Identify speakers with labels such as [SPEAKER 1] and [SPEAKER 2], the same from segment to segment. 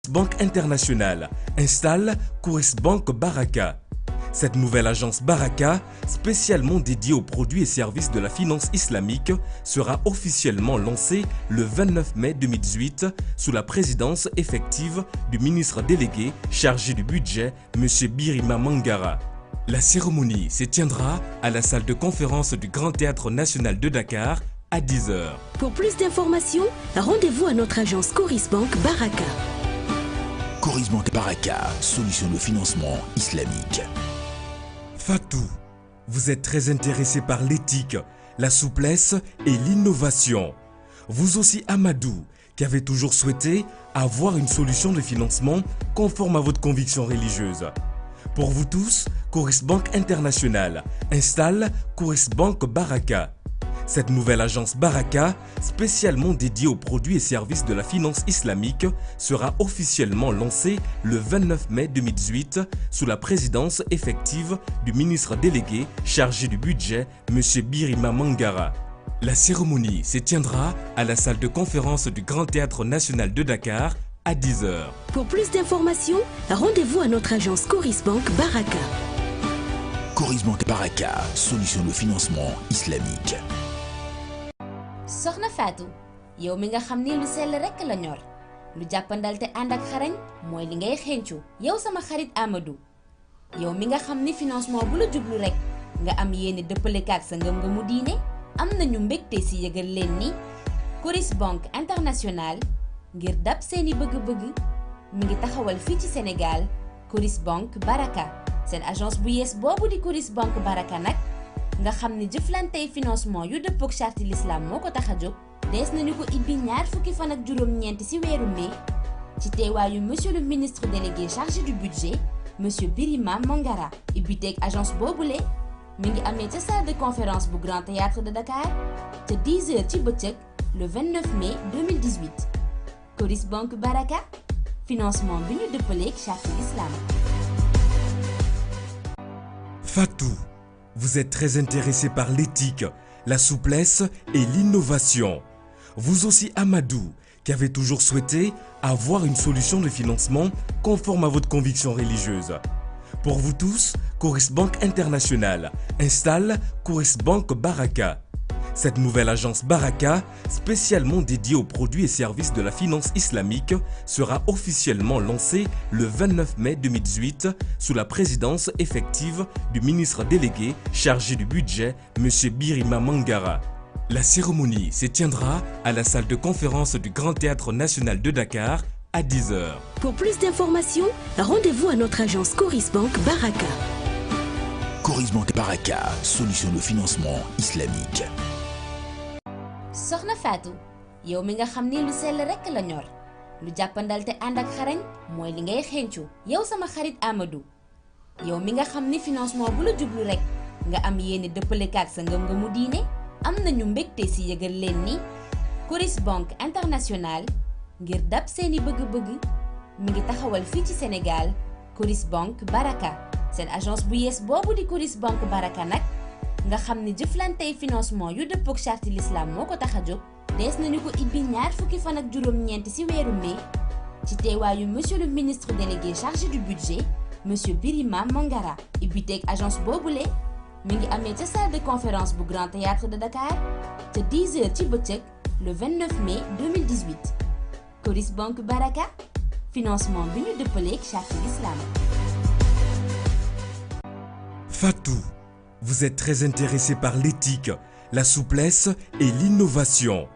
[SPEAKER 1] Banque internationale installe Coris Bank Baraka. Cette nouvelle agence Baraka, spécialement dédiée aux produits et services de la finance islamique, sera officiellement lancée le 29 mai 2018 sous la présidence effective du ministre délégué chargé du budget, M. Birima Mangara. La cérémonie se tiendra à la salle de conférence du Grand Théâtre National de Dakar à 10 h.
[SPEAKER 2] Pour plus d'informations, rendez-vous à notre agence Coris Bank Baraka.
[SPEAKER 3] Coris Bank Baraka, solution de financement islamique.
[SPEAKER 1] Fatou, vous êtes très intéressé par l'éthique, la souplesse et l'innovation. Vous aussi Amadou, qui avez toujours souhaité avoir une solution de financement conforme à votre conviction religieuse. Pour vous tous, Coris Bank International installe Coris Bank Baraka. Cette nouvelle agence Baraka, spécialement dédiée aux produits et services de la finance islamique, sera officiellement lancée le 29 mai 2018 sous la présidence effective du ministre délégué chargé du budget, M. Birima Mangara. La cérémonie se tiendra à la salle de conférence du Grand Théâtre National de Dakar à 10 h.
[SPEAKER 2] Pour plus d'informations, rendez-vous à notre agence Coris Bank Baraka.
[SPEAKER 3] Coris Bank Baraka, solution de financement islamique.
[SPEAKER 4] Soxna Fatou yow mi nga xam ni lu sell rekk la ñor lu jàppandal te ànd ak xarañ mooy li ngay xencu yow sama xarit Amadou yow mi nga xam ni financement bu la jublu rekk nga am yéene dëppale kaak sa ngëm-ngëmu diine am nañu mbégte ci yëgal leen ni Coris Bank International ngir dab seeni bëgg-bëgg mi ngi taxawal fii ci Sénégal Coris Bank Baraka seen agence bu yees boobu di Coris Bank Baraka nag nga xam ni jëflantey financement yu dëppook charte l'islam moo ko tax a jóg dees nañu ko ibbi ñaar fukki fan ak juróom-ñeent ci weeru mai ci teewaayu monsieur le ministre délégué chargé du budget monsieur Birima Mangara ibbiteeg agence boobule mi ngi amee ca salle de conférence bu Grand Théâtre de Dakar te 10 h ci bëccëg le 29 mai 2018 Coris Bank Baraka financement bi ñu dëppaleeg charte l'islam.
[SPEAKER 1] Fatou, vous êtes très intéressé par l'éthique, la souplesse et l'innovation. Vous aussi Amadou, qui avez toujours souhaité avoir une solution de financement conforme à votre conviction religieuse. Pour vous tous, Coris Bank International installe Coris Bank Baraka. Cette nouvelle agence Baraka, spécialement dédiée aux produits et services de la finance islamique, sera officiellement lancée le 29 mai 2018 sous la présidence effective du ministre délégué chargé du budget, M. Birima Mangara. La cérémonie se tiendra à la salle de conférence du Grand Théâtre National de Dakar à 10 h.
[SPEAKER 2] Pour plus d'informations, rendez-vous à notre agence Coris Bank Baraka.
[SPEAKER 3] Coris Bank Baraka, solution de financement islamique.
[SPEAKER 4] Soxna Fatou yow mi nga xam ni lu sell rekk la ñor lu jàppandal te ànd ak xarañ mooy li ngay xencu yow sama xarit Amadou yow mi nga xam ni financement bu la jublu rekk nga am yéene dëppale kaak sa ngëm-ngëmu diine am nañu mbégte ci yëgal leen ni Coris Bank International ngir dab seeni bëgg-bëgg mi ngi taxawal fii ci Sénégal Coris Bank Baraka seen agence bu yees boobu di Coris Bank Baraka nag nga xam ni jëflantey financement yu dëppook charte l'islam moo ko tax a jóg dees nañu ko ibbi ñaar fukki fan ak juróom-ñeent ci weeru mai ci teewaayu monsieur le ministre délégué chargé du budget monsieur Birima Mangara ibbiteeg agence boobule mi ngi amee ca salle de conférence bu Grand Théâtre de Dakar te 10 h ci bëccëg le 29 mai 2018 Coris Bank Baraka financement bi ñu dëppaleeg charte l'islam.
[SPEAKER 1] Fatou, vous êtes très intéressé par l'éthique, la souplesse et l'innovation.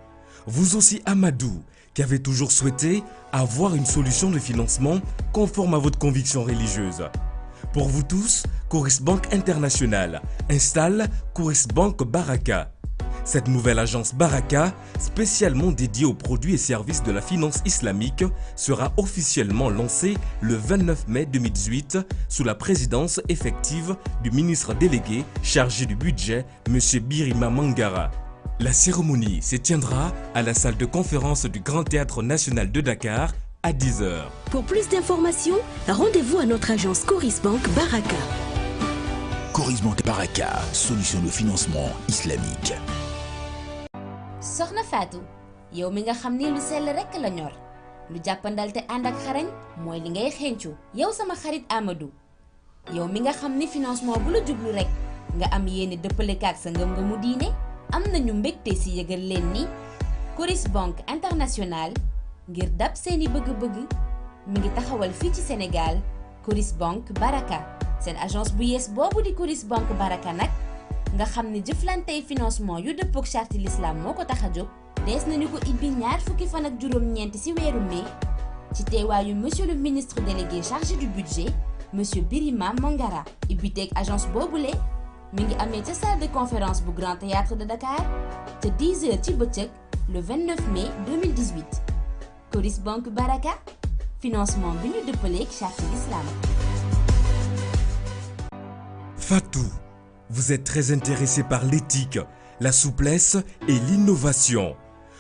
[SPEAKER 1] Vous aussi Amadou, qui avez toujours souhaité avoir une solution de financement conforme à votre conviction religieuse. Pour vous tous, Coris Bank International installe Coris Bank Baraka. Cette nouvelle agence Baraka, spécialement dédiée aux produits et services de la finance islamique, sera officiellement lancée le 29 mai 2018 sous la présidence effective du ministre délégué chargé du budget, M. Birima Mangara. La cérémonie se tiendra à la salle de conférence du Grand Théâtre National de Dakar à 10 h.
[SPEAKER 2] Pour plus d'informations, rendez-vous à notre agence Coris Bank Baraka.
[SPEAKER 3] Coris Bank Baraka, solution de financement islamique.
[SPEAKER 4] Soxna Fatou yow mi nga xam ni lu sell rekk la ñor lu jàppandal te ànd ak xarañ mooy li ngay xencu yow sama xarit Amadou yow mi nga xam ni financement bu la jublu rek nga am yéene dëppale kaak sa ngëm-ngëmu diine am nañu mbégte si yëgal leen ni Coris Banque Internationale ngir dab seeni bëgg-bëgg mi ngi taxawal fii ci Sénégal Coris Banque Baraka seen agence bu yees boobu di Coris Banque Baraka nag nga xam ni jëflantey financement yu dëppook charte l'islam moo ko tax a jóg dees nañu ko ibbi ñaar fukki fan ak juróom-ñeent ci weeru mai ci teewaayu monsieur le ministre délégué chargé du budget monsieur Birima Mangara ibbiteeg agence boobule mi ngi amee ca salle de conférence bu Grand Théâtre de Dakar te 10h ci bëccëg le 29 mai 2018 Coris Banque Baraka financement bi ñu dëppaleeg charte l'islam.
[SPEAKER 1] Fatou, vous êtes très intéressé par l'éthique, la souplesse et l'innovation.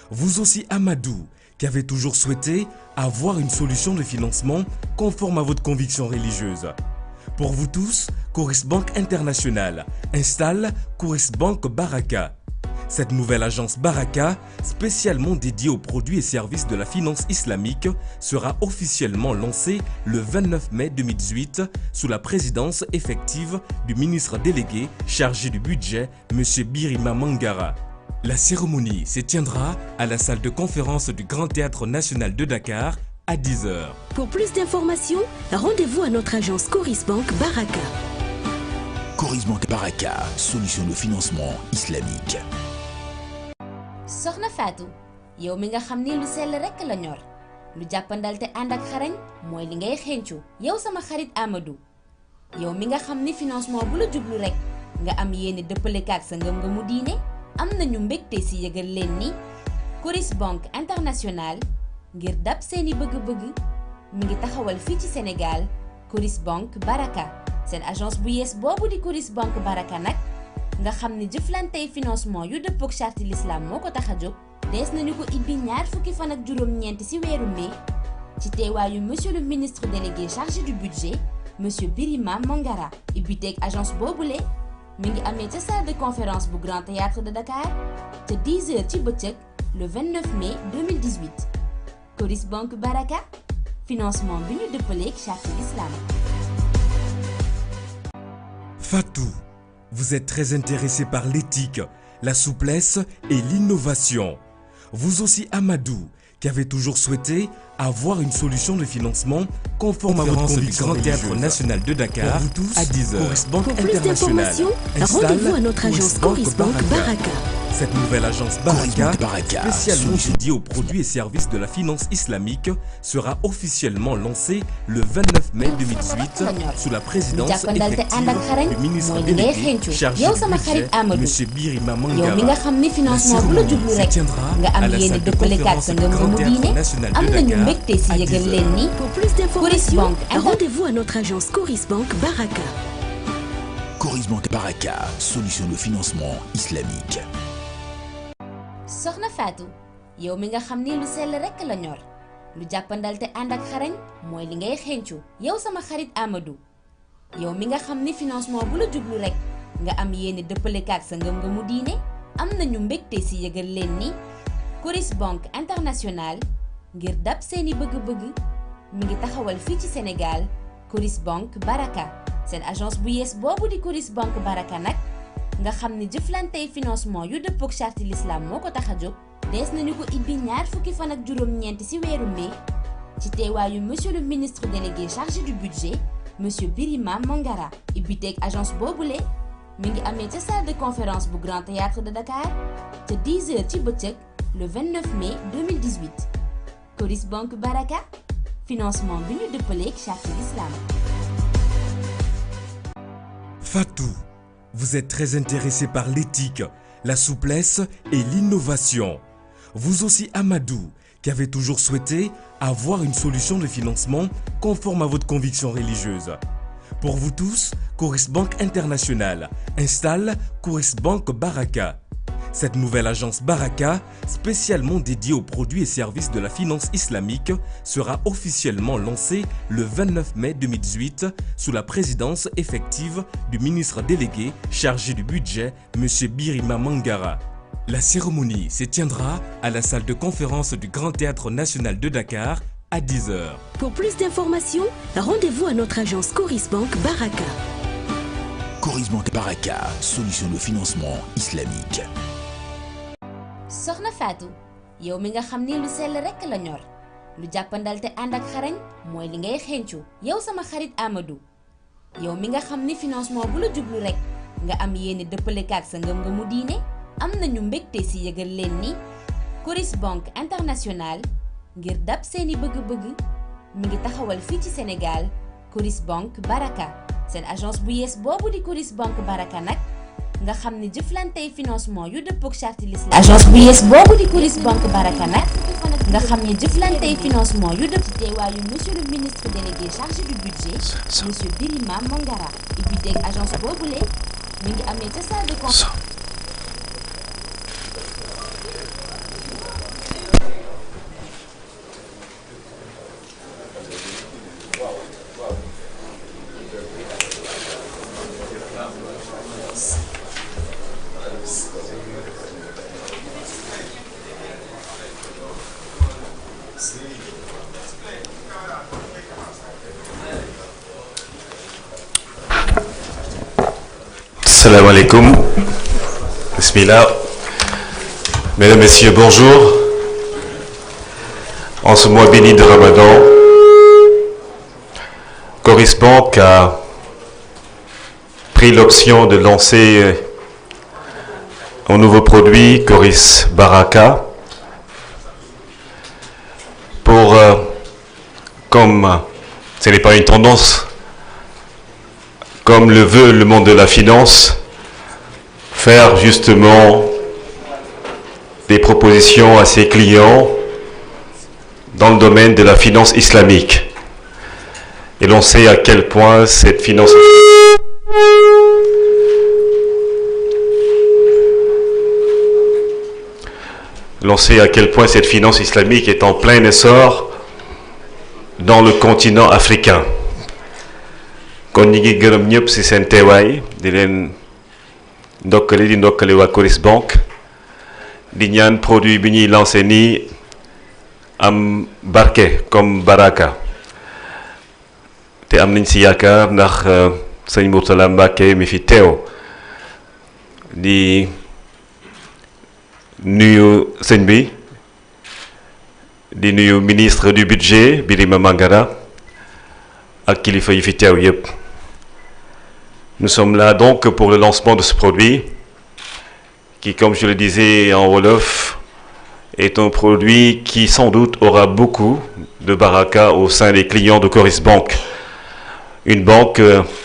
[SPEAKER 1] Vous aussi Amadou, qui avez toujours souhaité avoir une solution de financement conforme à votre conviction religieuse. Pour vous tous, Coris Banque Internationale installe Coris Banque Baraka. Cette nouvelle agence Baraka, spécialement dédiée aux produits et services de la finance islamique, sera officiellement lancée le 29 mai 2018 sous la présidence effective du ministre délégué chargé du budget, M. Birima Mangara. La cérémonie se tiendra à la salle de conférence du Grand Théâtre National de Dakar à 10h.
[SPEAKER 2] Pour plus d'informations, rendez-vous à notre agence Coris Banque Baraka.
[SPEAKER 3] Coris Banque Baraka, solution de financement islamique.
[SPEAKER 4] Soxna Fatou yow mi nga xam ni lu sell rekk la ñor lu jàppandal te ànd ak xarañ mooy li ngay xencu yow sama xarit Amadou yow mi nga xam ni financement bu la jublu rekk nga am yéene dëppale kaak sa ngëm-ngëmu diine am nañu mbégte si yëgal leen ni Coris Banque Internationale ngir dab seeni bëgg-bëgg mi ngi taxawal fii ci Sénégal Coris Banque Baraka seen agence bu yees boobu di Coris Banque Baraka nag nga xam ni jëflantey financement yu dëppook charte l'islam moo ko tax a jóg dees nañu ko ibbi ñaar fukki fan ak juróom-ñeent ci weeru mai ci teewaayu monsieur le ministre délégué chargé du budget monsieur Birima Mangara ibbiteeg agence boobule mi ngi amee ca salle de conférence bu Grand Théâtre de Dakar te 10h ci bëccëg le 29 mai 2018 Coris Banque Baraka financement bi ñu dëppaleeg charte l'islam.
[SPEAKER 1] Fatou, vous êtes très intéressé par l'éthique, la souplesse et l'innovation. Vous aussi Amadou, qui avez toujours souhaité avoir une solution de financement conforme à votre conviction du Grand Théâtre National de Dakar
[SPEAKER 2] Pour vous tous,
[SPEAKER 1] à 10h.
[SPEAKER 2] Coris Banque Pour plus d'informations, rendez-vous à notre agence Coris Banque Baraka.
[SPEAKER 1] Cette nouvelle agence Baraka, spécialement dédiée aux produits et services de la finance islamique, sera officiellement lancée le 29 mai 2018 sous la présidence effective du ministre délégué chargé du budget, M. Birima Mangara. La cérémonie se tiendra à la salle de conférence du Grand Théâtre National de Dakar à 10h.
[SPEAKER 2] Pour plus d'informations, rendez-vous à notre agence Coris Banque Baraka.
[SPEAKER 3] Coris Banque Baraka, solution de financement islamique.
[SPEAKER 4] Soxna Fatou yow mi nga xam ni lu sell rekk la ñor lu jàppandal te ànd ak xarañ mooy li ngay xencu yow sama xarit Amadou yow mi nga xam ni financement bu la jublu rekk nga am yéene dëppale kaak sa ngëm-ngëmu diine am nañu mbégte si yëgal leen ni Coris Banque Internationale ngir dab seeni bëgg-bëgg mi ngi taxawal fii ci Sénégal Coris Banque Baraka seen agence bu yees boobu di Coris Banque Baraka nag nga xam ni jëflantey financement yu dëppook charte l'islam moo ko tax a jóg dees nañu ko ibbi ñaar fukki fan ak juróom-ñeent ci weeru mai ci teewaayu monsieur le ministre délégué chargé du budget monsieur Birima Mangara ibbiteeg agence boobule mi ngi amee ca salle de conférence bu Grand Théâtre de Dakar te 10h ci bëccëg le 29 mai 2018 Coris Banque Baraka financement bi ñu dëppaleeg charte l'islam.
[SPEAKER 1] Fatou, vous êtes très intéressé par l'éthique, la souplesse et l'innovation. Vous aussi Amadou, qui avez toujours souhaité avoir une solution de financement conforme à votre conviction religieuse. Pour vous tous, Coris Banque Internationale installe Coris Banque Baraka. Cette nouvelle agence Baraka, spécialement dédiée aux produits et services de la finance islamique, sera officiellement lancée le 29 mai 2018 sous la présidence effective du ministre délégué chargé du budget, M. Birima Mangara. La cérémonie se tiendra à la salle de conférence du Grand Théâtre National de Dakar à 10h.
[SPEAKER 2] Pour plus d'informations, rendez-vous à notre agence Coris Bank Baraka.
[SPEAKER 3] Coris Bank Baraka, solution de financement islamique.
[SPEAKER 4] soxna Fatou yow mi nga xam ni lu sell rekk la ñor lu jàppandal te ànd ak xarañ mooy li ngay xencu yow sama xarit Amadou yow mi nga xam ni financement bu la jublu rekk nga am yéene dëppale kaak sa ngëm-ngëmu diine am nañu mbégte ci yëgal leen ni Coris Bank International ngir dab seeni bëgg-bëgg mi ngi taxawal fii ci Sénégal Coris Bank Baraka seen agence bu yees boobu di Coris Bank Baraka nag nga xam ne jëflantey financement yu dëppook charte l'islam agence bu yees boobu di Coris Bank Baraka nag nga xam ne jëflantey financement yu dëpp teewaayu monsieur le ministre délégué chargé du budget monsieur Birima Mangara ibbi déeg agence boobule mi ngi amee ca salle de conférence.
[SPEAKER 5] Salam alaikum. Bismillah. Mesdames, Messieurs, bonjour. En ce mois béni de Ramadan, Coris Bank a pris l'option de lancer un nouveau produit, Coris Baraka, pour, comme ce n'est pas une tendance, comme le veut le monde de la finance, faire justement des propositions à ses clients dans le domaine de la finance islamique. Et l'on sait à quel point cette finance islamique est en plein essor dans le continent africain. kon ñi ngi gërëm ñëpp ci seen teewaay di leen ndokkale waa Coris Bank di ñaan produit bi ñuy lancé nii am barke comme Baraka te am nañ ci yaakaar ndax sëñ Mourtala Mbacke mi fi teew di nuyu sëñ bi di nuyu ministre du budget Birima Mangara ak kilifa yi fi teew yépp. Nous sommes là donc pour le lancement de ce produit qui, comme je le disais en Wolof, est un produit qui sans doute aura beaucoup de baraka au sein des clients de Coris Bank. Une banque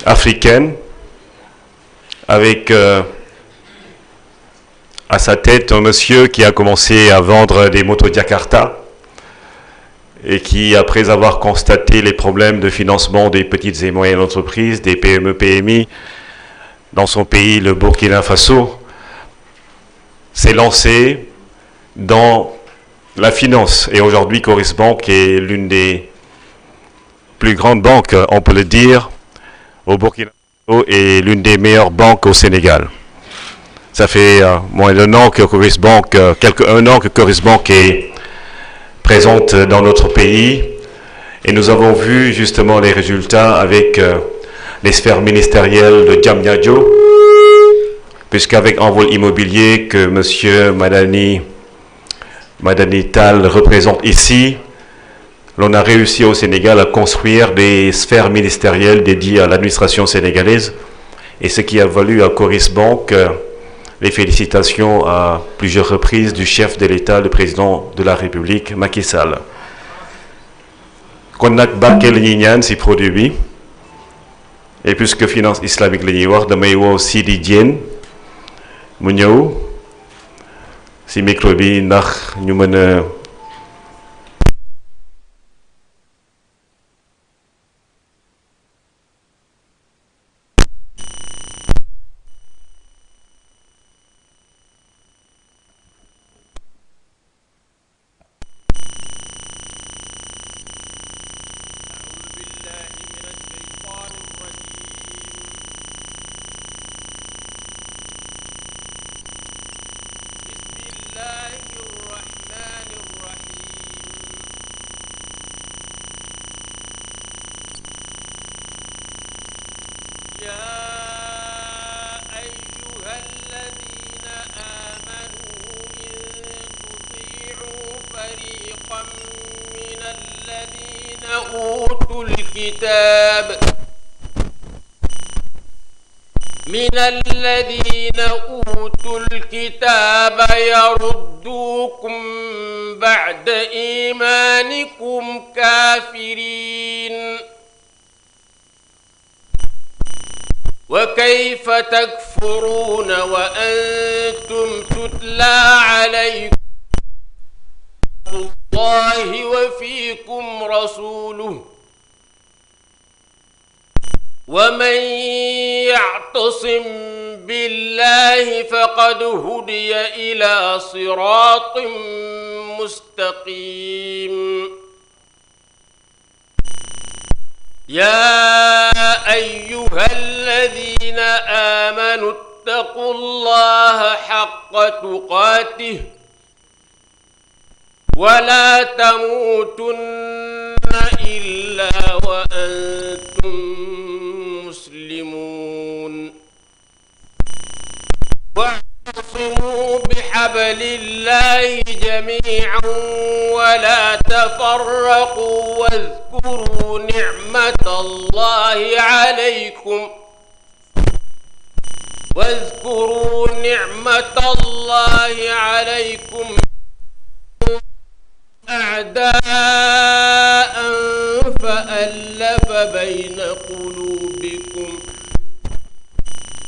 [SPEAKER 5] africaine avec à sa tête un monsieur qui a commencé à vendre des motos Jakarta et qui, après avoir constaté les problèmes de financement des petites et moyennes entreprises, des PME, PMI, dans son pays, le Burkina Faso, s'est lancé dans la finance. Et aujourd'hui, Coris Bank est l'une des plus grandes banques, on peut le dire, au Burkina Faso et l'une des meilleures banques au Sénégal. Ça fait moins d'un an que Coris Bank, un an que Coris Bank est présente dans notre pays et nous avons vu justement les résultats avec les sphères ministérielles de Diamniadio, puisqu'avec Envol Immobilier que monsieur Madani Tall représente ici, l'on a réussi au Sénégal à construire des sphères ministérielles dédiées à l'administration sénégalaise et ce qui a valu à Coris Bank les félicitations à plusieurs reprises du chef de l'État, le président de la République, Macky Sall. kon nag barke la ñuy ñaan ci produit bi et puisque finance islamique la ñuy wax damay woo Sidi Diène mu ñëw ci micro bi ndax ñu mën a
[SPEAKER 6] الله الرحمن الرحيم أوتوا الكتاب يردوكم بعد إيمانكم كافرين وكيف تكفرون وأنتم تتلى عليكم الله وفيكم رسوله ومن يعتصم بالله فقد هدي إلى صراط مستقيم يا أيها الذين آمنوا اتقوا الله حق تقاته ولا تموتن إلا وأنتم مسلمون واعتصموا بحبل الله جميعا ولا تفرقوا واذكروا نعمة الله عليكم أعداء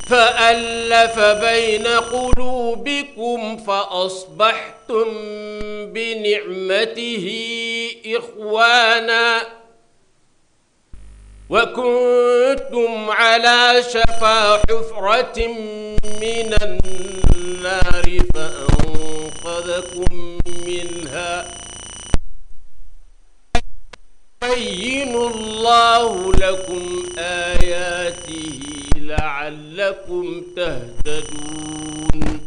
[SPEAKER 6] فألف بين قلوبكم فأصبحتم بنعمته إخوانا وكنتم على شفا حفرة من النار فأنقذكم منها يبين الله لكم آياته لعلكم تهتدون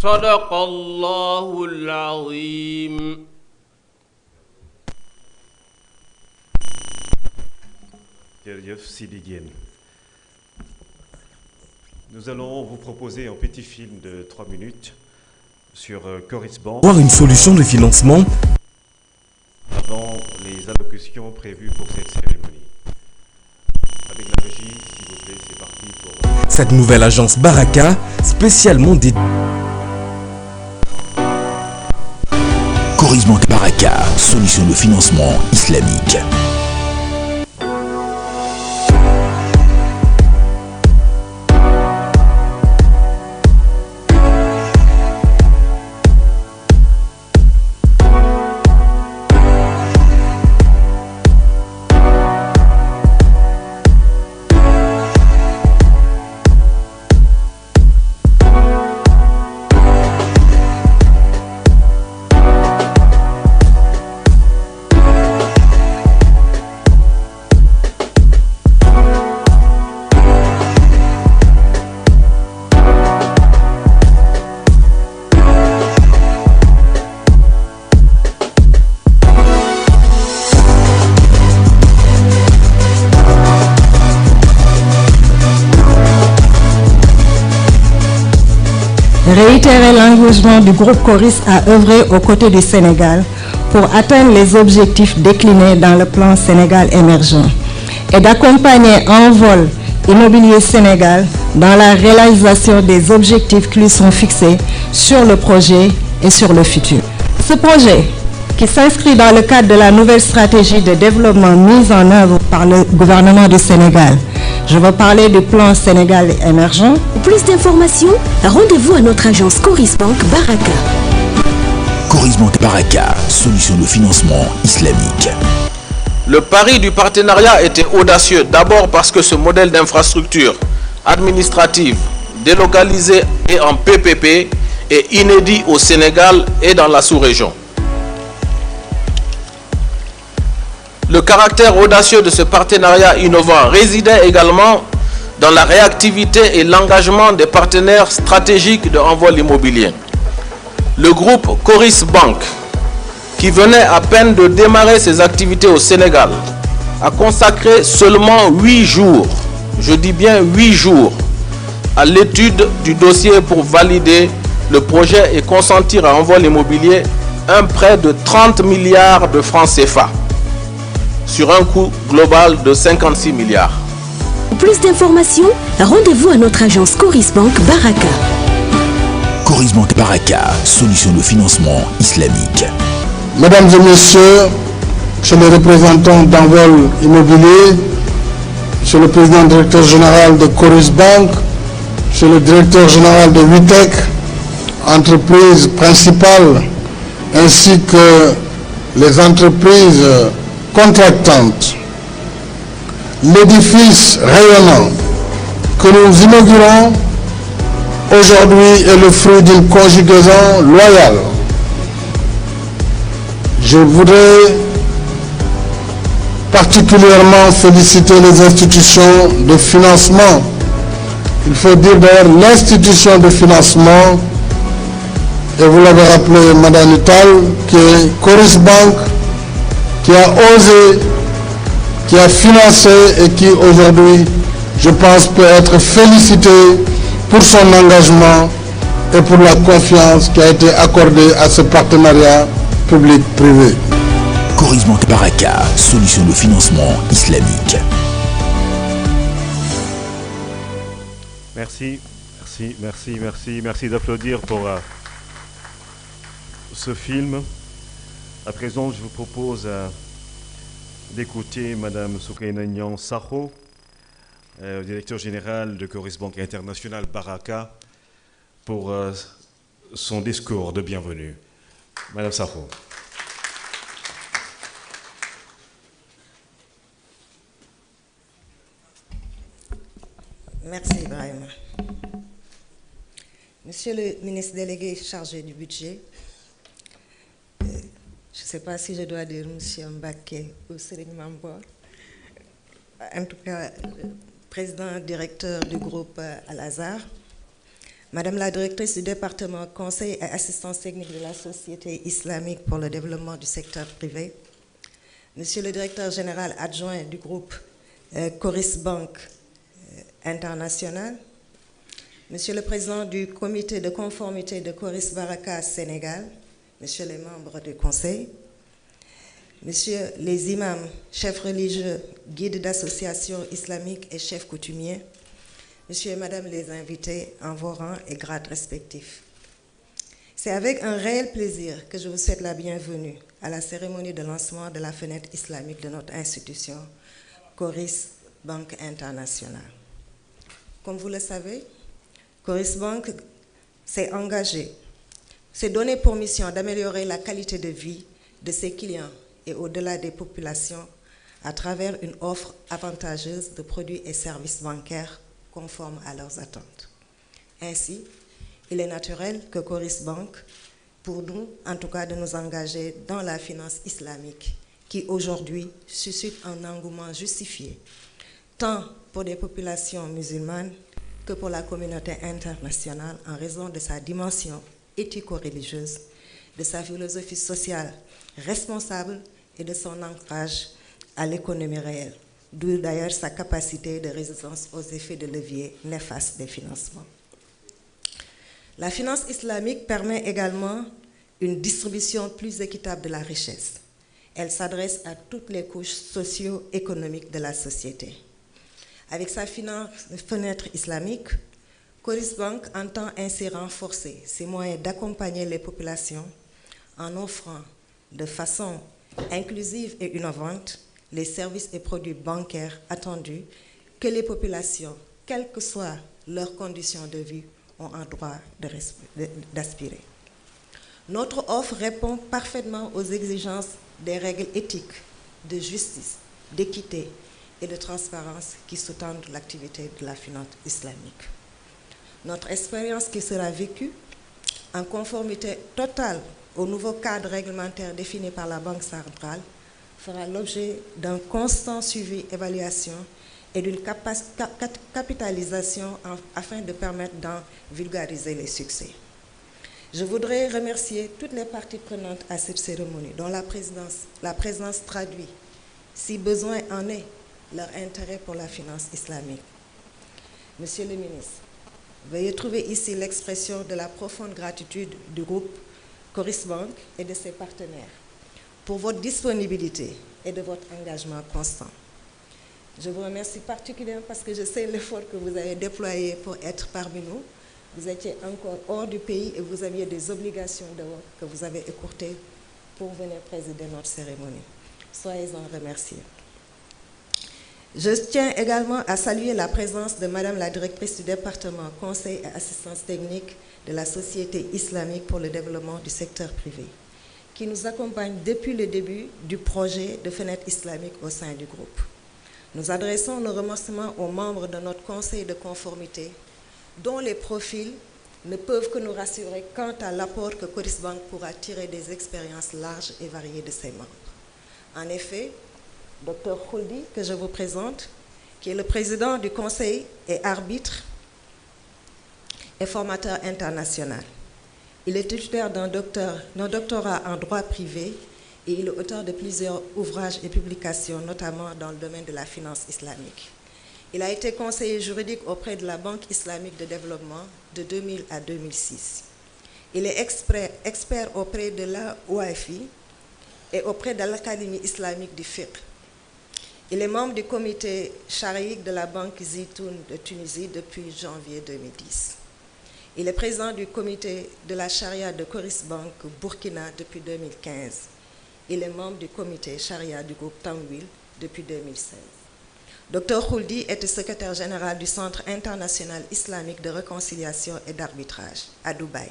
[SPEAKER 6] صدق الله العظيم.
[SPEAKER 5] Nous allons vous proposer un petit film de 3 minutes sur Coris Bank.
[SPEAKER 1] Voir une solution de financement
[SPEAKER 5] Avant les allocutions prévues pour cette cérémonie. Avec la régie, s'il vous plaît, c'est parti pour...
[SPEAKER 1] Cette nouvelle agence Baraka, spécialement dédiée.
[SPEAKER 3] Coris Bank Baraka, solution de financement islamique.
[SPEAKER 7] Réitérer l'engagement du groupe Coris à œuvrer aux côtés du Sénégal pour atteindre les objectifs déclinés dans le plan Sénégal émergent et d'accompagner Envol Immobilier Sénégal dans la réalisation des objectifs qui lui sont fixés sur le projet et sur le futur. Ce projet, qui s'inscrit dans le cadre de la nouvelle stratégie de développement mise en œuvre par le gouvernement du Sénégal. Je veux parler du plan Sénégal émergent.
[SPEAKER 2] Pour plus d'informations, rendez-vous à notre agence Coris Bank Baraka.
[SPEAKER 3] Coris Bank Baraka, solution de financement islamique.
[SPEAKER 6] Le pari du partenariat était audacieux, d'abord parce que ce modèle d'infrastructure administrative délocalisée et en PPP est inédit au Sénégal et dans la sous-région. Le caractère audacieux de ce partenariat innovant résidait également dans la réactivité et l'engagement des partenaires stratégiques de Envol Immobilier. Le groupe Coris Bank, qui venait à peine de démarrer ses activités au Sénégal, a consacré seulement 8 jours, je dis bien 8 jours, à l'étude du dossier pour valider le projet et consentir à Envol Immobilier un prêt de 30 milliards de francs CFA. sur un coût global de 56 milliards.
[SPEAKER 2] Pour plus d'informations, rendez-vous à notre agence Coris Bank Baraka.
[SPEAKER 3] Coris Bank Baraka, solution de financement islamique.
[SPEAKER 8] Mesdames et messieurs, chez les représentants d'Envol Immobilier, chez le président directeur général de Coris Bank, chez le directeur général de Vitec, entreprise principale, ainsi que les entreprises contractantes. L'édifice rayonnant que nous inaugurons aujourd'hui est le fruit d'une conjugaison loyale. Je voudrais particulièrement féliciter les institutions de financement. Il faut dire d'ailleurs l'institution de financement, et vous l'avez rappelé, Madame Nuttall, qui est Coris Bank, qui a osé, qui a financé et qui aujourd'hui, je pense, peut être félicité pour son engagement et pour la confiance qui a été accordée à ce partenariat public-privé.
[SPEAKER 3] Coris Bank Baraka, solution de financement islamique.
[SPEAKER 5] Merci d'applaudir pour ce film. À présent, je vous propose d'écouter Madame Soukaina Niang Sakho, directeur général de Coris Bank International Baraka, pour son discours de bienvenue. Madame Sakho.
[SPEAKER 7] Merci Ibrahim. Monsieur le ministre délégué chargé du budget, je ne sais pas si je dois dire Monsieur Mbaké ou Serigne Mambor, en tout cas, président directeur du groupe Al-Azhar, Madame la directrice du département conseil et assistance technique de la Société islamique pour le développement du secteur privé, Monsieur le directeur général adjoint du groupe Coris Bank International, Monsieur le président du comité de conformité de Coris Baraka Sénégal, Monsieur les membres du conseil, Monsieur les imams, chefs religieux, guides d'associations islamiques et chefs coutumiers, Monsieur et Madame les invités en vos rangs et grades respectifs. C'est avec un réel plaisir que je vous souhaite la bienvenue à la cérémonie de lancement de la fenêtre islamique de notre institution, Coris Bank International. Comme vous le savez, Coris Bank s'est engagé, s'est donné pour mission d'améliorer la qualité de vie de ses clients et au-delà des populations à travers une offre avantageuse de produits et services bancaires conformes à leurs attentes. Ainsi, il est naturel que Coris Bank, pour nous, en tout cas, de nous engager dans la finance islamique qui aujourd'hui suscite un engouement justifié, tant pour des populations musulmanes que pour la communauté internationale en raison de sa dimension éthico-religieuse, de sa philosophie sociale responsable et de son ancrage à l'économie réelle, d'où d'ailleurs sa capacité de résistance aux effets de levier néfastes des financements. La finance islamique permet également une distribution plus équitable de la richesse. Elle s'adresse à toutes les couches socio-économiques de la société. Avec sa fenêtre islamique, Coris Bank entend ainsi renforcer ses moyens d'accompagner les populations en offrant de façon inclusive et innovante les services et produits bancaires attendus que les populations, quelles que soient leurs conditions de vie, ont un droit d'aspirer. Notre offre répond parfaitement aux exigences des règles éthiques, de justice, d'équité et de transparence qui sous-tendent l'activité de la finance islamique. Notre expérience qui sera vécue en conformité totale au nouveau cadre réglementaire défini par la Banque centrale fera l'objet d'un constant suivi, évaluation et d'une capitalisation afin de permettre d'en vulgariser les succès. Je voudrais remercier toutes les parties prenantes à cette cérémonie, dont la présidence traduit, si besoin en est, leur intérêt pour la finance islamique. Monsieur le ministre, veuillez trouver ici l'expression de la profonde gratitude du groupe Coris Bank et de ses partenaires pour votre disponibilité et de votre engagement constant. Je vous remercie particulièrement parce que je sais l'effort que vous avez déployé pour être parmi nous. Vous étiez encore hors du pays et vous aviez des obligations de work que vous avez écourtées pour venir présider notre cérémonie. Soyez-en remerciés. Je tiens également à saluer la présence de Madame la directrice du département Conseil et assistance technique de la Société islamique pour le développement du secteur privé, qui nous accompagne depuis le début du projet de fenêtre islamique au sein du groupe. Nous adressons nos remerciements aux membres de notre conseil de conformité, dont les profils ne peuvent que nous rassurer quant à l'apport que Coris Bank pourra tirer des expériences larges et variées de ses membres. En effet, Dr Khouldi, que je vous présente, qui est le président du conseil et arbitre et formateur international. Il est titulaire d'un doctorat en droit privé et il est auteur de plusieurs ouvrages et publications, notamment dans le domaine de la finance islamique. Il a été conseiller juridique auprès de la Banque islamique de développement de 2000 à 2006. Il est expert auprès de la OAFI et auprès de l'Académie islamique du fiqh. Il est membre du comité charique de la Banque Zitoun de Tunisie depuis janvier 2010. Il est président du comité de la charia de Coris Bank Burkina depuis 2015. Il est membre du comité charia du groupe Tamwil depuis 2016. Dr Khouldi est secrétaire général du Centre international islamique de réconciliation et d'arbitrage à Dubaï.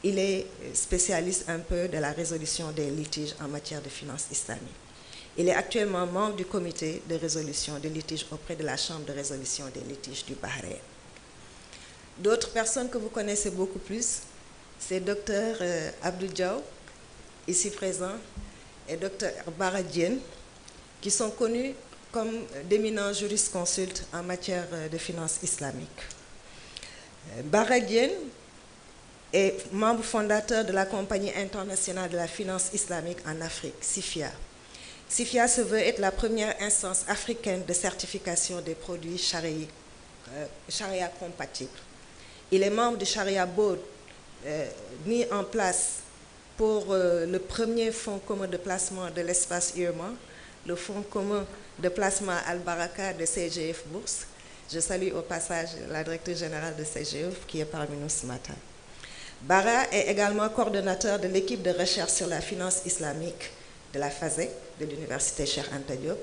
[SPEAKER 7] Il est spécialiste un peu de la résolution des litiges en matière de finances islamiques. Il est actuellement membre du comité de résolution des litiges auprès de la Chambre de résolution des litiges du Bahreïn. D'autres personnes que vous connaissez beaucoup plus, c'est Dr Abdou Diaw, ici présent, et Dr Bara Diène, qui sont connus comme d'éminents jurisconsultes en matière de finances islamiques. Bara Diène est membre fondateur de la Compagnie internationale de la finance islamique en Afrique, CIFIA. CIFIA se veut être la première instance africaine de certification des produits charia compatibles. Il est membre du Sharia Board mis en place pour le premier fonds commun de placement de l'espace UEMA, le fonds commun de placement Al-Baraka de CGF Bourse. Je salue au passage la directrice générale de CGF qui est parmi nous ce matin. Bara est également coordonnateur de l'équipe de recherche sur la finance islamique de la FASEC, de l'Université Cheikh Anta Diop.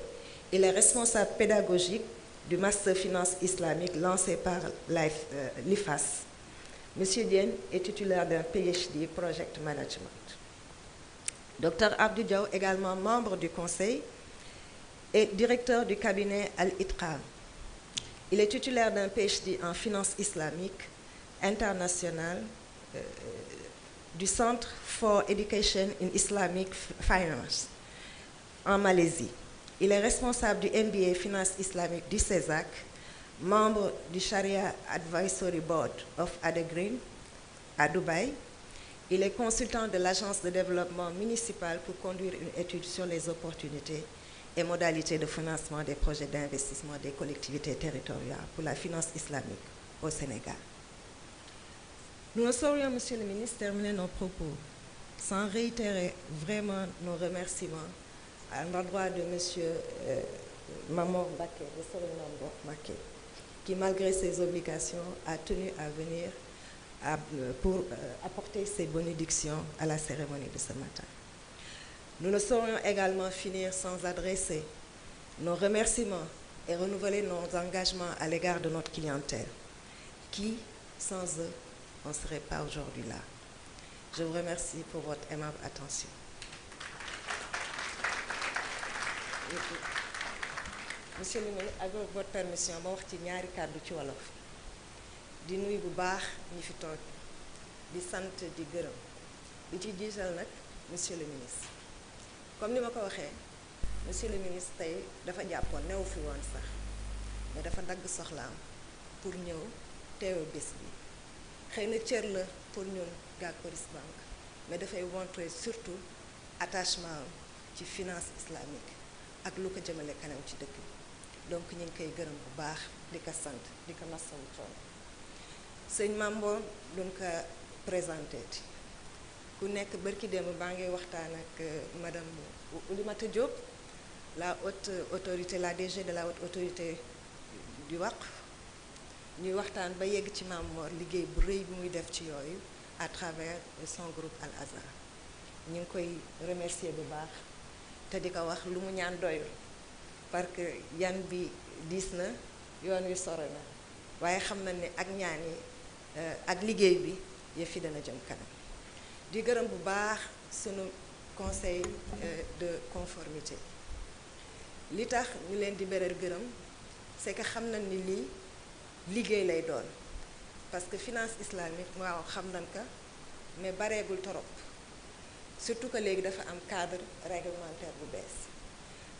[SPEAKER 7] Il est responsable pédagogique du Master Finance islamique lancé par l'IFAS. Monsieur Diène est titulaire d'un PhD Project Management. Dr Abdou Diaw, également membre du conseil, est directeur du cabinet Al-Itqam. Il est titulaire d'un PhD en finance islamique internationale du Centre for Education in Islamic Finance en Malaisie. Il est responsable du MBA Finance islamique du CESAC, membre du Sharia Advisory Board of Adegreen à Dubaï. Il est consultant de l'Agence de développement municipal pour conduire une étude sur les opportunités et modalités de financement des projets d'investissement des collectivités territoriales pour la finance islamique au Sénégal. Nous ne saurions, Monsieur le ministre, terminer nos propos sans réitérer vraiment nos remerciements à l'endroit de Monsieur Mamor Baké, le Serigne Mamor Baké, qui, malgré ses obligations, a tenu à venir pour apporter ses bénédictions à la cérémonie de ce matin. Nous ne saurions également finir sans adresser nos remerciements et renouveler nos engagements à l'égard de notre clientèle, qui, sans eux, on ne serait pas aujourd'hui là. Je vous remercie pour votre aimable attention. Monsieur le ministre, avec votre permission, ma wax ci ñaari kàddu ci wolof di nuyu bu baax ñi fi toog di sant di gërëm di ci jiital nag monsieur le ministre. Comme ni ma ko waxee monsieur le ministre tey dafa jàppoon newu fi woon sax mais dafa dagg soxlaam pour ñëw teewe bés bi. xëy na cër la pour ñun gaa Coris Bank mais dafay montrer surtout attachement ci finance islamique ak lu ko jëmale kanam ci dëkk bi donc ñu ngi koy gërëm bu baax di ko sant di ko masawu coono sëñ Mambo duñ ko présenté ku nekk barki démb baa ngi waxtaan ak madame Oulimata Diop
[SPEAKER 9] la haute autorité, la DG de la haute autorité du Waqf ñuy waxtaan ba yegg ci Mame Mor liggéey bu rëy bi muy def ci yooyu à travers son groupe Al Azhar ñu ngi koy remercier bu baax te di ko wax lu mu ñaan doyul parce que yan bi diis na yoon wi sore na waaye xam nañ ne ak ñaan yi ak liggéey bi yëf yi dana jëm kanam di gërëm bu baax sunu conseil de conformité li tax ñu leen di beral gërëm c'est que xam nañ ni lii liggéey lay doon parce que finance islamique waaw xam nañ ko mais bareegul torop surtout que léegi dafa am cadre réglementaire bu bees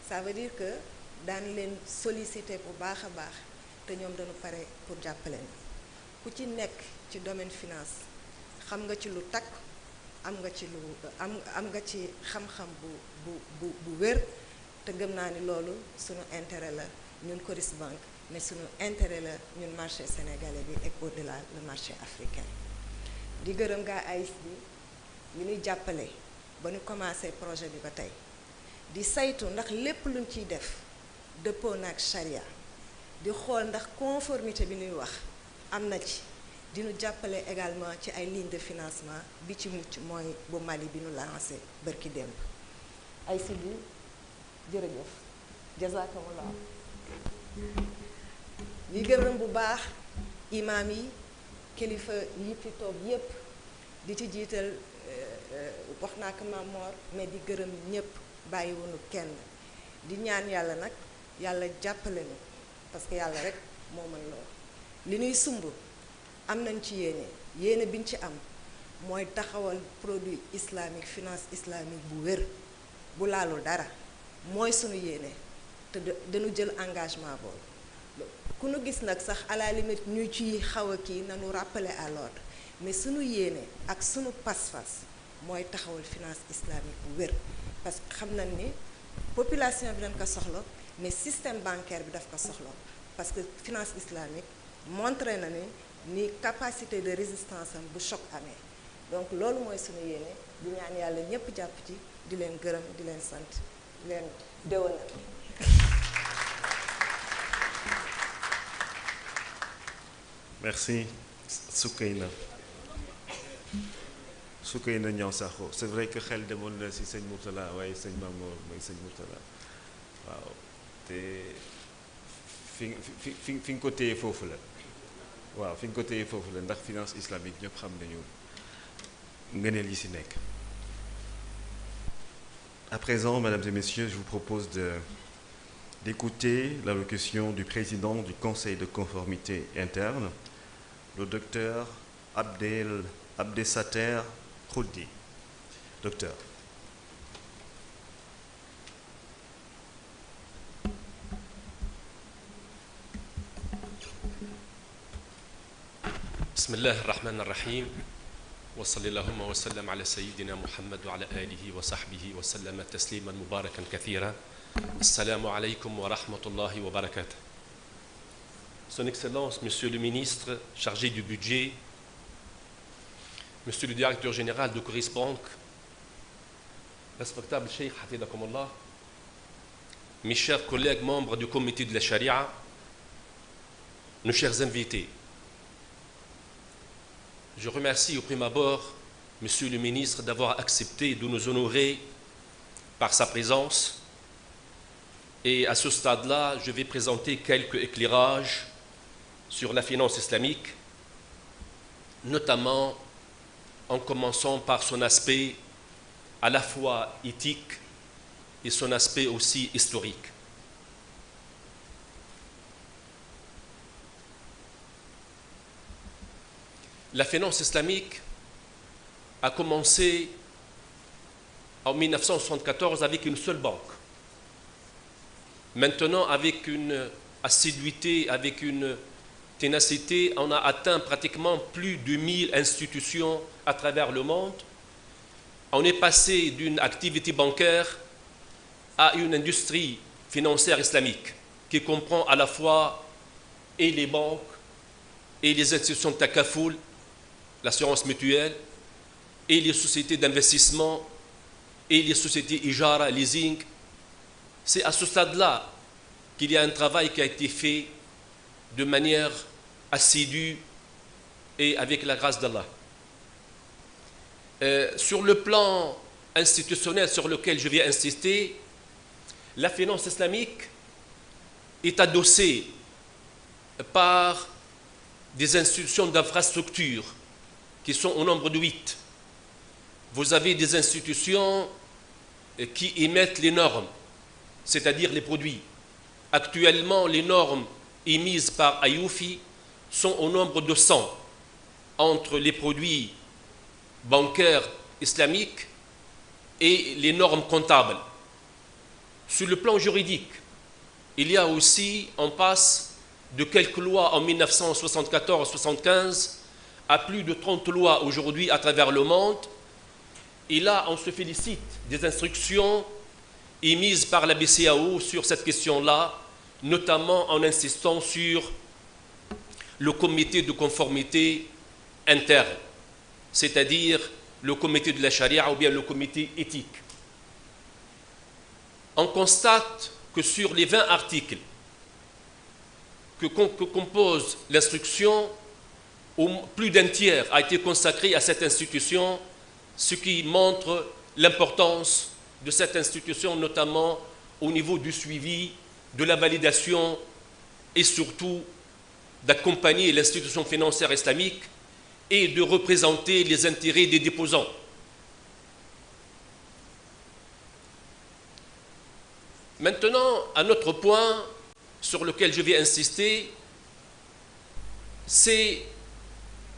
[SPEAKER 9] ça veut dire que daan leen solliciter bu baax a baax te ñoom dañu pare pour jàppale ku ci nekk ci domaine finance xam nga ci lu takk am nga ci lu am nga ci xam-xam bu wér te gëm naa ni loolu sunu intérêt la ñun Coris Bank mais sunu intérêt la ñun marché sénégalais bi et au-delà le marché africain di gërëm gaa AIS bi ñu ñuy jàppale ba ñu commencé projet bi ba tey di saytu ndax lépp luñ ciy def dëppoo na ak charia di xool ndax conformité bi ñuy wax am na ci dinu jàppale également ci ay ligne de financement bi ci mucc mooy bu Mali bi ñu lancé bërki démb ay si bi jërëjëf jazakumullah ñi gërëm bu baax imaam yi kilifa yi fi toog yépp di ci jiital wax naa ko Mame Mor mais di gërëm ñépp bàyyiwunu kenn di ñaan yàlla nag yàlla jàppale ñu parce que yàlla rek moo mën loolu li ñuy sumb am nañ ci yéene biñ ci am mooy taxawal produit islamique finance islamique bu wér bu laalul dara mooy sunu yéene te dañu jël engagement boobu ku nu gis nag sax à la limite ñu ciy xaw a kii nañu rappeler à l'ordre mais sunu yéene ak sunu pas-pas mooy taxawal finance islamique bu wér parce que xam nañ ni population bi dañ ko soxla mais système bancaire bi daf ko soxla parce que finance islamique montré na ni capacité de résistance am bu choc amee donc loolu mooy sunu yéene di ñaan yàlla ñépp jàpp ci di leen gërëm di leen sant di leen déwénal.
[SPEAKER 5] Merci Soukeyna Niang Sakho c'est vrai que xel demoon na ci sëñ Mourtala waaye sëñ Mame Mor mooy sëñ Mourtala waaw te fi nga ko téye foofu la waaw fi nga ko téye foofu la ndax finance islamique ñëpp xam nañu ngëneel yi ci nekk. À présent, mesdames et messieurs, je vous propose d'écouter l'allocution du président du Conseil de conformité interne, le docteur Abdesater Khoudi. Docteur.
[SPEAKER 10] بسم الله الرحمن الرحيم وصلى اللهم وسلم على سيدنا محمد وعلى آله وصحبه وسلم تسليما مباركا كثيرا. السلام عليكم ورحمة الله وبركاته. Son Excellence, Monsieur le Ministre chargé du budget, Monsieur le Directeur général de Coris Bank, respectable Cheikh Hafidhakumullah, mes chers collègues membres du comité de la Charia, nos chers invités, je remercie au prime abord Monsieur le Ministre d'avoir accepté de nous honorer par sa présence. Et à ce stade-là, je vais présenter quelques éclairages sur la finance islamique, notamment en commençant par son aspect à la fois éthique et son aspect aussi historique. La finance islamique a commencé en 1974 avec une seule banque. Maintenant, avec une assiduité, avec une ténacité, on a atteint pratiquement plus de 1000 institutions à travers le monde. On est passé d'une activité bancaire à une industrie financière islamique qui comprend à la fois et les banques et les institutions de takafoul, l'assurance mutuelle, et les sociétés d'investissement, et les sociétés ijara, leasing, C'est à ce stade-là qu'il y a un travail qui a été fait de manière assidue et avec la grâce d'Allah. Sur le plan institutionnel sur lequel je vais insister, la finance islamique est adossée par des institutions d'infrastructure qui sont au nombre de 8. Vous avez des institutions qui émettent les normes, c'est-à-dire les produits. Actuellement, les normes émises par Ayoufi sont au nombre de 100 entre les produits bancaires islamiques et les normes comptables. Sur le plan juridique, il y a aussi, on passe de quelques lois en 1974-75 à plus de 30 lois aujourd'hui à travers le monde. Et là, on se félicite des instructions émises par la BCAO sur cette question-là, notamment en insistant sur le comité de conformité interne, c'est-à-dire le comité de la charia ou bien le comité éthique. On constate que sur les 20 articles que compose l'instruction, plus d'un tiers a été consacré à cette institution, ce qui montre l'importance de cette institution, notamment au niveau du suivi, de la validation et surtout d'accompagner l'institution financière islamique et de représenter les intérêts des déposants. Maintenant, un autre point sur lequel je vais insister, c'est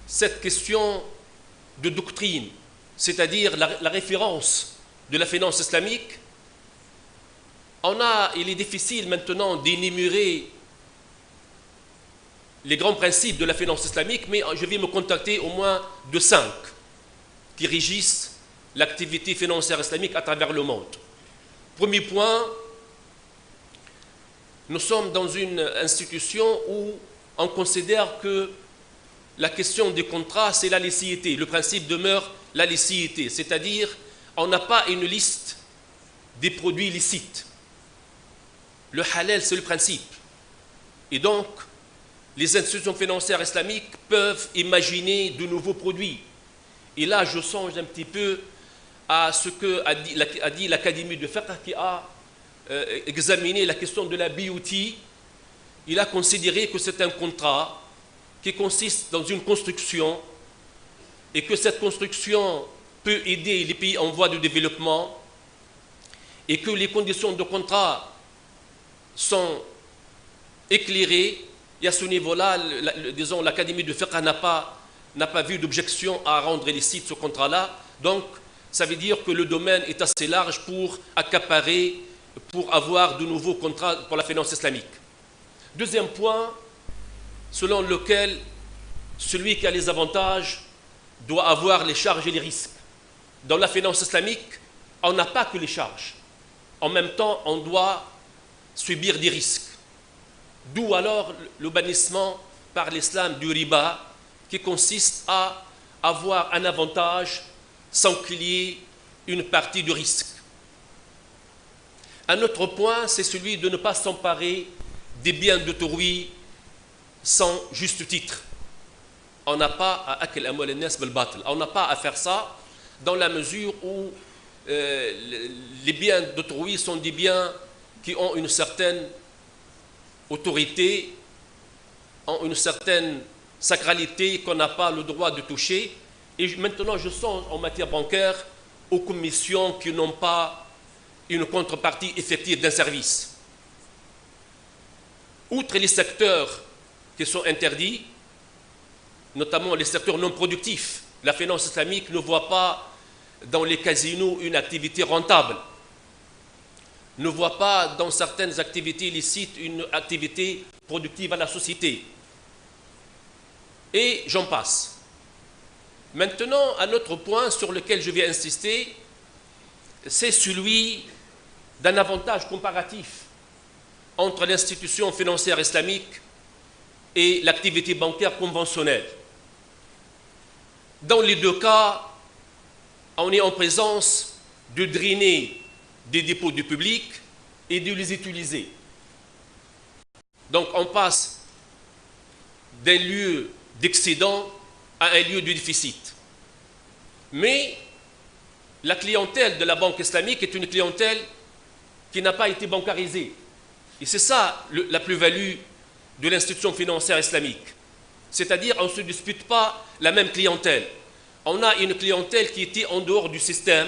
[SPEAKER 10] cette question de doctrine, c'est-à-dire la référence de la finance islamique. Il est difficile maintenant d'énumérer les grands principes de la finance islamique, mais je vais me contacter au moins de 5 qui régissent l'activité financière islamique à travers le monde. Premier point, nous sommes dans une institution où on considère que la question des contrats, c'est la licéité. Le principe demeure la licéité, c'est-à-dire on n'a pas une liste des produits licites. Le halal, c'est le principe. Et donc, les institutions financières islamiques peuvent imaginer de nouveaux produits. Et là, je songe un petit peu à ce qu'a dit l'Académie de fiqh qui a examiné la question de la BOT. Il a considéré que c'est un contrat qui consiste dans une construction et que cette construction peut aider les pays en voie de développement et que les conditions de contrat sont éclairées. Et à ce niveau-là, disons, l'Académie de fiqh n'a pas vu d'objection à rendre licite ce contrat-là. Donc, ça veut dire que le domaine est assez large pour accaparer, pour avoir de nouveaux contrats pour la finance islamique. Deuxième point, selon lequel celui qui a les avantages doit avoir les charges et les risques. Dans la finance islamique, on n'a pas que les charges. En même temps, on doit subir des risques. D'où alors le bannissement par l'islam du riba, qui consiste à avoir un avantage sans qu'il y ait une partie de risque. Un autre point, c'est celui de ne pas s'emparer des biens d'autrui sans juste titre. On n'a pas à faire ça dans la mesure où les biens d'autrui sont des biens qui ont une certaine autorité, ont une certaine sacralité qu'on n'a pas le droit de toucher. Et maintenant, je songe en matière bancaire aux commissions qui n'ont pas une contrepartie effective d'un service. Outre les secteurs qui sont interdits, notamment les secteurs non productifs, la finance islamique ne voit pas dans les casinos une activité rentable, ne voit pas dans certaines activités illicites une activité productive à la société. Et j'en passe. Maintenant, un autre point sur lequel je vais insister, c'est celui d'un avantage comparatif entre l'institution financière islamique et l'activité bancaire conventionnelle. Dans les deux cas, on est en présence de drainer des dépôts du public et de les utiliser. Donc on passe d'un lieu d'excédent à un lieu de déficit. Mais la clientèle de la banque islamique est une clientèle qui n'a pas été bancarisée. Et c'est ça la plus-value de l'institution financière islamique. C'est-à-dire on ne se dispute pas la même clientèle. On a une clientèle qui était en dehors du système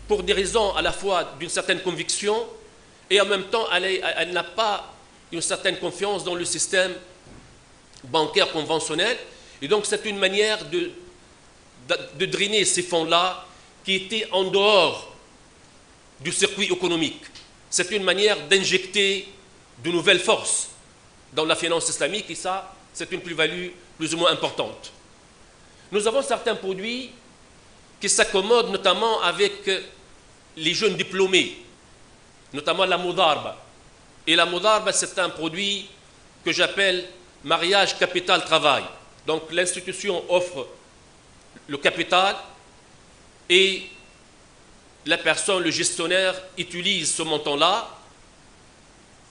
[SPEAKER 10] pour des raisons à la fois d'une certaine conviction et en même temps elle n'a pas une certaine confiance dans le système bancaire conventionnel. Et donc c'est une manière de drainer ces fonds-là qui étaient en dehors du circuit économique. C'est une manière d'injecter de nouvelles forces dans la finance islamique et ça, c'est une plus-value plus ou moins importante. Nous avons certains produits qui s'accommodent notamment avec les jeunes diplômés, notamment la mudarba. Et la mudarba, c'est un produit que j'appelle mariage capital-travail. Donc l'institution offre le capital et la personne, le gestionnaire, utilise ce montant-là.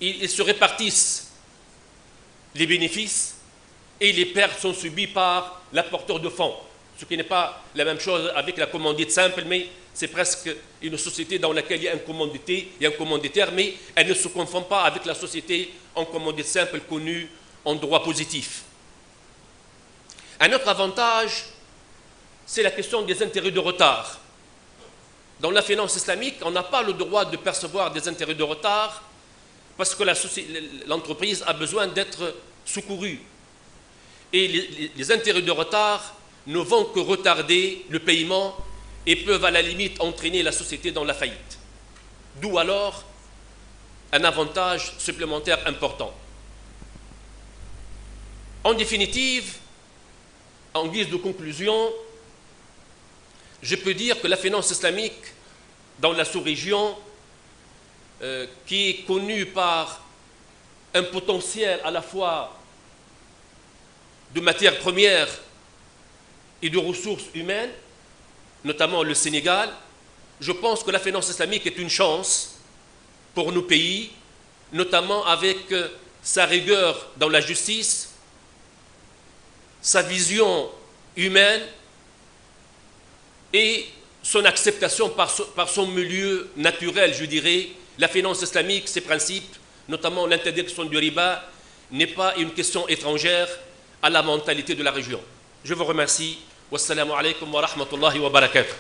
[SPEAKER 10] Ils se répartissent les bénéfices et les pertes sont subies par l'apporteur de fonds. Ce qui n'est pas la même chose avec la commandite simple, mais c'est presque une société dans laquelle il y a un commanditaire, mais elle ne se confond pas avec la société en commandite simple connue en droit positif. Un autre avantage, c'est la question des intérêts de retard. Dans la finance islamique, on n'a pas le droit de percevoir des intérêts de retard parce que l'entreprise a besoin d'être secourue. Et les intérêts de retard ne vont que retarder le paiement et peuvent à la limite entraîner la société dans la faillite. D'où alors un avantage supplémentaire important. En définitive, en guise de conclusion, je peux dire que la finance islamique dans la sous-région, qui est connue par un potentiel à la fois de matières premières et de ressources humaines, notamment le Sénégal, je pense que la finance islamique est une chance pour nos pays, notamment avec sa rigueur dans la justice, sa vision humaine et son acceptation par son milieu naturel, je dirais. La finance islamique, ses principes, notamment l'interdiction du riba, n'est pas une question étrangère à la mentalité de la région. Je vous remercie. Wassalamu alaikum wa rahmatullahi wa barakatuh.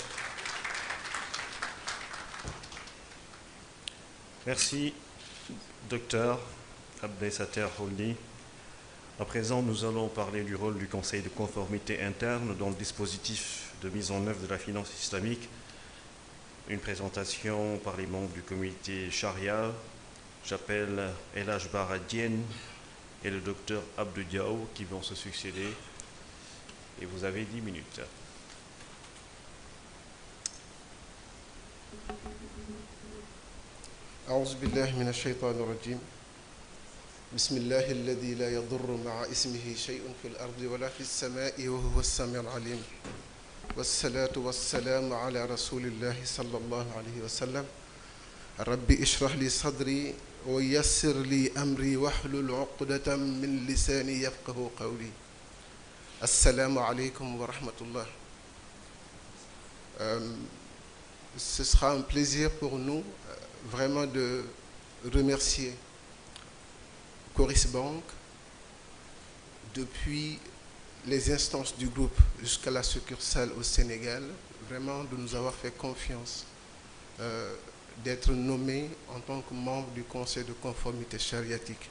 [SPEAKER 11] Merci, docteur Abdessater Holdi. À présent, nous allons parler du rôle du Conseil de conformité interne dans le dispositif de mise en œuvre de la finance islamique. Une présentation par les membres du comité Sharia. J'appelle El Hadj Bara Diène et le docteur Abdou Diaw qui vont se succéder. Et vous avez 10 minutes.
[SPEAKER 12] أعوذ بالله من الشيطان الرجيم بسم الله الذي لا يضر مع اسمه شيء في الأرض ولا في السماء وهو السميع العليم والصلاة والسلام على رسول الله صلى الله عليه وسلم ربي اشرح لي صدري ويسر لي أمري واحلل عقدة من لساني يفقه قولي السلام عليكم ورحمة الله. Ce sera un plaisir pour nous vraiment de remercier Coris Bank depuis les instances du groupe jusqu'à la succursale au Sénégal, vraiment de nous avoir fait confiance, d'être nommés en tant que membre du Conseil de conformité chariatique.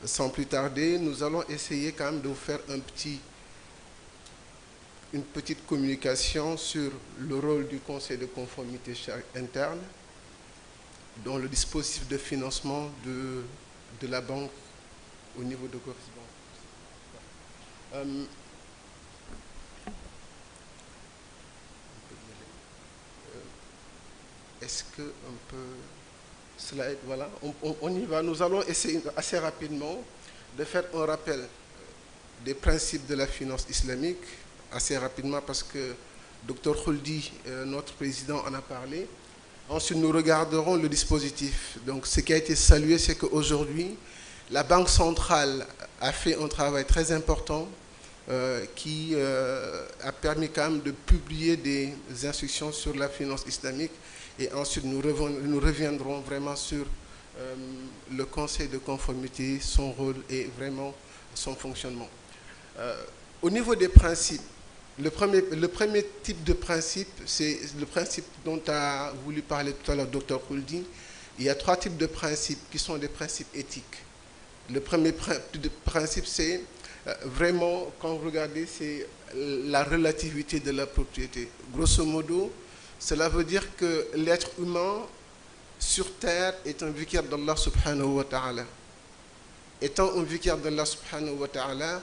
[SPEAKER 12] Sans plus tarder, nous allons essayer quand même de vous faire une petite communication sur le rôle du Conseil de conformité interne dans le dispositif de financement de la banque au niveau de Coris Bank. Est-ce que on peut slide, voilà, on y va. Nous allons essayer assez rapidement de faire un rappel des principes de la finance islamique, assez rapidement parce que Dr Holdi, notre président, en a parlé. Ensuite, nous regarderons le dispositif. Donc, ce qui a été salué, c'est qu'aujourd'hui, la Banque centrale a fait un travail très important qui a permis quand même de publier des instructions sur la finance islamique. Et ensuite, nous reviendrons vraiment sur le Conseil de conformité, son rôle et vraiment son fonctionnement. Au niveau des principes, le premier type de principe, c'est le principe dont a voulu parler tout à l'heure le Dr Khouldine. Il y a 3 types de principes qui sont des principes éthiques. Le premier principe, c'est vraiment, quand vous regardez, c'est la relativité de la propriété. Grosso modo, cela veut dire que l'être humain sur terre est un vicaire d'Allah subhanahu wa ta'ala. Étant un vicaire d'Allah subhanahu wa ta'ala,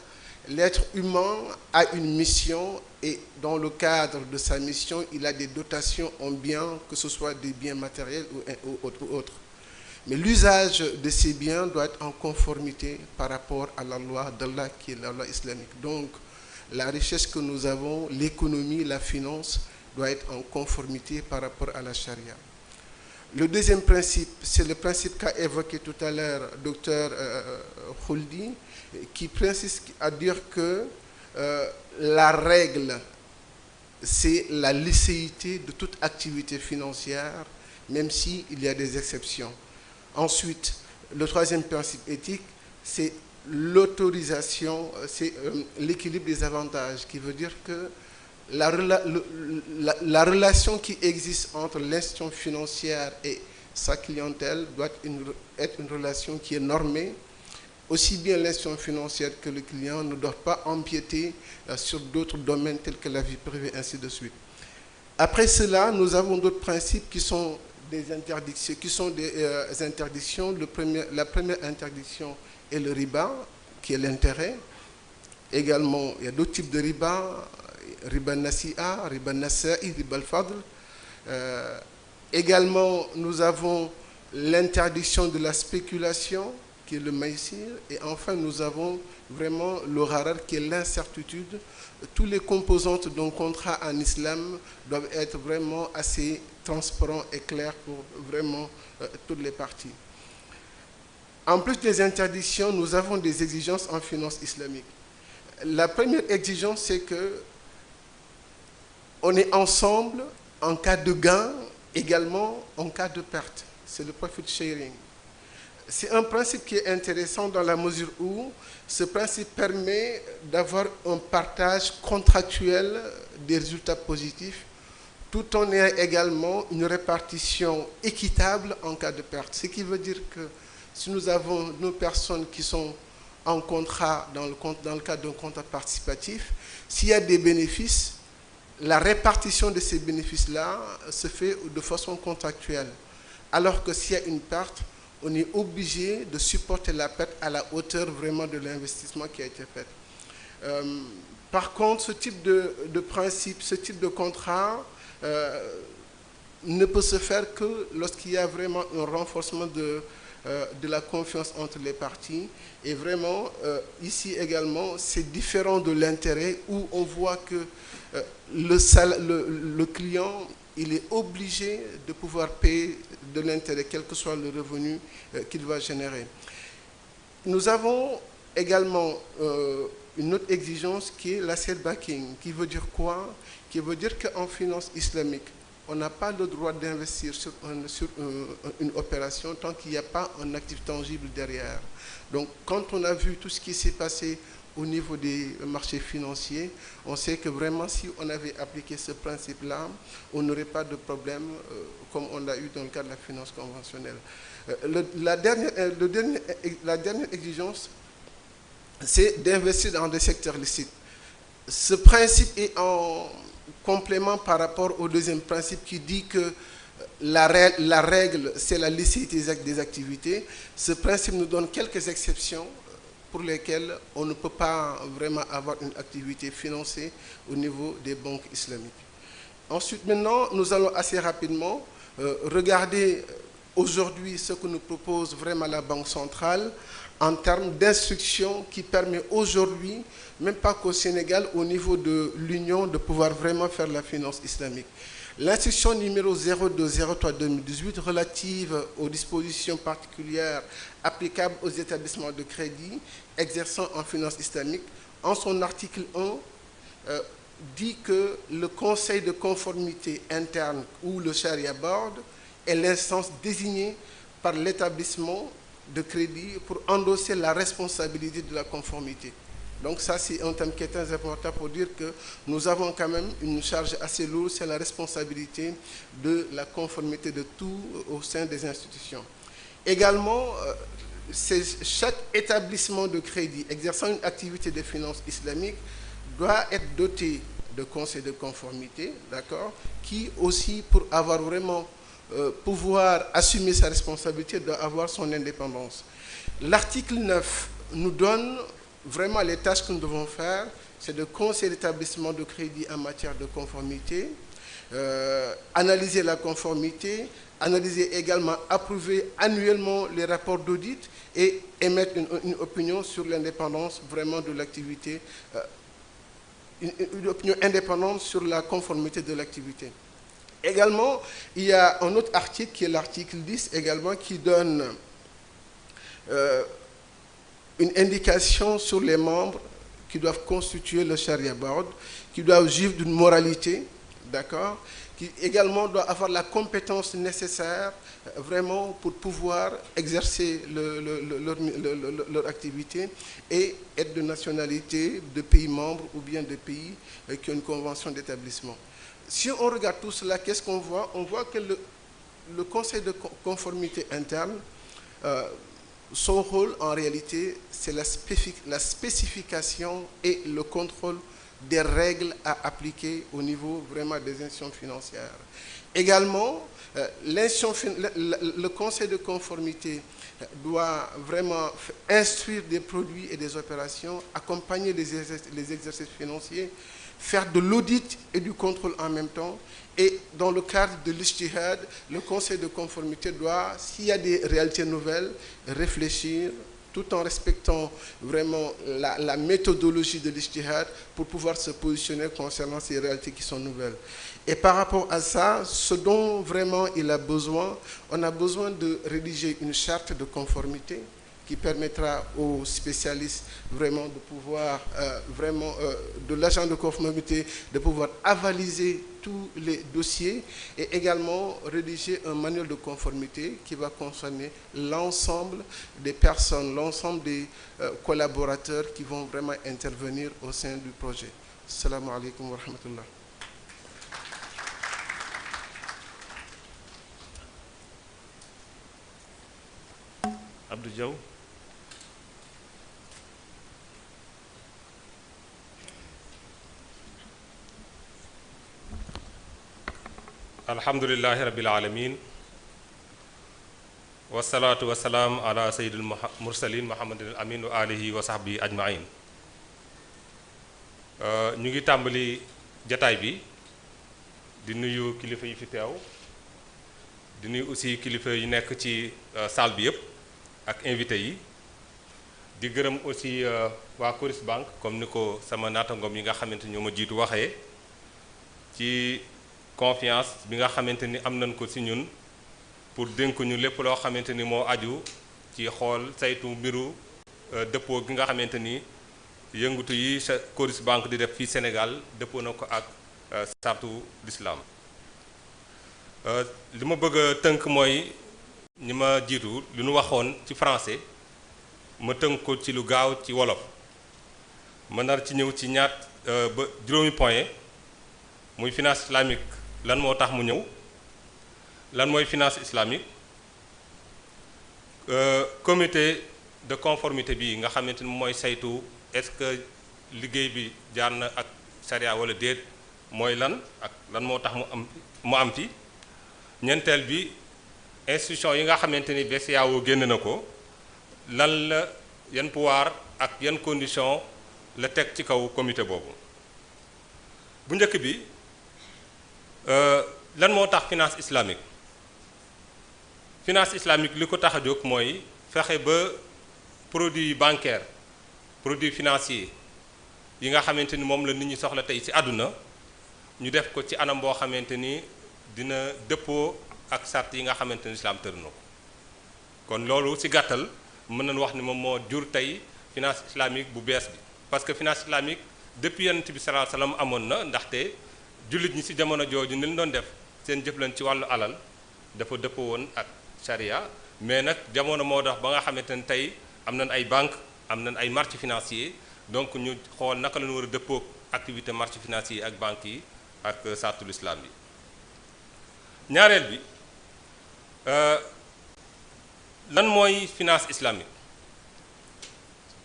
[SPEAKER 12] l'être humain a une mission et dans le cadre de sa mission, il a des dotations en biens, que ce soit des biens matériels ou autres. Mais l'usage de ces biens doit être en conformité par rapport à la loi d'Allah qui est la loi islamique. Donc, la richesse que nous avons, l'économie, la finance, doit être en conformité par rapport à la charia. Le deuxième principe, c'est le principe qu'a évoqué tout à l'heure le Dr Khouldine, qui consiste à dire que la règle, c'est la licéité de toute activité financière, même s'il y a des exceptions. Ensuite, le troisième principe éthique, c'est l'autorisation, c'est l'équilibre des avantages, qui veut dire que la relation qui existe entre l'institution financière et sa clientèle doit être une relation qui est normée. Aussi bien l'institution financière que le client ne doivent pas empiéter sur d'autres domaines tels que la vie privée, ainsi de suite. Après cela, nous avons d'autres principes qui sont des interdictions, la première interdiction est le riba, qui est l'intérêt. Également, il y a d'autres types de riba, riba nasi'a, riba nasa'i, riba al-fadl. Également, nous avons l'interdiction de la spéculation, qui est le maïsir. Et enfin, nous avons vraiment le gharar, qui est l'incertitude. Tous les composantes d'un contrat en islam doivent être vraiment assez transparents et clairs pour vraiment toutes les parties. En plus des interdictions, nous avons des exigences en finance islamique. La première exigence, c'est que on est ensemble en cas de gain, également en cas de perte. C'est le profit sharing. C'est un principe qui est intéressant dans la mesure où ce principe permet d'avoir un partage contractuel des résultats positifs, tout en ayant également une répartition équitable en cas de perte. Ce qui veut dire que si nous avons nos personnes qui sont en contrat dans le cadre d'un contrat participatif, s'il y a des bénéfices, la répartition de ces bénéfices-là se fait de façon contractuelle. Alors que s'il y a une perte, on est obligé de supporter la perte à la hauteur vraiment de l'investissement qui a été fait. Par contre, ce type de principe, ce type de contrat ne peut se faire que lorsqu'il y a vraiment un renforcement de la confiance entre les parties. Et vraiment, ici également, c'est différent de l'intérêt où on voit que le client, il est obligé de pouvoir payer de l'intérêt, quel que soit le revenu qu'il va générer. Nous avons également une autre exigence qui est l'asset backing, qui veut dire quoi? Qui veut dire qu'en finance islamique, on n'a pas le droit d'investir sur une opération tant qu'il n'y a pas un actif tangible derrière. Donc, quand on a vu tout ce qui s'est passé au niveau des marchés financiers, on sait que vraiment, si on avait appliqué ce principe-là, on n'aurait pas de problème comme on l'a eu dans le cas de la finance conventionnelle. La dernière exigence, c'est d'investir dans des secteurs licites. Ce principe est en complément par rapport au deuxième principe qui dit que la règle, c'est la licéité des activités. Ce principe nous donne quelques exceptions pour lesquelles on ne peut pas vraiment avoir une activité financée au niveau des banques islamiques. Ensuite, maintenant, nous allons assez rapidement regarder aujourd'hui ce que nous propose vraiment la Banque centrale en termes d'instruction qui permet aujourd'hui, même pas qu'au Sénégal, au niveau de l'Union, de pouvoir vraiment faire la finance islamique. L'instruction numéro 0203/2018 relative aux dispositions particulières applicables aux établissements de crédit exerçant en finance islamique, en son article 1, dit que le conseil de conformité interne ou le Sharia Board est l'instance désignée par l'établissement de crédit pour endosser la responsabilité de la conformité. Donc ça, c'est un thème qui est très important pour dire que nous avons quand même une charge assez lourde, c'est la responsabilité de la conformité de tout au sein des institutions. Également, chaque établissement de crédit exerçant une activité de finance islamique doit être doté de conseils de conformité, d'accord, qui aussi, pour avoir vraiment pouvoir assumer sa responsabilité, doit avoir son indépendance. L'article 9 nous donne vraiment les tâches que nous devons faire, c'est de conseiller l'établissement de crédit en matière de conformité, analyser la conformité, analyser également, approuver annuellement les rapports d'audit et émettre une opinion sur l'indépendance vraiment de l'activité, une opinion indépendante sur la conformité de l'activité. Également, il y a un autre article qui est l'article 10 également qui donne une indication sur les membres qui doivent constituer le Sharia Board, qui doivent vivre d'une moralité, d'accord, qui également doivent avoir la compétence nécessaire vraiment pour pouvoir exercer leur activité et être de nationalité de pays membres ou bien de pays qui ont une convention d'établissement. Si on regarde tout cela, qu'est-ce qu'on voit? On voit que le conseil de conformité interne, son rôle en réalité, c'est la spécification et le contrôle des règles à appliquer au niveau vraiment des institutions financières. Également, le conseil de conformité doit vraiment instruire des produits et des opérations, accompagner les exercices financiers, faire de l'audit et du contrôle en même temps. Et dans le cadre de l'ijtihad, le conseil de conformité doit, s'il y a des réalités nouvelles, réfléchir tout en respectant vraiment la méthodologie de l'ijtihad pour pouvoir se positionner concernant ces réalités qui sont nouvelles. Et par rapport à ça, ce dont vraiment il a besoin, on a besoin de rédiger une charte de conformité qui permettra aux spécialistes vraiment de pouvoir, de l'agent de conformité, de pouvoir avaliser tous les dossiers et également rédiger un manuel de conformité qui va concerner l'ensemble des personnes, l'ensemble des collaborateurs qui vont vraiment intervenir au sein du projet. Assalamu alaikum wa rahmatullah.
[SPEAKER 11] Abdou Diaw.
[SPEAKER 13] alhamdulillahi rabbil alamin wasalaatu wasalaam ala sayyidil mursalin muhammadin amin wa alihi wa sahbihi ajmain. ñu ngi tàmbali jataay bi di nuyu kilifa yi fi teew di nuyu aussi kilifa yi nekk ci salle bi yëpp ak invité yi di gërëm aussi waa Coris Bank comme ni ko sama naatangom yi nga xamante ni ñoo ma jiitu waxee ci confiance bi nga xamante ni am nañ ko ci ñun pour dénk ñu lépp loo xamante ni moo aju ci xool saytu mbiru dëppoo gi nga xamante ni yëngutu yi sa Coris Bank di def fii Sénégal dëppoo na ko ak sartu l'islam. li ma bëgg a tënk mooy ñi ma jiitu li ñu waxoon ci français ma tënk ko ci lu gaaw ci wolof ma nar ci ñëw ci ñaat ba juróomi point muy finance islamique lan moo tax mu ñëw lan mooy finance islamique comité de conformité bi nga xamante ni mooy saytu est-ce que liggéey bi jaar na ak charia wala déet mooy lan ak lan moo tax mu am fi ñeenteel bi institution yi nga xamante ni BCEAO génn na ko lan la yan pouvoir ak yan condition la teg ci kaw comité boobu. bu njëkk bi lan moo tax finance islamique li ko tax a jóg mooy fexe ba produit bancaire produit financier yi nga xamante ni moom la nit ñi soxla tey ci àdduna ñu def ko ci anam boo xamante ni dina dëppoo ak sart yi nga xamante ni islam tër na ko kon loolu ci gàttal mën nañu wax ni moom moo jur tey finance islamique bu bees bi parce que finance islamique depuis yonent bi sallallahu alayhi wasallam amoon na ndaxte jullit ñi ci jamono jooju ni ñu doon def seen jëflan ci wàllu alal dafa dëppoo woon ak charia mais nag jamono moo dox ba nga xamante ne tey am nañ ay banque am nañ ay marché financier donc ñu xool naka la ñu war a dëppoo activité marché financier ak banques yi ak sartul islam bi ñaareel bi lan mooy finance islamique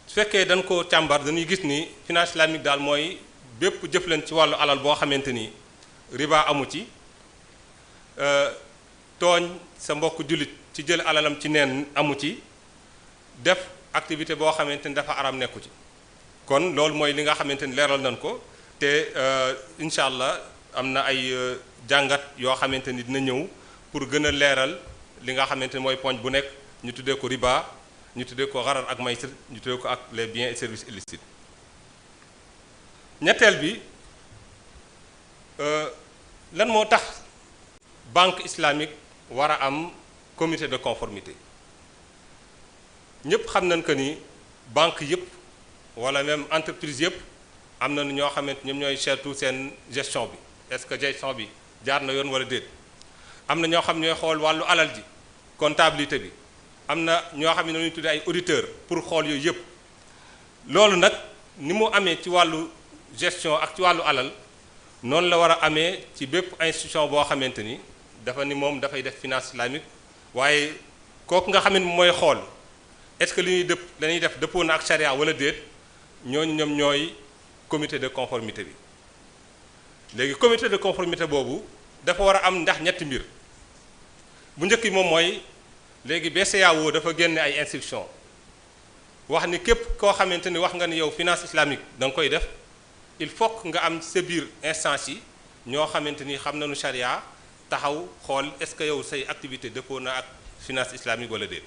[SPEAKER 13] su fekkee dañ ko càmbar dañuy gis ni finance islamique daal mooy bépp jëflan ci wàllu alal boo xamante ni riba amu ci tooñ sa mbokk jullit ci jël alalam ci neen amu ci def activité boo xamante ni dafa aram nekku ci kon loolu mooy li nga xamante ni leeral nañ ko te incha allah am na ay jàngat yoo xamante ni dina ñëw pour gën a leeral li nga xamante ni mooy poñ bu nekk ñu tuddee ko riba ñu tuddee ko xarar ak maysir ñu tuddee ko ak les biens et services illicites ñetteel bi lan moo tax banque islamique war a am comité de conformité ñëpp xam nañ que ni banque yëpp wala même entreprise yëpp am na ñoo xamante ñoom ñooy seetu seen gestion bi est-ce que gestion bi jaar na yoon wala déet am na ñoo xam ñooy xool wàllu alal ji comptabilité bi am na ñoo xam ne ñuy tuddee ay auditeurs pour xool yooyu yëpp loolu nag ni mu amee ci wàllu gestion ak ci wàllu alal noonu la war a amee ci bépp institution boo xamante ni dafa ni moom dafay def finance islamique waaye kooku nga xam ne mooy xool est-ce que li ñuy dañuy def dëppoo na ak charia wala déet ñooñu ñoom ñooy comité de conformité bi léegi comité de conformité boobu dafa war a am ndax ñetti mbir bu njëkk yi moom mooy léegi BCEAO dafa génne ay instructions wax ni képp koo xamante ni wax nga ni yow finance islamique da nga koy def il faut que nga am sa biir instance yi ñoo xamante ni xam nañu charia taxaw xool est-ce que yow say activité dëppoo na ak finance islamique wala déet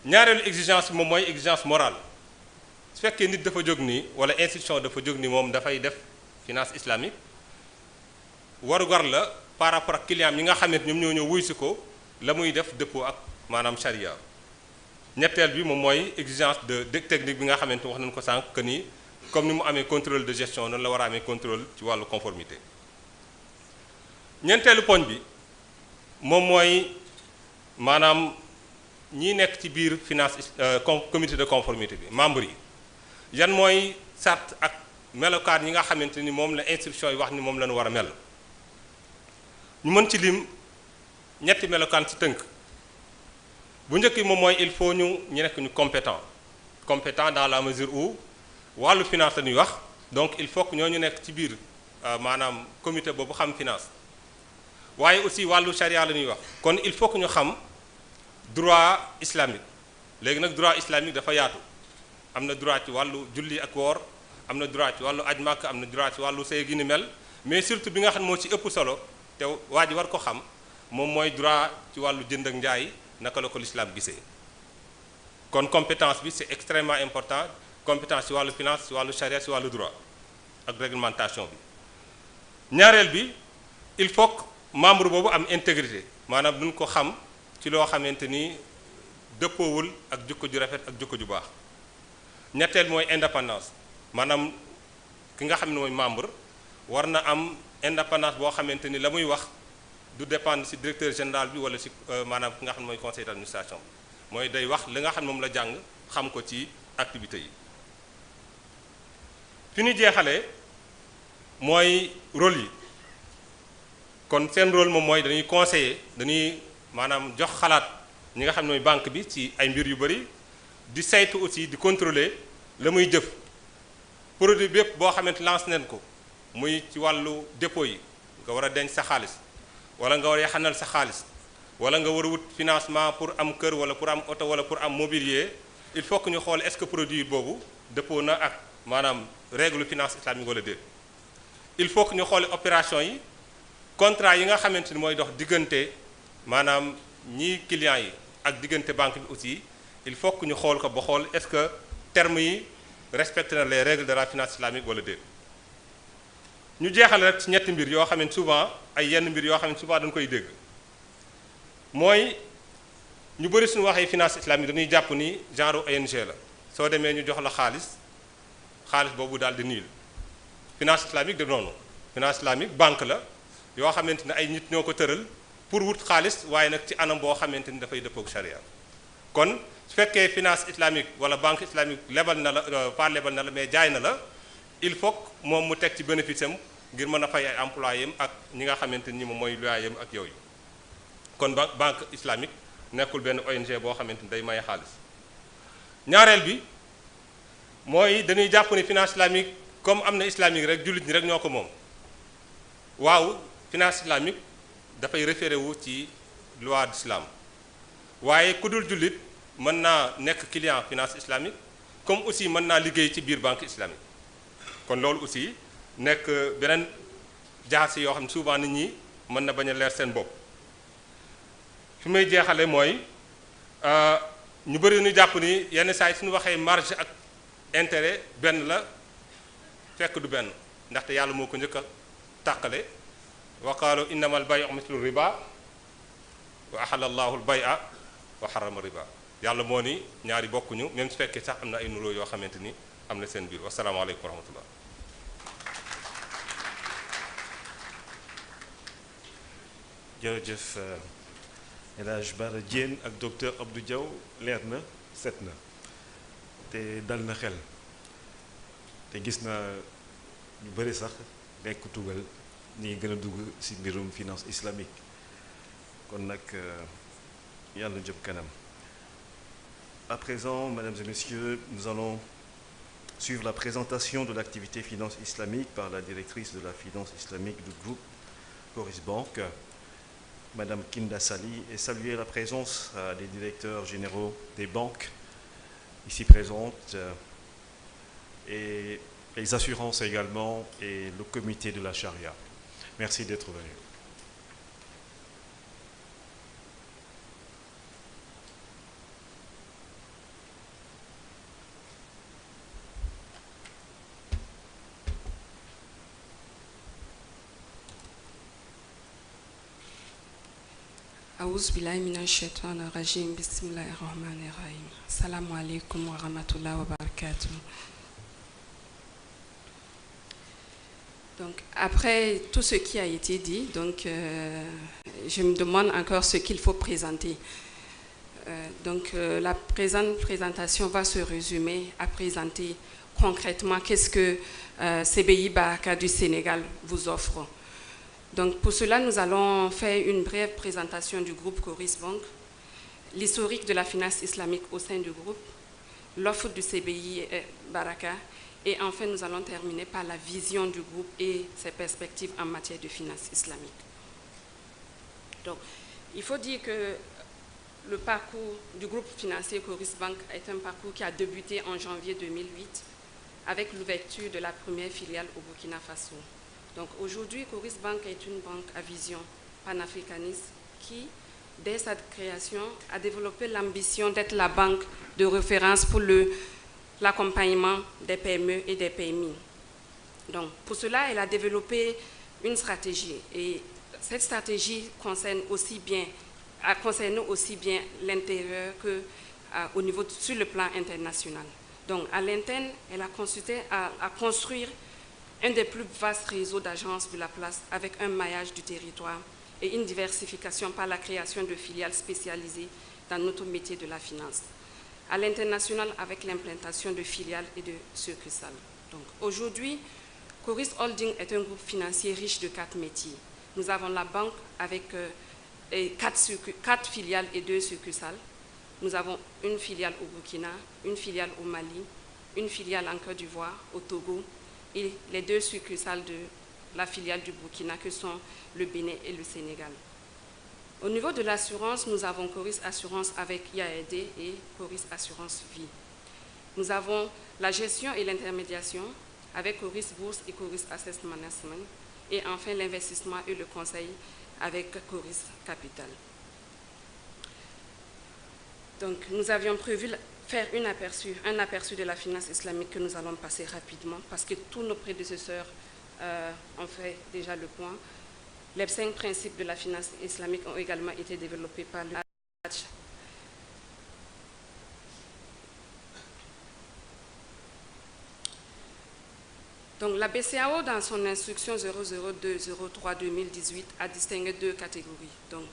[SPEAKER 13] ñaareelu exigence bi moom mooy exigence morale su fekkee nit dafa jóg nii wala institution dafa jóg ni moom dafay def finance islamique warugar la par rapport ak client ñi nga xamante ñoom ñoo ñëw wuy si ko la muy def dëppoo ak maanaam charia ñetteel bi moom mooy exigence de technique bi nga xamante wax nañu ko sànq que ni comme ni mu amee contrôle de gestion noonu la war a amee contrôle ci wàllu conformité ñeenteelu poñ bi moom mooy maanaam ñi nekk ci biir finance comité de conformité bi membre yi yan mooy sart ak melokaan yi nga xamante ni moom la instruction yi wax ni moom la ñu war a mel ñu mën ci lim ñetti melokaan ci tënk bu njëkk moom mooy il faut ñu nekk ñu compétent dans la mesure où wàllu finance la ñuy wax donc il faut que ñooñu nekk ci biir maanaam comité boobu xam finance waaye aussi wàllu charia la ñuy wax kon il faut que ñu xam droit islamique léegi nag droit islamique dafa yaatu am na droit ci wàllu julli ak woor am na droit ci wàllu aj màkk am na droit ci wàllu sëy gi ni mel mais surtout bi nga xam moo ci ëpp solo te waa ji war ko xam moom mooy droit ci wàllu jënd ak njaay naka la ko l'islam gisee kon compétence bi c'est extrêmement important compétence ci wàllu finance ci wàllu charia ci wàllu droit ak réglementation bi ñaareel bi il faut que membre boobu am intégrité maanaam duñ ko xam ci loo xamante ni dëppoowul ak jukko ju rafet ak jukko ju baax ñetteel mooy indépendance maanaam ki nga xam ne mooy membre war na am indépendance boo xamante ni la muy wax du dépendre ci directeur général bi wala ci maanaam ki nga xam ne mooy conseil d'administration bi mooy day wax li nga xam ne moom la jàng xam ko ci activités yi fi ñu jeexalee mooy rôle yi kon seen rôle moom mooy dañuy conseiller dañuy maanaam jox xalaat ñi nga xam ne mooy banque bi ci ay mbir yu bari di saytu aussi di contrôler la muy jëf produit bépp boo xamante lance nañ ko muy ci wàllu dépôt yi nga war a denc sa xaalis wala nga war a yaxanal sa xaalis wala nga war a wut financement pour am kër wala pour am oto wala pour am mobilier il faut que ñu xool est-ce que produit boobu dëppoo na ak maanaam règle finance islamique wala déet il faut que ñu xool opération yi contrat yi nga xamante ni mooy dox diggante maanaam ñii clients yi ak diggante banque bi aussi il faut que ñu xool ko ba xool est-ce que termes yi respecté na les règles de la finance islamique wala déet ñu jeexal rek ci ñetti mbir yoo xam ne souvent ay yenn mbir yoo xam ne souvent dañ koy dégg mooy ñu bëri suñu waxee finance islamique dañuy jàpp ni genre ONG la soo demee ñu jox la xaalis boobu daal di niil finance islamique de noonu finance islamique banque la yoo xamante ne ay nit ñoo ko tëral pour wut xaalis waaye nag ci anam boo xamante ni dafay dëppook charia kon su fekkee finance islamique wala banque islamique lebal na la pas lebal na la mais jaay na la il faut que moom mu teg ci bénéfice am ngir mën a fay ay employé am ak ñi nga xamante ni moom mooy loyer am ak yooyu kon banque islamique nekkul benn ONG boo xamante ni day maye xaalis ñaareel bi mooy dañuy jàpp ni finance islamique comme am na islamique rek jullit ñi rek ñoo ko moom waaw finance islamique dafay référé wu ci loi d'islam waaye ku dul jullit mën naa nekk client finance islamique comme aussi mën naa liggéey ci biir banque islamique kon loolu aussi nekk beneen jaxase yoo xam ne souvent nit ñi mën na bañ a leer seen bopp fi may jeexale mooy ñu bëri ñu jàpp ni yenn saa yi suñu waxee marge ak intérêt benn la fekk du benn ndaxte yàlla moo ko njëkk a tàqale wa qaalu innama al bay'u mithlu riba wa ahalla allahu al bay'a wa harrama riba yàlla moo ni ñaari bokkuñu même su fekkee sax am na ay nuroo yoo xamante ni am na seen biir wasalaamaaleykum wa rahmatullah
[SPEAKER 11] jërëjëf El Hadj Bara Diène ak docteur Abdou Diaw leer na set na te dal na xel te gis na ñu bëri sax nekk tugal ñi ngi gën a dugg ci mbirum finance islamique kon nag yàlla jëm kanam. À présent, mesdames et messieurs, nous allons suivre la présentation de l'activité finance islamique par la directrice de la finance islamique du groupe Coris Bank, Madame Kinda Sali, et saluer la présence des directeurs généraux des banques ici présentes et les assurances également et le comité de la charia. Merci d'être venus.
[SPEAKER 14] أعوذ بالله من الشيطان الرجيم بسم الله الرحمن الرحيم السلام عليكم ورحمة الله وبركاته. Donc après tout ce qui a été dit, donc je me demande encore ce qu'il faut présenter. La présentation va se résumer à présenter concrètement qu'est-ce que CBI Baraka du Sénégal vous offre. Donc pour cela, nous allons faire une brève présentation du groupe Coris Bank, l'historique de la finance islamique au sein du groupe, l'offre du CBI Baraka, et enfin nous allons terminer par la vision du groupe et ses perspectives en matière de finance islamique. Donc il faut dire que le parcours du groupe financier Coris Bank est un parcours qui a débuté en janvier 2008 avec l'ouverture de la première filiale au Burkina Faso. Donc aujourd'hui, Coris Bank est une banque à vision panafricaniste qui, dès sa création, a développé l'ambition d'être la banque de référence pour l'accompagnement des PME et des PMI. Donc pour cela, elle a développé une stratégie et cette stratégie concerne aussi bien l'intérieur que au niveau sur le plan international. Donc à l'interne, elle a consisté à construire un des plus vastes réseaux d'agences de la place avec un maillage du territoire et une diversification par la création de filiales spécialisées dans notre métier de la finance. À l'international, avec l'implantation de filiales et de succursales. Donc aujourd'hui, Coris Holding est un groupe financier riche de 4 métiers. Nous avons la banque avec 4 filiales et 2 succursales. Nous avons une filiale au Burkina, une filiale au Mali, une filiale en Côte d'Ivoire, au Togo, et les 2 succursales de la filiale du Burkina que sont le Bénin et le Sénégal. Au niveau de l'assurance, nous avons Coris Assurance avec IAED et Coris Assurance Vie. Nous avons la gestion et l'intermédiation avec Coris Bourse et Coris Asset Management et enfin l'investissement et le conseil avec Coris Capital. Donc nous avions prévu faire un aperçu de la finance islamique que nous allons passer rapidement parce que tous nos prédécesseurs on fait déjà le point. Les 5 principes de la finance islamique ont également été développés par le Hajj. Donc la BCEAO, dans son instruction 002-03-2018, a distingué 2 catégories. Donc,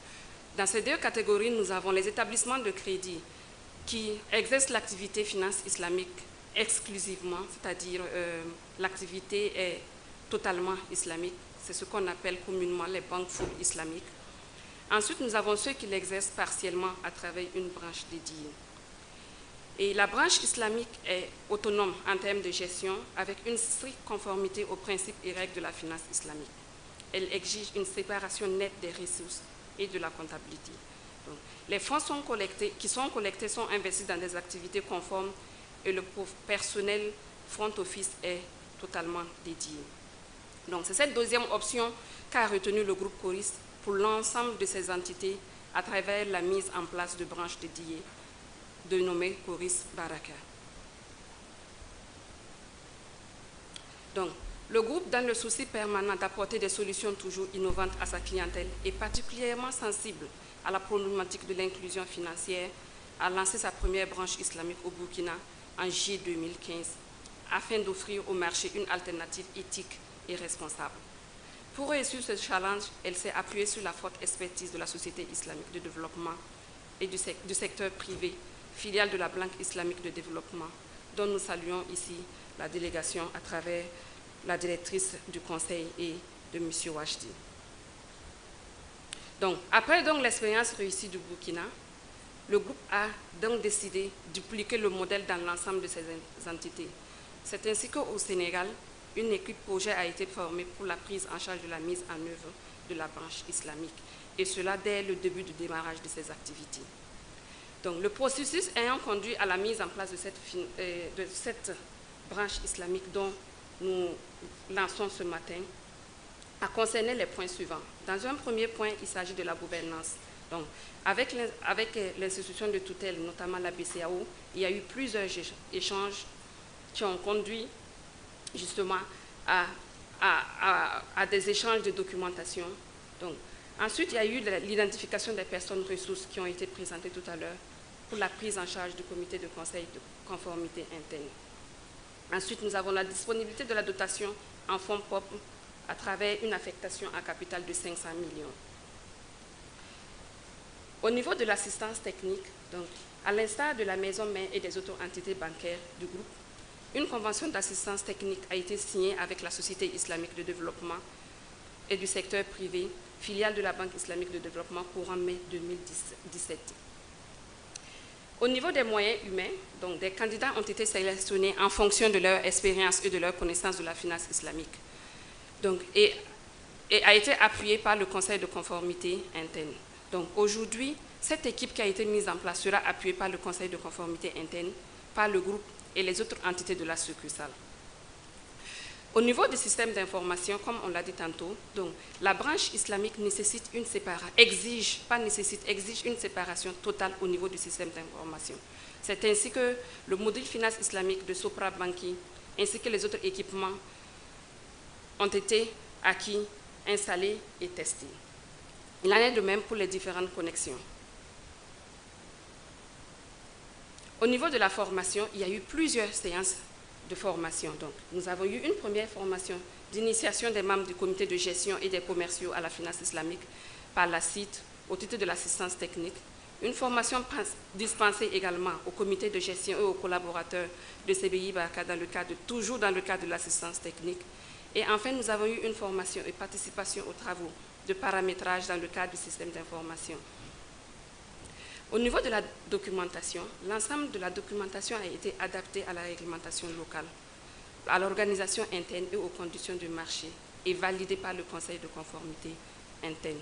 [SPEAKER 14] dans ces 2 catégories, nous avons les établissements de crédit qui exercent l'activité finance islamique exclusivement, c'est-à-dire l'activité est totalement islamique. C'est ce qu'on appelle communément les banques full islamiques. Ensuite, nous avons ceux qui l'exercent partiellement à travers une branche dédiée. Et la branche islamique est autonome en termes de gestion avec une stricte conformité aux principes et règles de la finance islamique. Elle exige une séparation nette des ressources et de la comptabilité. Donc, les fonds qui sont collectés sont investis dans des activités conformes et le personnel front office est totalement dédié. Donc, c'est cette deuxième option qu'a retenu le groupe Coris pour l'ensemble de ces entités à travers la mise en place de branches dédiées dénommées Coris Baraka. Donc, le groupe, dans le souci permanent d'apporter des solutions toujours innovantes à sa clientèle, est particulièrement sensible à la problématique de l'inclusion financière, a lancé sa première branche islamique au Burkina en juillet 2015, afin d'offrir au marché une alternative éthique et responsable. Pour réussir ce challenge, elle s'est appuyée sur la forte expertise de la Société islamique de développement et du secteur privé, filiale de la Banque islamique de développement, dont nous saluons ici la délégation à travers la directrice du conseil et de M. Wajdi. Donc, après l'expérience réussie du Burkina, le groupe a donc décidé de dupliquer le modèle dans l'ensemble de ses entités. C'est ainsi qu'au Sénégal, une équipe projet a été formée pour la prise en charge de la mise en œuvre de la branche islamique, et cela dès le début du démarrage de ces activités. Donc, le processus ayant conduit à la mise en place de cette branche islamique dont nous lançons ce matin, a concerné les points suivants. Dans un premier point, il s'agit de la gouvernance. Donc, avec l'institution de tutelle, notamment la BCEAO, il y a eu plusieurs échanges qui ont conduit justement à des échanges de documentation. Donc, ensuite, il y a eu l'identification des personnes ressources qui ont été présentées tout à l'heure pour la prise en charge du comité de conseil de conformité interne. Ensuite, nous avons la disponibilité de la dotation en fonds propres à travers une affectation en capital de 500 millions. Au niveau de l'assistance technique, donc, à l'instar de la maison mère et des autres entités bancaires du groupe, une convention d'assistance technique a été signée avec la Société islamique de développement et du secteur privé, filiale de la Banque islamique de développement courant mai 2017. Au niveau des moyens humains, donc, des candidats ont été sélectionnés en fonction de leur expérience et de leur connaissance de la finance islamique. Donc, et a été appuyé par le Conseil de conformité interne. Donc aujourd'hui, cette équipe qui a été mise en place sera appuyée par le Conseil de conformité interne, par le groupe et les autres entités de la succursale. Au niveau du système d'information, comme on l'a dit tantôt, donc, la branche islamique nécessite une séparation, exige une séparation totale au niveau du système d'information. C'est ainsi que le module finance islamique de Sopra Banking ainsi que les autres équipements ont été acquis, installés et testés. Il en est de même pour les différentes connexions. Au niveau de la formation, il y a eu plusieurs séances de formation. Donc, nous avons eu une première formation d'initiation des membres du comité de gestion et des commerciaux à la finance islamique par la CIT au titre de l'assistance technique. Une formation dispensée également au comité de gestion et aux collaborateurs de CBI Baraka toujours dans le cadre de l'assistance technique. Et enfin, nous avons eu une formation et participation aux travaux de paramétrage dans le cadre du système d'information. Au niveau de la documentation, l'ensemble de la documentation a été adapté à la réglementation locale, à l'organisation interne et aux conditions du marché et validé par le Conseil de conformité interne.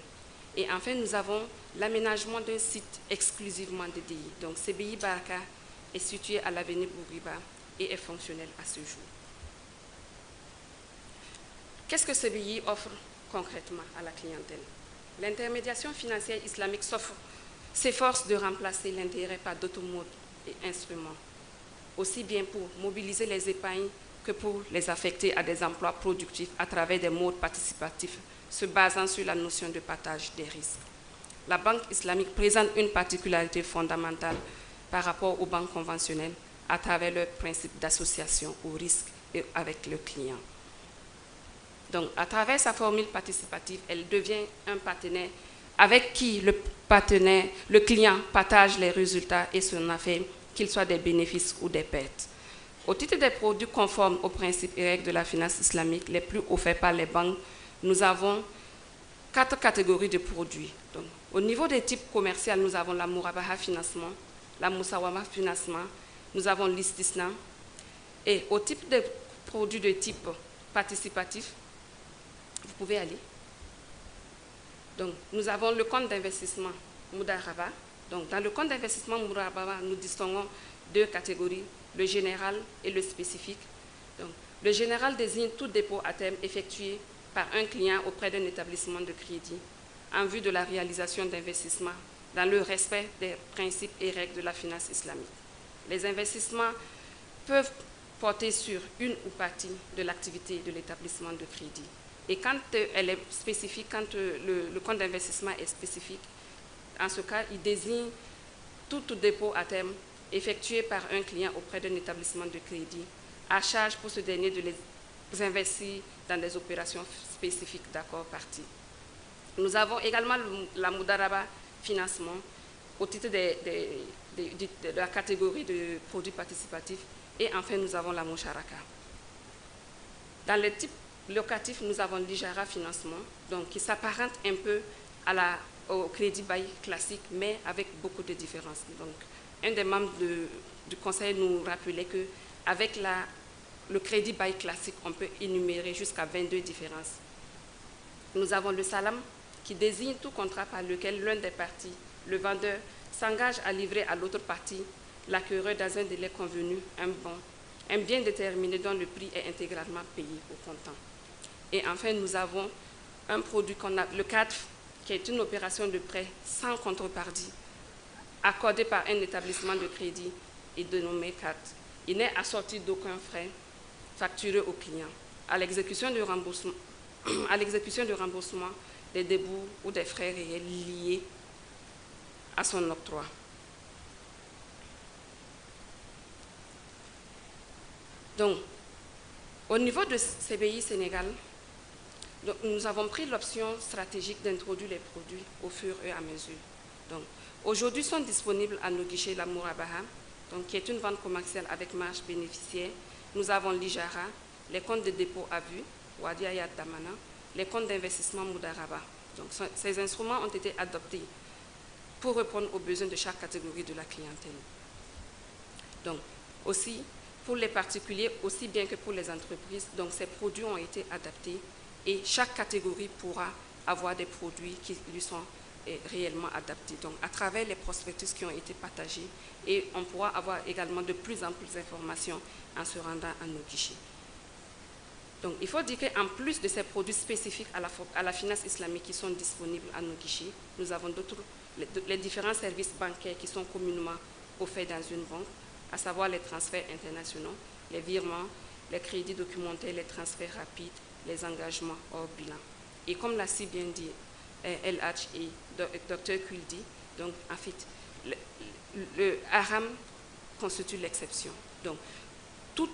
[SPEAKER 14] Et enfin, nous avons l'aménagement d'un site exclusivement dédié. Donc, CBI Baraka est situé à l'avenue Bourguiba et est fonctionnel à ce jour. Qu'est-ce que CBI offre concrètement à la clientèle? L'intermédiation financière islamique s'efforce de remplacer l'intérêt par d'autres modes et instruments, aussi bien pour mobiliser les épargnes que pour les affecter à des emplois productifs à travers des modes participatifs se basant sur la notion de partage des risques. La banque islamique présente une particularité fondamentale par rapport aux banques conventionnelles à travers leur principe d'association au risque et avec le client. Donc, à travers sa formule participative, elle devient un partenaire avec qui le client partage les résultats et son affaire, qu'ils soient des bénéfices ou des pertes. Au titre des produits conformes aux principes et règles de la finance islamique les plus offerts par les banques, nous avons 4 catégories de produits. Donc, au niveau des types commerciaux, nous avons la Murabaha financement, la Musawama financement, nous avons l'Istisna. Et au type de produits de type participatif, vous pouvez aller. Donc, nous avons le compte d'investissement Mudaraba. Donc, dans le compte d'investissement Mudaraba, nous distinguons 2 catégories, le général et le spécifique. Donc, le général désigne tout dépôt à terme effectué par un client auprès d'un établissement de crédit en vue de la réalisation d'investissements dans le respect des principes et règles de la finance islamique. Les investissements peuvent porter sur une ou partie de l'activité de l'établissement de crédit. Et quand elle est spécifique, quand le compte d'investissement est spécifique, en ce cas, il désigne tout dépôt à terme effectué par un client auprès d'un établissement de crédit, à charge pour ce dernier de les investir dans des opérations spécifiques d'accord parties. Nous avons également la Mudaraba financement au titre de la catégorie de produits participatifs. Et enfin, nous avons la Musharaka. Dans le type locatif, nous avons l'Ijara financement, donc qui s'apparente un peu au crédit bail classique, mais avec beaucoup de différences. Donc, un des membres du conseil nous rappelait qu'avec le crédit bail classique, on peut énumérer jusqu'à 22 différences. Nous avons le Salam, qui désigne tout contrat par lequel l'un des parties, le vendeur, s'engage à livrer à l'autre partie, l'acquéreur dans un délai convenu, un bien déterminé dont le prix est intégralement payé au comptant. Et enfin, nous avons un produit qu'on a, le CADF, qui est une opération de prêt sans contrepartie, accordée par un établissement de crédit et dénommé CAD. Il n'est assorti d'aucun frais facturé au client. À l'exécution du remboursement, des débouts ou des frais réels liés à son octroi. Donc, au niveau de CBI Sénégal, nous avons pris l'option stratégique d'introduire les produits au fur et à mesure. Donc, aujourd'hui sont disponibles à nos guichets la Murabaha, donc, qui est une vente commerciale avec marge bénéficiaire. Nous avons l'Ijara, les comptes de dépôt à vue, Wadi Ayat Damana, les comptes d'investissement Mudaraba. Donc, ces instruments ont été adoptés pour répondre aux besoins de chaque catégorie de la clientèle. Donc, aussi, pour les particuliers, aussi bien que pour les entreprises, donc ces produits ont été adaptés et chaque catégorie pourra avoir des produits qui lui sont réellement adaptés. Donc, à travers les prospectus qui ont été partagés, et on pourra avoir également de plus en plus d'informations en se rendant à nos guichets. Donc, il faut dire qu'en plus de ces produits spécifiques à la finance islamique qui sont disponibles à nos guichets, nous avons les différents services bancaires qui sont communément offerts dans une banque, à savoir les transferts internationaux, les virements, les crédits documentaires, les transferts rapides, les engagements hors bilan. Et comme l'a si bien dit LH et Dr Kuldi, donc en fait, le haram constitue l'exception. Donc, toute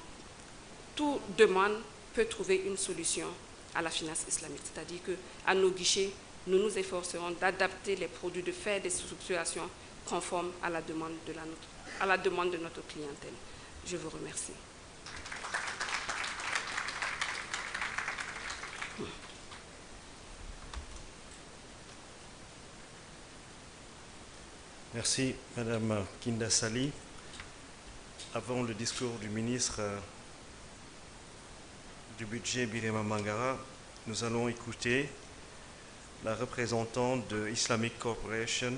[SPEAKER 14] demande peut trouver une solution à la finance islamique. C'est-à-dire qu'à nos guichets, nous nous efforcerons d'adapter les produits, de faire des structurations conformes à la demande de notre clientèle. Je vous remercie.
[SPEAKER 11] Merci, Madame Kinda Sali. Avant le discours du ministre du budget, Birima Mangara, nous allons écouter la représentante de Islamic Corporation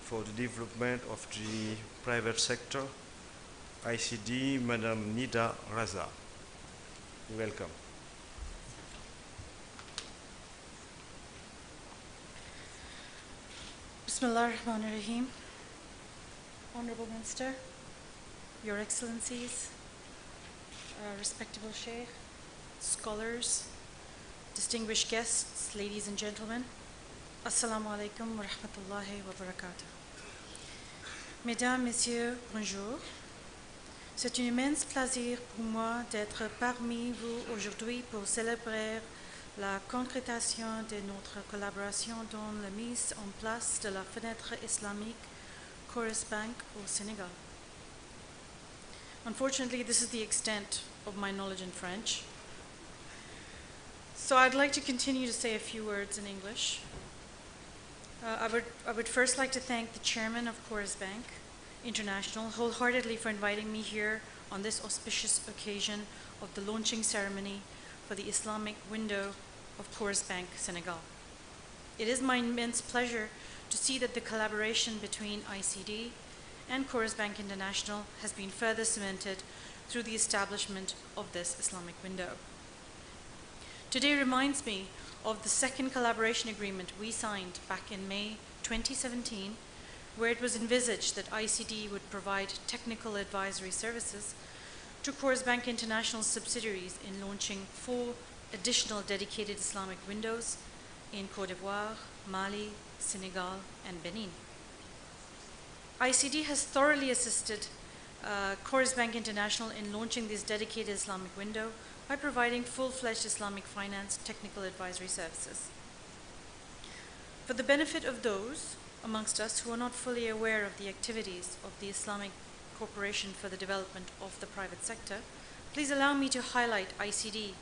[SPEAKER 11] for the Development of the Private Sector, ICD, Madame Nida Raza. Welcome.
[SPEAKER 15] Bismillah ar-Rahman ar-Rahim. Honorable Minister, Your Excellencies, respectable Sheikh, scholars, distinguished guests, ladies and gentlemen, Assalamu alaikum wa rahmatullahi wa barakatuh. Mesdames, Messieurs, bonjour. C'est un immense plaisir pour moi d'être parmi vous aujourd'hui pour célébrer la concrétisation de notre collaboration dans la mise en place de la fenêtre islamique Coris Bank au Sénégal. Unfortunately, this is the extent of my knowledge in French. So I'd like to continue to say a few words in English. I would first like to thank the chairman of Coris Bank International wholeheartedly for inviting me here on this auspicious occasion of the launching ceremony for the Islamic window of Coris Bank Senegal. It is my immense pleasure to see that the collaboration between ICD and Coris Bank International has been further cemented through the establishment of this Islamic window. Today reminds me of the second collaboration agreement we signed back in May 2017, where it was envisaged that ICD would provide technical advisory services to Coris Bank International subsidiaries in launching 4 additional dedicated Islamic windows in Côte d'Ivoire, Mali, Senegal, and Benin. ICD has thoroughly assisted Coris Bank International in launching this dedicated Islamic window by providing full-fledged Islamic finance technical advisory services. For the benefit of those amongst us who are not fully aware of the activities of the Islamic Corporation for the Development of the Private Sector, please allow me to highlight ICD.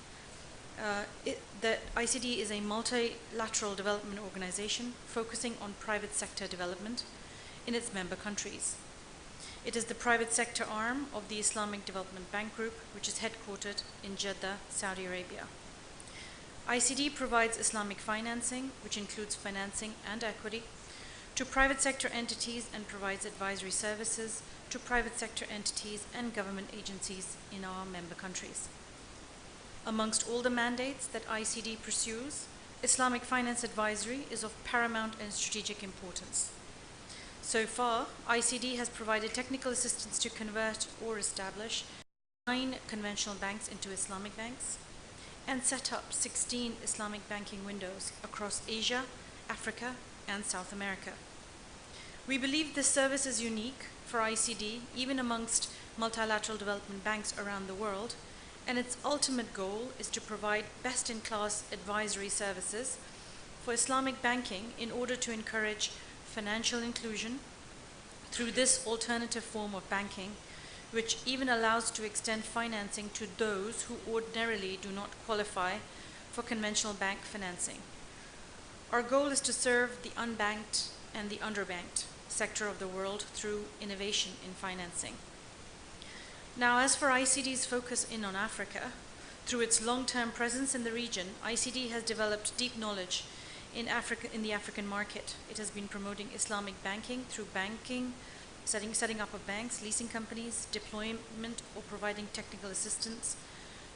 [SPEAKER 15] That ICD is a multilateral development organization focusing on private sector development in its member countries. It is the private sector arm of the Islamic Development Bank Group, which is headquartered in Jeddah, Saudi Arabia. ICD provides Islamic financing, which includes financing and equity, to private sector entities and provides advisory services to private sector entities and government agencies in our member countries. Amongst all the mandates that ICD pursues, Islamic finance advisory is of paramount and strategic importance. So far, ICD has provided technical assistance to convert or establish 9 conventional banks into Islamic banks and set up 16 Islamic banking windows across Asia, Africa, and South America. We believe this service is unique for ICD, even amongst multilateral development banks around the world, and its ultimate goal is to provide best-in-class advisory services for Islamic banking in order to encourage financial inclusion through this alternative form of banking, which even allows to extend financing to those who ordinarily do not qualify for conventional bank financing. Our goal is to serve the unbanked and the underbanked sector of the world through innovation in financing. Now, as for ICD's focus in on Africa, through its long-term presence in the region, ICD has developed deep knowledge in the African market. It has been promoting Islamic banking through banking, setting up of banks, leasing companies, deployment or providing technical assistance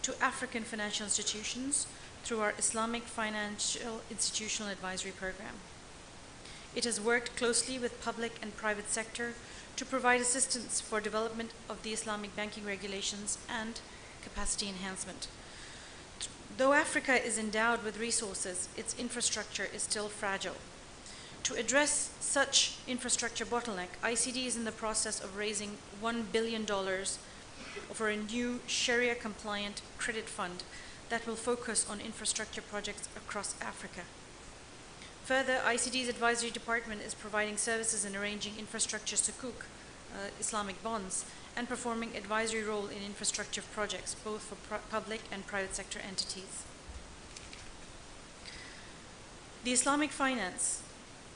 [SPEAKER 15] to African financial institutions through our Islamic Financial Institutional Advisory Program. It has worked closely with public and private sector to provide assistance for development of the Islamic banking regulations and capacity enhancement. Though Africa is endowed with resources, its infrastructure is still fragile. To address such infrastructure bottleneck, ICD is in the process of raising $1 billion for a new Sharia-compliant credit fund that will focus on infrastructure projects across Africa. Further, ICD's advisory department is providing services in arranging infrastructure sukuk, Islamic bonds, and performing advisory role in infrastructure projects, both for public and private sector entities. The Islamic finance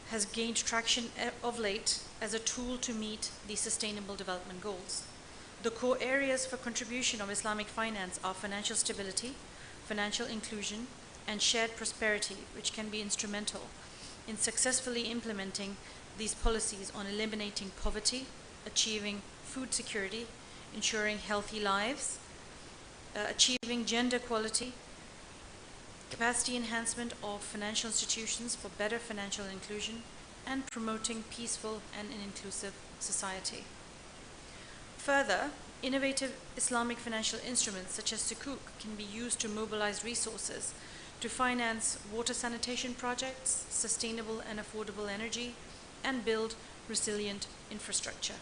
[SPEAKER 15] has gained traction of late as a tool to meet the Sustainable Development Goals. The core areas for contribution of Islamic finance are financial stability, financial inclusion, and shared prosperity, which can be instrumental in successfully implementing these policies on eliminating poverty, achieving food security, ensuring healthy lives, achieving gender equality, capacity enhancement of financial institutions for better financial inclusion, and promoting peaceful and an inclusive society. Further, innovative Islamic financial instruments such as Sukuk can be used to mobilize resources to finance water sanitation projects, sustainable and affordable energy, and build resilient infrastructure.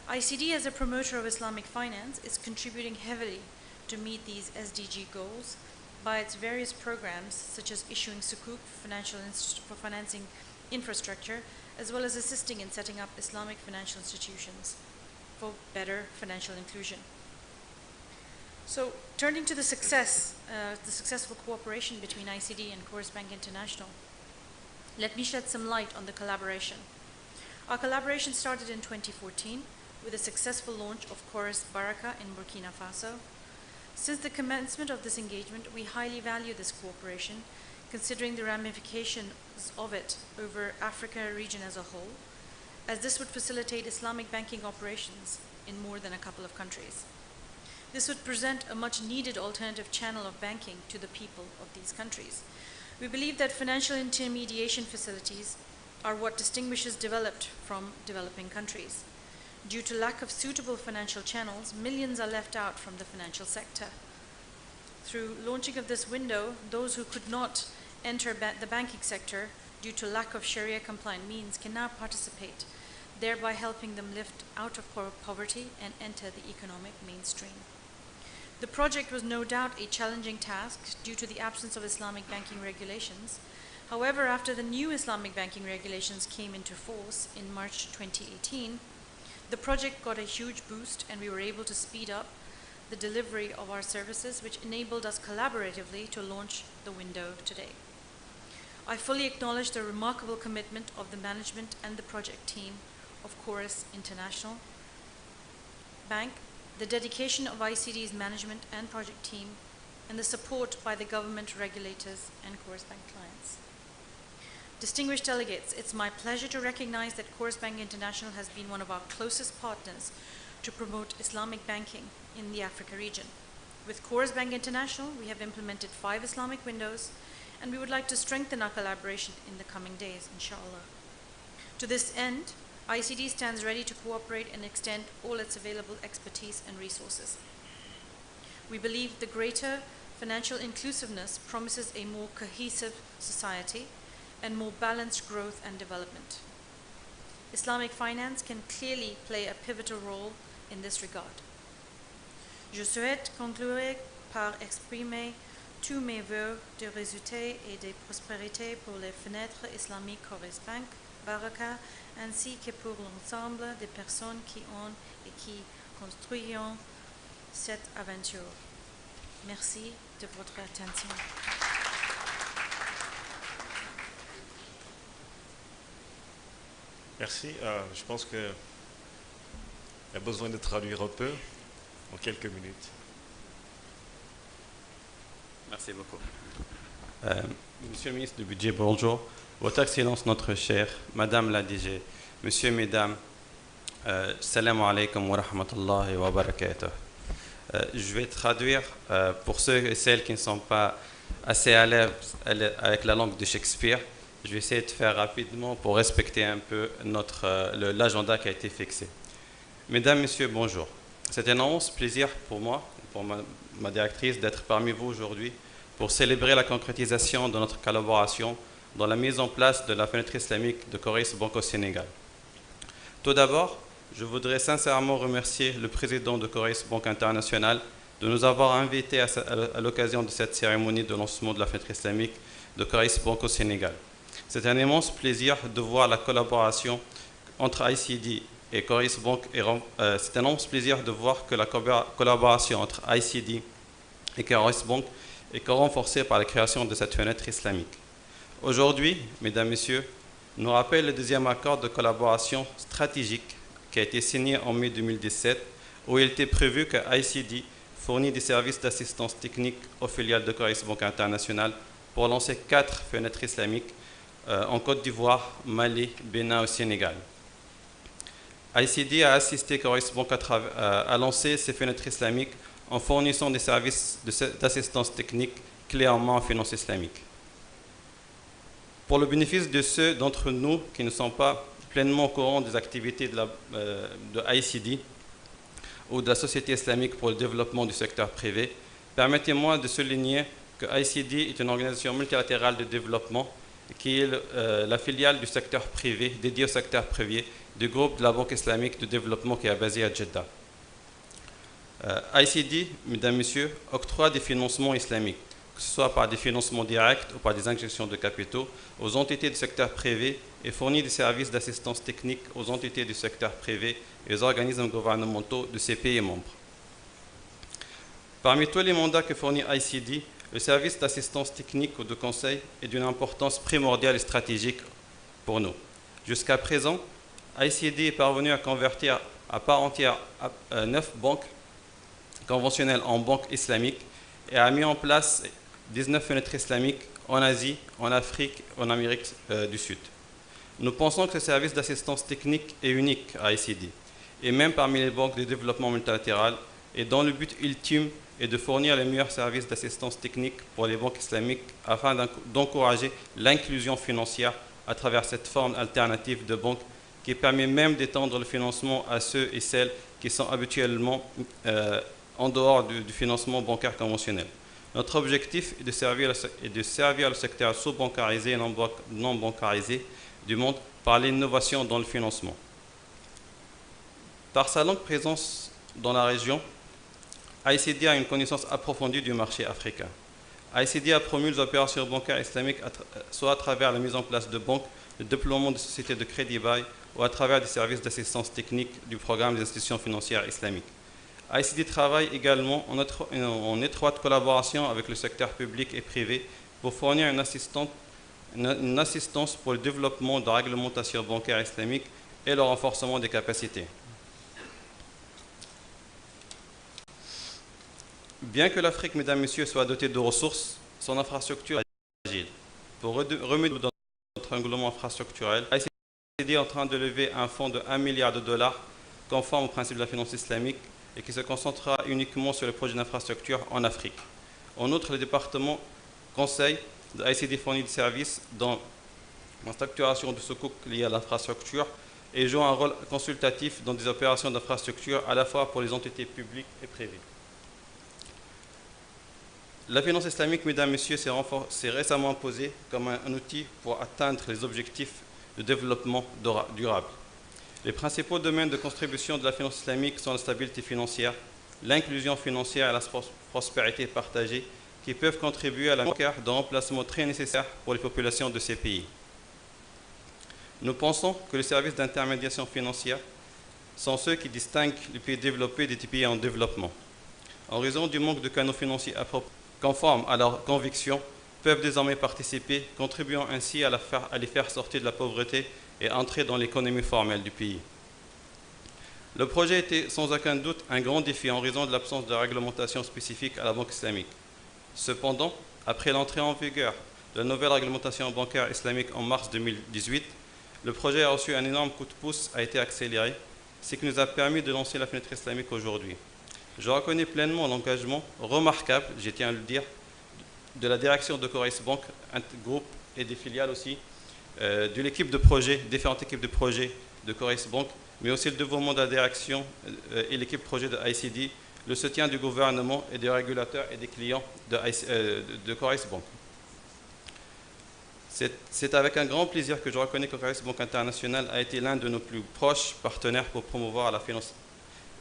[SPEAKER 15] ICD, as a promoter of Islamic finance, is contributing heavily to meet these SDG goals by its various programs, such as issuing Sukuk for financing infrastructure, as well as assisting in setting up Islamic financial institutions for better financial inclusion. So, turning to the successful cooperation between ICD and Chorus Bank International, let me shed some light on the collaboration. Our collaboration started in 2014 with the successful launch of Chorus Baraka in Burkina Faso. Since the commencement of this engagement, we highly value this cooperation, considering the ramifications of it over Africa region as a whole, as this would facilitate Islamic banking operations in more than a couple of countries. This would present a much needed alternative channel of banking to the people of these countries. We believe that financial intermediation facilities are what distinguishes developed from developing countries. Due to lack of suitable financial channels, millions are left out from the financial sector. Through launching of this window, those who could not enter the banking sector due to lack of Sharia-compliant means can now participate, thereby helping them lift out of poverty and enter the economic mainstream. The project was no doubt a challenging task due to the absence of Islamic banking regulations. However, after the new Islamic banking regulations came into force in March 2018, the project got a huge boost and we were able to speed up the delivery of our services, which enabled us collaboratively to launch the window today. I fully acknowledge the remarkable commitment of the management and the project team of Chorus International Bank, the dedication of ICD's management and project team, and the support by the government, regulators, and Chorus Bank clients. Distinguished delegates, it's my pleasure to recognize that Chorus Bank International has been one of our closest partners to promote Islamic banking in the Africa region. With Chorus Bank International, we have implemented 5 Islamic windows, and we would like to strengthen our collaboration in the coming days, inshallah. To this end, ICD stands ready to cooperate and extend all its available expertise and resources. We believe the greater financial inclusiveness promises a more cohesive society and more balanced growth and development. Islamic finance can clearly play a pivotal role in this regard. Je souhaite conclure par exprimer tous mes vœux de résultats et de prospérité pour les fenêtres islamiques Chorus Bank, Baraka, ainsi que pour l'ensemble des personnes qui ont et qui construiront cette aventure. Merci de votre attention.
[SPEAKER 11] Merci. Je pense qu'il y a besoin de traduire un peu en quelques minutes.
[SPEAKER 16] Merci beaucoup. Monsieur le ministre du Budget, bonjour. Votre Excellence, notre chère Madame la DG, Monsieur, Mesdames, Salam alaikum wa rahmatullahi wa barakatuh. Je vais traduire pour ceux et celles qui ne sont pas assez à l'aise avec la langue de Shakespeare. Je vais essayer de faire rapidement pour respecter un peu l'agenda qui a été fixé. Mesdames, Messieurs, bonjour. C'est un immense plaisir pour moi, pour ma directrice, d'être parmi vous aujourd'hui pour célébrer la concrétisation de notre collaboration dans la mise en place de la fenêtre islamique de Chorus Bank au Sénégal. Tout d'abord, je voudrais sincèrement remercier le président de Chorus Bank International de nous avoir invités à l'occasion de cette cérémonie de lancement de la fenêtre islamique de Chorus Bank au Sénégal. C'est un immense plaisir de voir la collaboration entre ICD et Chorus Bank. C'est un immense plaisir de voir que la collaboration entre ICD et Chorus Bank est renforcée par la création de cette fenêtre islamique. Aujourd'hui, Mesdames, Messieurs, nous rappelle le deuxième accord de collaboration stratégique qui a été signé en mai 2017, où il était prévu que ICD fournit des services d'assistance technique aux filiales de Chorus Bank International pour lancer 4 fenêtres islamiques en Côte d'Ivoire, Mali, Bénin et au Sénégal. ICD a assisté Chorus Bank à lancer ces fenêtres islamiques en fournissant des services d'assistance technique clés en main en finance islamique. Pour le bénéfice de ceux d'entre nous qui ne sont pas pleinement au courant des activités de ICD, ou de la Société islamique pour le développement du secteur privé, permettez-moi de souligner que ICD est une organisation multilatérale de développement qui est la filiale du secteur privé, dédiée au secteur privé, du groupe de la Banque islamique de développement qui est basé à Jeddah. ICD, mesdames et messieurs, octroie des financements islamiques, que ce soit par des financements directs ou par des injections de capitaux, aux entités du secteur privé et fournit des services d'assistance technique aux entités du secteur privé et aux organismes gouvernementaux de ses pays membres. Parmi tous les mandats que fournit ICD, le service d'assistance technique ou de conseil est d'une importance primordiale et stratégique pour nous. Jusqu'à présent, ICD est parvenu à convertir à part entière 9 banques conventionnelles en banques islamiques et a mis en place 19 fenêtres islamiques en Asie, en Afrique, en Amérique du Sud. Nous pensons que ce service d'assistance technique est unique à ICD, et même parmi les banques de développement multilatéral, et dont le but ultime est de fournir les meilleurs services d'assistance technique pour les banques islamiques afin d'encourager l'inclusion financière à travers cette forme alternative de banque qui permet même d'étendre le financement à ceux et celles qui sont habituellement en dehors du financement bancaire conventionnel. Notre objectif est de servir le secteur sous-bancarisé et non bancarisé du monde par l'innovation dans le financement. Par sa longue présence dans la région, ICD a une connaissance approfondie du marché africain. ICD a promu les opérations bancaires islamiques soit à travers la mise en place de banques, le déploiement de sociétés de crédit bail ou à travers des services d'assistance technique du programme des institutions financières islamiques. ICD travaille également en étroite collaboration avec le secteur public et privé pour fournir une assistance pour le développement de la réglementation bancaire islamique et le renforcement des capacités. Bien que l'Afrique, mesdames et messieurs, soit dotée de ressources, son infrastructure est fragile. Pour remédier dans notre engouement infrastructurel, ICD est en train de lever un fonds de 1 milliard de dollars conforme au principe de la finance islamique et qui se concentrera uniquement sur les projets d'infrastructure en Afrique. En outre, le département conseil de ICD fournit des services dans la structuration de sukuk liés à l'infrastructure et joue un rôle consultatif dans des opérations d'infrastructure à la fois pour les entités publiques et privées. La finance islamique, mesdames et messieurs, s'est récemment imposée comme un outil pour atteindre les objectifs de développement durable. Les principaux domaines de contribution de la finance islamique sont la stabilité financière, l'inclusion financière et la prospérité partagée, qui peuvent contribuer à la carte de remplacement très nécessaire pour les populations de ces pays. Nous pensons que les services d'intermédiation financière sont ceux qui distinguent les pays développés des pays en développement. En raison du manque de canaux financiers conformes à leurs convictions, peuvent désormais participer, contribuant ainsi à les faire sortir de la pauvreté et entrer dans l'économie formelle du pays. Le projet était sans aucun doute un grand défi en raison de l'absence de réglementation spécifique à la banque islamique. Cependant, après l'entrée en vigueur de la nouvelle réglementation bancaire islamique en mars 2018, le projet a reçu un énorme coup de pouce, a été accéléré, ce qui nous a permis de lancer la fenêtre islamique aujourd'hui. Je reconnais pleinement l'engagement remarquable, je tiens à le dire, de la direction de Coris Bank, un groupe et des filiales aussi, de l'équipe de projet, différentes équipes de projet de Coris Bank, mais aussi le développement de la direction et l'équipe projet de ICD, le soutien du gouvernement et des régulateurs et des clients de Coris Bank. C'est avec un grand plaisir que je reconnais que Coris Bank International a été l'un de nos plus proches partenaires pour promouvoir la finance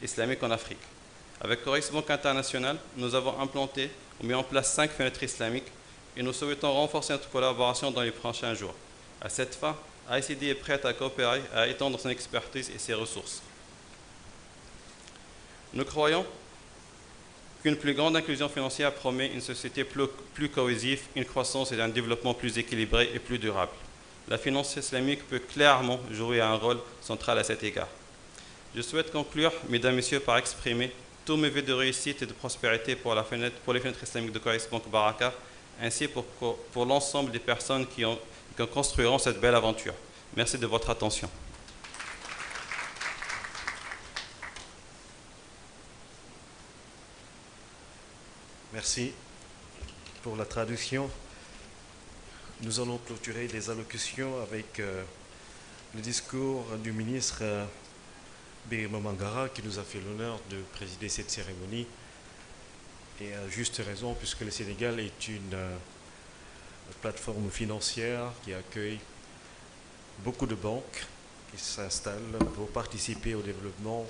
[SPEAKER 16] islamique en Afrique. Avec Coris Bank International, nous avons implanté ou mis en place 5 fenêtres islamiques et nous souhaitons renforcer notre collaboration dans les prochains jours. À cette fin, ICD est prête à coopérer, à étendre son expertise et ses ressources. Nous croyons qu'une plus grande inclusion financière promet une société plus cohésive, une croissance et un développement plus équilibré et plus durable. La finance islamique peut clairement jouer un rôle central à cet égard. Je souhaite conclure, mesdames et messieurs, par exprimer tous mes vœux de réussite et de prospérité pour les fenêtres islamiques de Coris Bank Baraka, ainsi pour l'ensemble des personnes qui construiront cette belle aventure. Merci de votre attention.
[SPEAKER 11] Merci pour la traduction. Nous allons clôturer les allocutions avec le discours du ministre Birima Mangara qui nous a fait l'honneur de présider cette cérémonie. Et à juste raison, puisque le Sénégal est une plateforme financière qui accueille beaucoup de banques qui s'installent pour participer au développement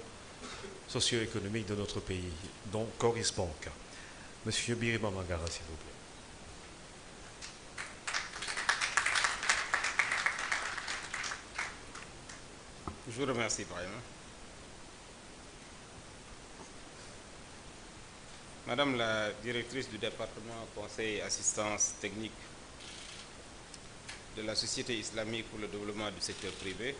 [SPEAKER 11] socio-économique de notre pays, dont Coris Bank. Monsieur Birima Mangara, s'il vous plaît.
[SPEAKER 17] Je vous remercie, Brahim. Madame la directrice du département conseil et assistance technique de la Société islamique pour le développement du secteur privé,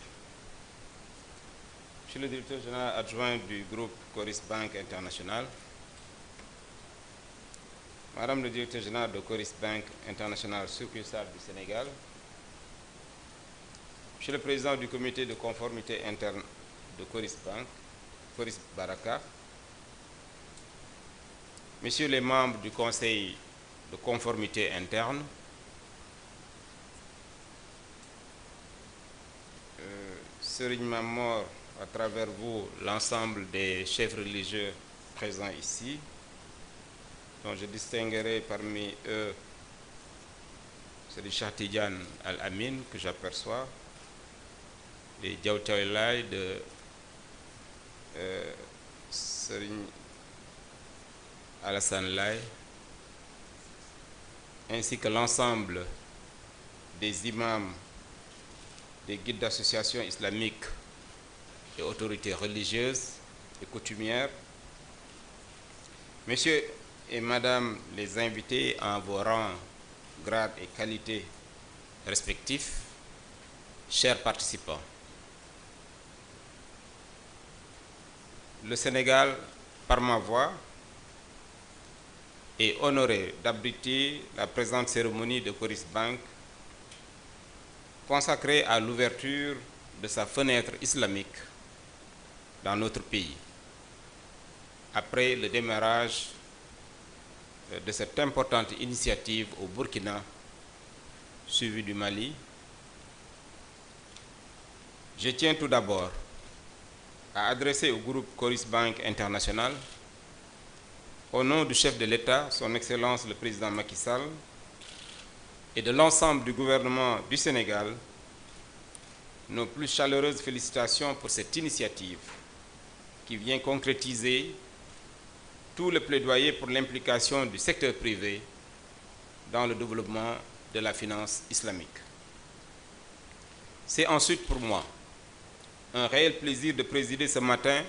[SPEAKER 17] Monsieur le directeur général adjoint du groupe Coris Bank International, Madame le directeur général de Coris Bank International succursale du Sénégal, Monsieur le président du comité de conformité interne de Coris Bank, Coris Baraka, Messieurs les membres du conseil de conformité interne, Serigne Mamor, à travers vous, l'ensemble des chefs religieux présents ici, dont je distinguerai parmi eux Serigne Cheikh Tidiane Al-Amin, que j'aperçois, les Diaoutaoulay de Serigne Alassane Laye, ainsi que l'ensemble des imams, des guides d'associations islamiques et autorités religieuses et coutumières, Messieurs et Madame les invités en vos rangs, grades et qualités respectifs, chers participants, le Sénégal, par ma voix, est honoré d'abriter la présente cérémonie de Coris Bank consacrée à l'ouverture de sa fenêtre islamique dans notre pays, après le démarrage de cette importante initiative au Burkina, suivi du Mali. Je tiens tout d'abord à adresser au groupe Coris Bank International, au nom du chef de l'État, son Excellence le Président Macky Sall, et de l'ensemble du gouvernement du Sénégal, nos plus chaleureuses félicitations pour cette initiative qui vient concrétiser tout le plaidoyer pour l'implication du secteur privé dans le développement de la finance islamique. C'est ensuite pour moi un réel plaisir de présider ce matin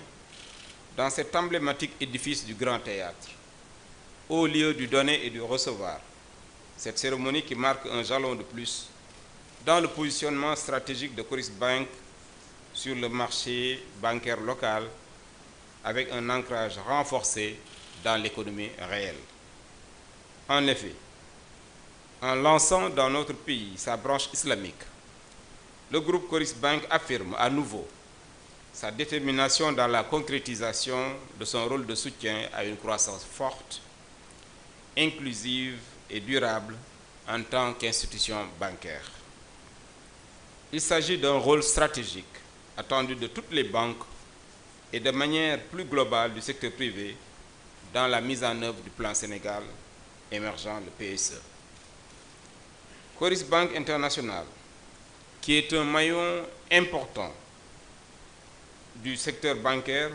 [SPEAKER 17] dans cet emblématique édifice du Grand Théâtre, au lieu du donner et du recevoir, cette cérémonie qui marque un jalon de plus dans le positionnement stratégique de Coris Bank sur le marché bancaire local avec un ancrage renforcé dans l'économie réelle. En effet, en lançant dans notre pays sa branche islamique, le groupe Coris Bank affirme à nouveau sa détermination dans la concrétisation de son rôle de soutien à une croissance forte, inclusive et durable en tant qu'institution bancaire. Il s'agit d'un rôle stratégique attendu de toutes les banques et de manière plus globale du secteur privé dans la mise en œuvre du plan Sénégal émergent, le PSE. Coris Bank International, qui est un maillon important du secteur bancaire,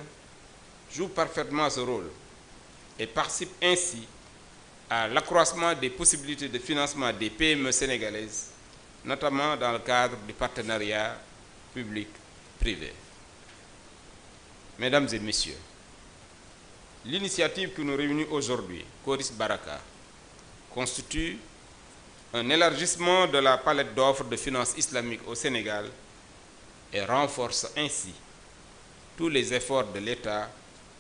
[SPEAKER 17] joue parfaitement ce rôle et participe ainsi à l'accroissement des possibilités de financement des PME sénégalaises, notamment dans le cadre du partenariat public-privé. Mesdames et messieurs, l'initiative qui nous réunit aujourd'hui, Coris Baraka, constitue un élargissement de la palette d'offres de finances islamiques au Sénégal et renforce ainsi tous les efforts de l'État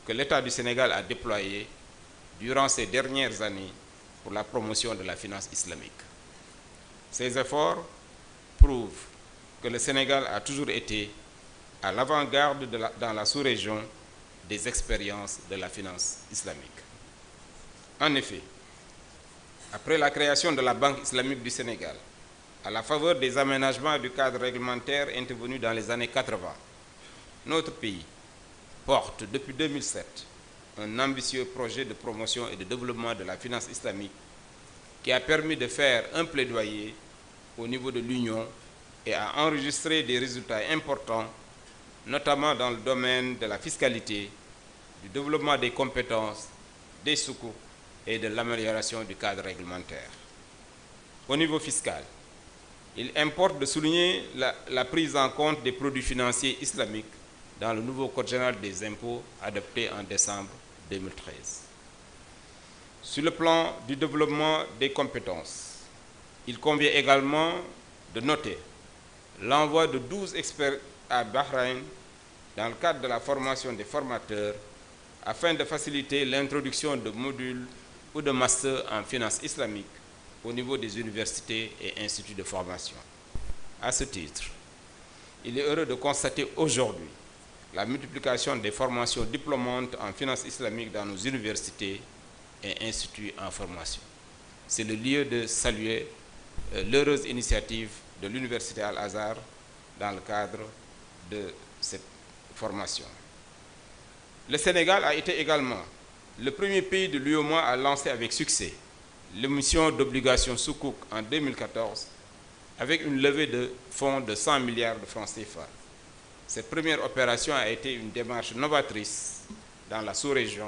[SPEAKER 17] que l'État du Sénégal a déployés durant ces dernières années pour la promotion de la finance islamique. Ces efforts prouvent que le Sénégal a toujours été à l'avant-garde dans la sous-région des expériences de la finance islamique. En effet, après la création de la Banque islamique du Sénégal, à la faveur des aménagements du cadre réglementaire intervenus dans les années 80, notre pays porte depuis 2007 un ambitieux projet de promotion et de développement de la finance islamique qui a permis de faire un plaidoyer au niveau de l'Union et a enregistré des résultats importants, notamment dans le domaine de la fiscalité, du développement des compétences, des soukouk et de l'amélioration du cadre réglementaire. Au niveau fiscal, il importe de souligner la prise en compte des produits financiers islamiques dans le nouveau Code général des impôts adopté en décembre 2013. Sur le plan du développement des compétences, il convient également de noter l'envoi de 12 experts à Bahreïn dans le cadre de la formation des formateurs afin de faciliter l'introduction de modules ou de masters en finance islamique au niveau des universités et instituts de formation. À ce titre, il est heureux de constater aujourd'hui la multiplication des formations diplômantes en finance islamique dans nos universités et instituts en formation. C'est le lieu de saluer l'heureuse initiative de l'Université Al-Azhar dans le cadre de cette formation. Le Sénégal a été également le premier pays de l'UEMOA à lancer avec succès l'émission d'obligations soukouk en 2014 avec une levée de fonds de 100 milliards de francs CFA. Cette première opération a été une démarche novatrice dans la sous-région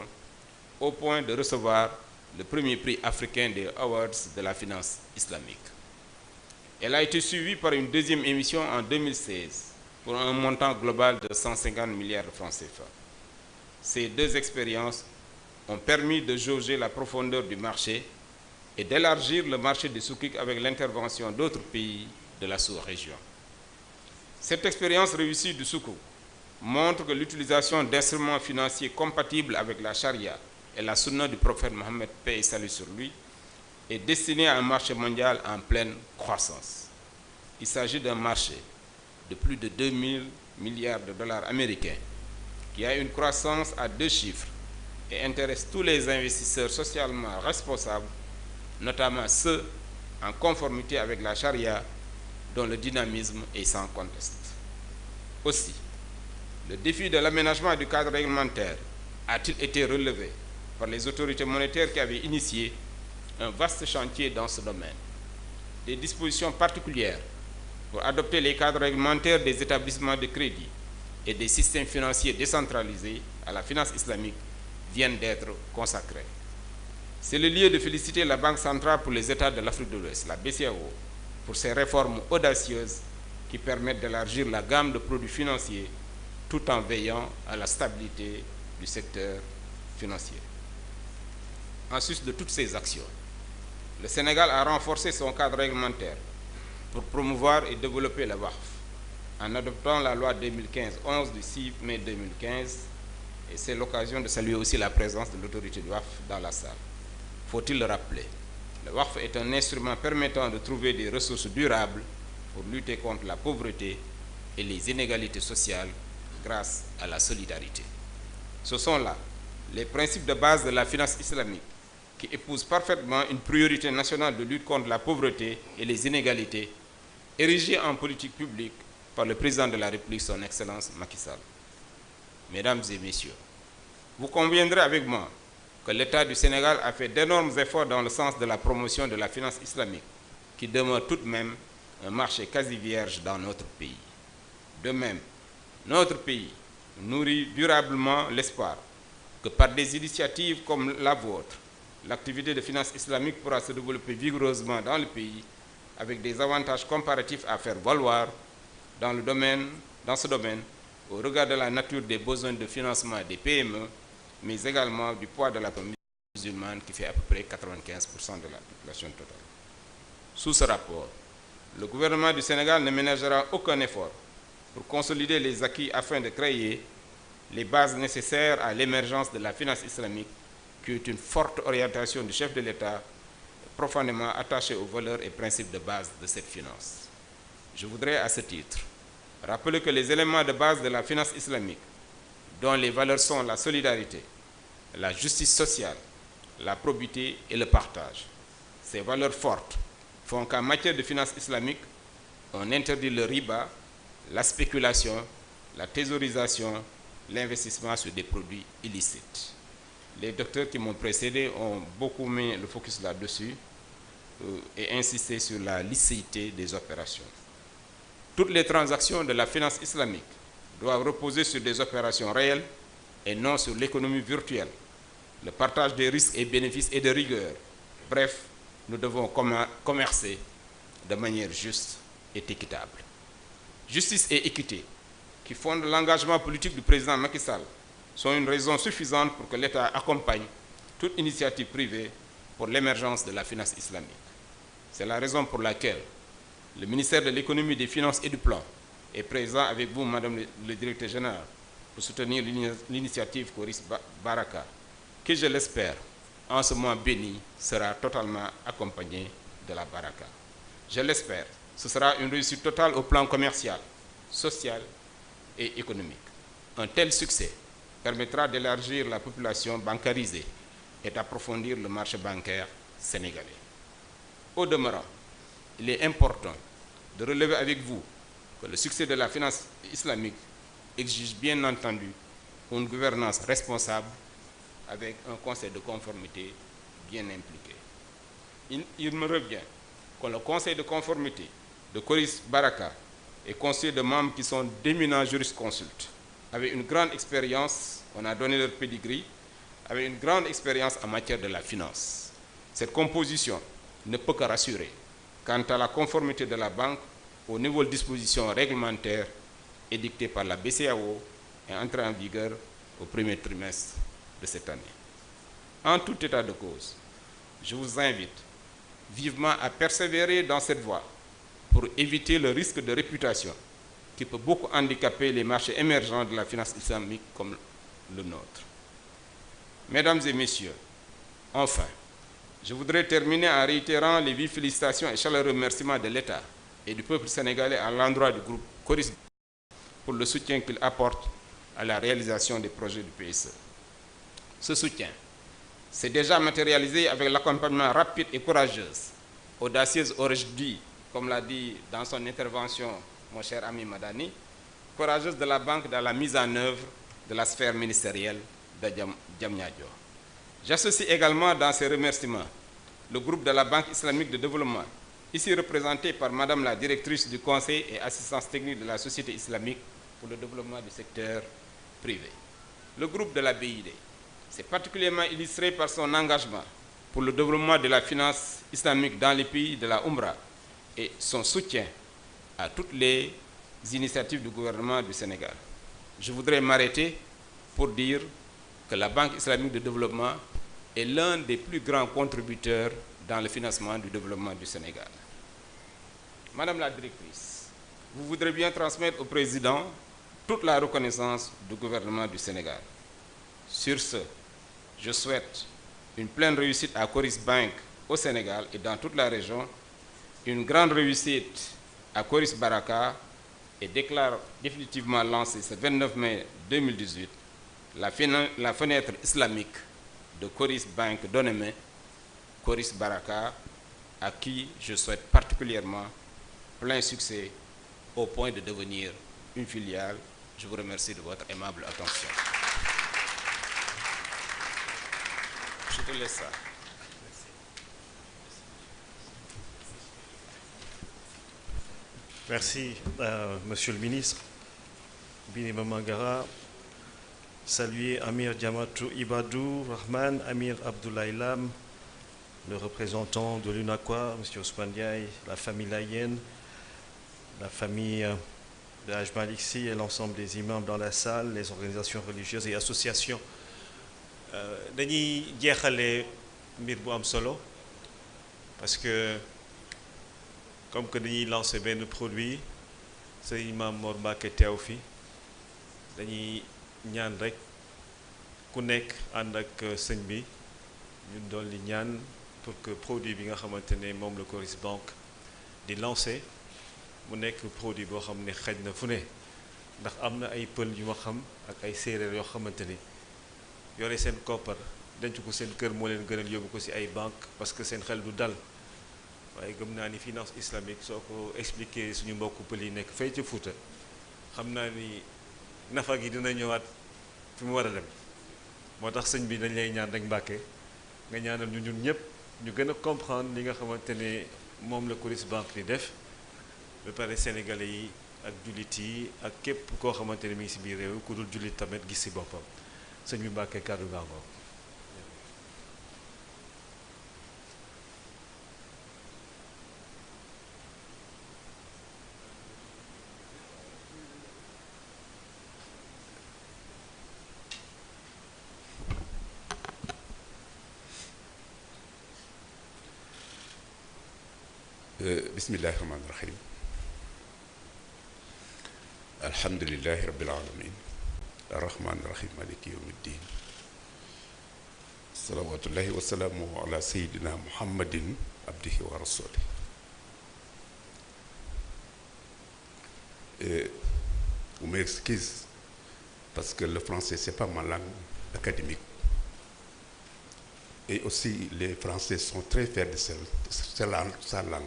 [SPEAKER 17] au point de recevoir le premier prix africain des Awards de la finance islamique. Elle a été suivie par une deuxième émission en 2016 pour un montant global de 150 milliards de francs CFA. Ces deux expériences ont permis de jauger la profondeur du marché et d'élargir le marché du soukik avec l'intervention d'autres pays de la sous-région. Cette expérience réussie du soukouk montre que l'utilisation d'instruments financiers compatibles avec la charia et la sunna du prophète Mohammed, paix et salut sur lui, est destinée à un marché mondial en pleine croissance. Il s'agit d'un marché de plus de 2000 milliards de dollars américains qui a une croissance à 2 chiffres et intéresse tous les investisseurs socialement responsables, notamment ceux en conformité avec la charia dont le dynamisme est sans conteste. Aussi, le défi de l'aménagement du cadre réglementaire a-t-il été relevé par les autorités monétaires qui avaient initié un vaste chantier dans ce domaine. Des dispositions particulières pour adopter les cadres réglementaires des établissements de crédit et des systèmes financiers décentralisés à la finance islamique viennent d'être consacrées. C'est le lieu de féliciter la Banque centrale pour les États de l'Afrique de l'Ouest, la BCEAO, pour ces réformes audacieuses qui permettent d'élargir la gamme de produits financiers tout en veillant à la stabilité du secteur financier. En sus de toutes ces actions, le Sénégal a renforcé son cadre réglementaire pour promouvoir et développer le WAQF en adoptant la loi 2015-11 du 6 mai 2015, et c'est l'occasion de saluer aussi la présence de l'autorité du WAQF dans la salle. Faut-il le rappeler, le WAQF est un instrument permettant de trouver des ressources durables pour lutter contre la pauvreté et les inégalités sociales grâce à la solidarité. Ce sont là les principes de base de la finance islamique qui épousent parfaitement une priorité nationale de lutte contre la pauvreté et les inégalités érigée en politique publique par le président de la République, son Excellence Macky Sall. Mesdames et messieurs, vous conviendrez avec moi que l'État du Sénégal a fait d'énormes efforts dans le sens de la promotion de la finance islamique, qui demeure tout de même un marché quasi vierge dans notre pays. De même, notre pays nourrit durablement l'espoir que par des initiatives comme la vôtre, l'activité de finance islamique pourra se développer vigoureusement dans le pays avec des avantages comparatifs à faire valoir dans ce domaine au regard de la nature des besoins de financement des PME, mais également du poids de la communauté musulmane qui fait à peu près 95% de la population totale. Sous ce rapport, le gouvernement du Sénégal ne ménagera aucun effort pour consolider les acquis afin de créer les bases nécessaires à l'émergence de la finance islamique, qui est une forte orientation du chef de l'État, profondément attaché aux valeurs et principes de base de cette finance. Je voudrais à ce titre rappeler que les éléments de base de la finance islamique, dont les valeurs sont la solidarité, la justice sociale, la probité et le partage, ces valeurs fortes font qu'en matière de finance islamique, on interdit le riba, la spéculation, la thésaurisation, l'investissement sur des produits illicites. Les docteurs qui m'ont précédé ont beaucoup mis le focus là-dessus et insisté sur la licéité des opérations. Toutes les transactions de la finance islamique doivent reposer sur des opérations réelles et non sur l'économie virtuelle, le partage des risques et bénéfices et de rigueur. Bref, nous devons commercer de manière juste et équitable. Justice et équité, qui fondent l'engagement politique du président Macky Sall, sont une raison suffisante pour que l'État accompagne toute initiative privée pour l'émergence de la finance islamique. C'est la raison pour laquelle le ministère de l'économie, des finances et du plan est présent avec vous, Madame le directeur général, pour soutenir l'initiative Coris Baraka, qui, je l'espère, en ce mois béni, sera totalement accompagnée de la Baraka. Je l'espère, ce sera une réussite totale au plan commercial, social et économique. Un tel succès permettra d'élargir la population bancarisée et d'approfondir le marché bancaire sénégalais. Au demeurant, il est important de relever avec vous que le succès de la finance islamique exige bien entendu une gouvernance responsable avec un conseil de conformité bien impliqué. Il me revient que le conseil de conformité de Coris Baraka est constitué de membres qui sont d'éminents jurisconsultes, avec une grande expérience, on a donné leur pedigree, avec une grande expérience en matière de la finance. Cette composition ne peut que rassurer quant à la conformité de la banque aux nouvelles dispositions réglementaires édictées par la BCEAO et entrées en vigueur au premier trimestre de cette année. En tout état de cause, je vous invite vivement à persévérer dans cette voie pour éviter le risque de réputation qui peut beaucoup handicaper les marchés émergents de la finance islamique comme le nôtre. Mesdames et messieurs, enfin, je voudrais terminer en réitérant les vives félicitations et chaleureux remerciements de l'État et du peuple sénégalais à l'endroit du groupe Coris pour le soutien qu'il apporte à la réalisation des projets du PSE. Ce soutien s'est déjà matérialisé avec l'accompagnement rapide et courageuse, audacieuse aurais-je dit, comme l'a dit dans son intervention mon cher ami Madani, courageuse de la banque dans la mise en œuvre de la sphère ministérielle de Diamniadio. J'associe également dans ces remerciements le groupe de la Banque islamique de développement, ici représenté par Madame la directrice du Conseil et assistance technique de la Société islamique pour le développement du secteur privé. Le groupe de la BID s'est particulièrement illustré par son engagement pour le développement de la finance islamique dans les pays de la Oumra et son soutien à toutes les initiatives du gouvernement du Sénégal. Je voudrais m'arrêter pour dire que la Banque islamique de développement est l'un des plus grands contributeurs dans le financement du développement du Sénégal. Madame la directrice, vous voudrez bien transmettre au président toute la reconnaissance du gouvernement du Sénégal. Sur ce, je souhaite une pleine réussite à Coris Bank au Sénégal et dans toute la région, une grande réussite à Coris Baraka et déclare définitivement lancée ce 29 mai 2018 la fenêtre islamique de Coris Bank Donemé, Coris Baraka, à qui je souhaite particulièrement plein succès au point de devenir une filiale. Je vous remercie de votre aimable attention. Je te laisse ça.
[SPEAKER 11] Merci, Monsieur le ministre. Binima Mangara, saluer Amir Diamatou Ibadou Rahman, Amir Abdoulaye Lam, le représentant de l'UNAQUA, M. Ousmane Diaye, la famille Layenne, la famille de Haj Malik Sy et l'ensemble des imams dans la salle, les organisations religieuses et associations. Dañuy jeexale mbir bu am solo parce que comme que dañuy lancer benn produit sa imam Mor Mbacké teew fi dañuy ñaan rek ku nekk ànd ak sëñ bi ñu dolli ñaan pour que produit bi nga xamante ne moom la Coris Bank di lancer mu nekk produit boo xam ne xaj na fu ne ndax am na ay pël yu ma xam ak ay séeréer yoo xamante ni yore seen koppar denc ko seen kër moo leen gënal yóbbu ko ci ay banque parce que seen xel du dal waaye gëm naa ni finance islamique soo ko expliqué suñu mbokku pël yi nekk fay ca Fuuta xam naa ni nafa gi dina ñëwaat fi mu war a dem moo tax sëñ bi dañ lay ñaan rek Mbàkke nga ñaanal ñu ñun ñëpp ñu gën a comprendre li nga xamante ne moom la Coris Bank di def ba pare sénégalais yi ak jullit yi ak képp koo xamante ne mi ngi si biir réew ku dul jullit tamit gis si boppam sëñ bi Mbàkke kàddu gaangoo.
[SPEAKER 18] bismillahi rahmaani rahim alhamdulilahi rabbil alamin arrahmaani rahim maliki yawmi ddin salawatullahi wasalaamu ala sayidina muhammadin abdihi wa rasulih. Vous m'excusez parce que le français c'est pas ma langue académique et aussi les Français sont très fiers de sa langue.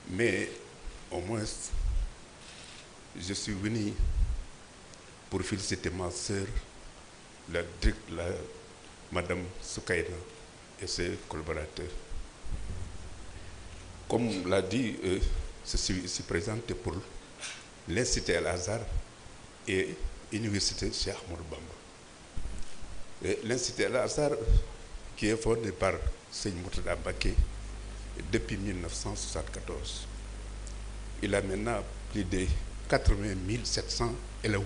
[SPEAKER 18] Mais au moins, je suis venu pour féliciter ma sœur, Madame Soukaina et ses collaborateurs. Comme l'a dit, je suis ici présenté pour l'Institut Al-Azhar et l'Université Cheikh Ahmadou Bamba. L'Institut Al-Azhar, qui est fondé par Seigne Mourtada Mbacké depuis 1974. Il a maintenant plus de 80 700 élèves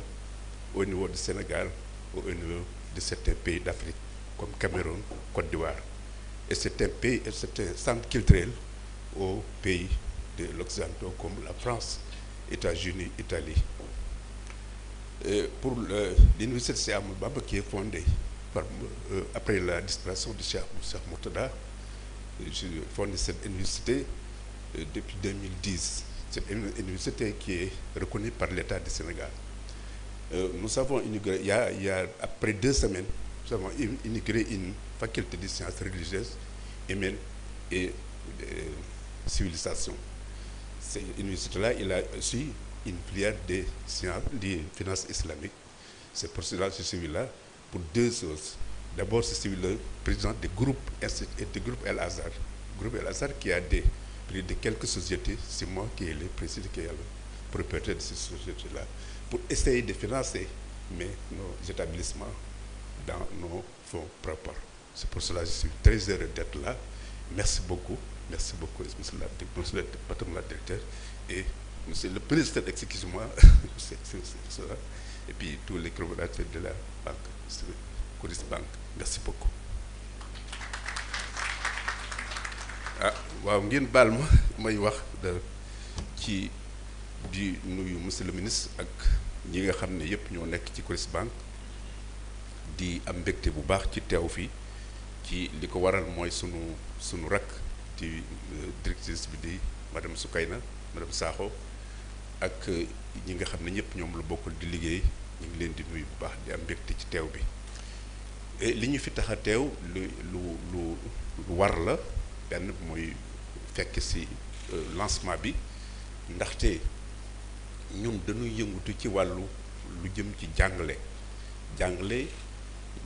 [SPEAKER 18] au niveau du Sénégal, au niveau de certains pays d'Afrique, comme Cameroun, Côte d'Ivoire. Et c'est un centre culturel aux pays de l'Occidentaux comme la France, États-Unis, Italie. Pour l'université Cheikh Ahmadou Bamba, qui est fondée après la disparition de Cheikh Mourtada, j'ai fondé cette université depuis 2010. C'est une université qui est reconnue par l'État du Sénégal. Nous avons inauguré, il y a après 2 semaines, nous avons inauguré une faculté de sciences religieuses, humaines et civilisation. Cette université-là, il a aussi une filière de sciences, de finances islamiques. C'est pour cela que je suis là, pour 2 choses. D'abord, je suis le président du groupe Al-Azhar. Groupe Al-Azhar qui a plus de quelques sociétés, c'est moi qui est le président, qui est le propriétaire de ces sociétés-là, pour essayer de financer nos établissements dans nos fonds propres. C'est pour cela que je suis très heureux d'être là. Merci beaucoup, monsieur le patron directeur et monsieur le président, excusez-moi, et puis tous les collaborateurs de la banque, Coris Bank. Merci beaucoup. waaw ngeen baal ma may wax ci di nuyu monsieur le ministre ak ñi nga xam ne yëpp ñoo nekk ci Coris Bank di am mbégte bu baax ci teew fii ci li ko waral mooy sunu rakk ci directrice bi di madame Soukaina madame Sakho ak ñi nga xam ne ñëpp ñoom la bokkul di liggéey ñu ngi leen di nuyu bu baax di am mbégte ci teew bi. li ñu fi tax a teew lu war la benn mooy fekk ci lancement bi ndaxte ñun dañuy yëngutu ci wàllu lu jëm ci jàngale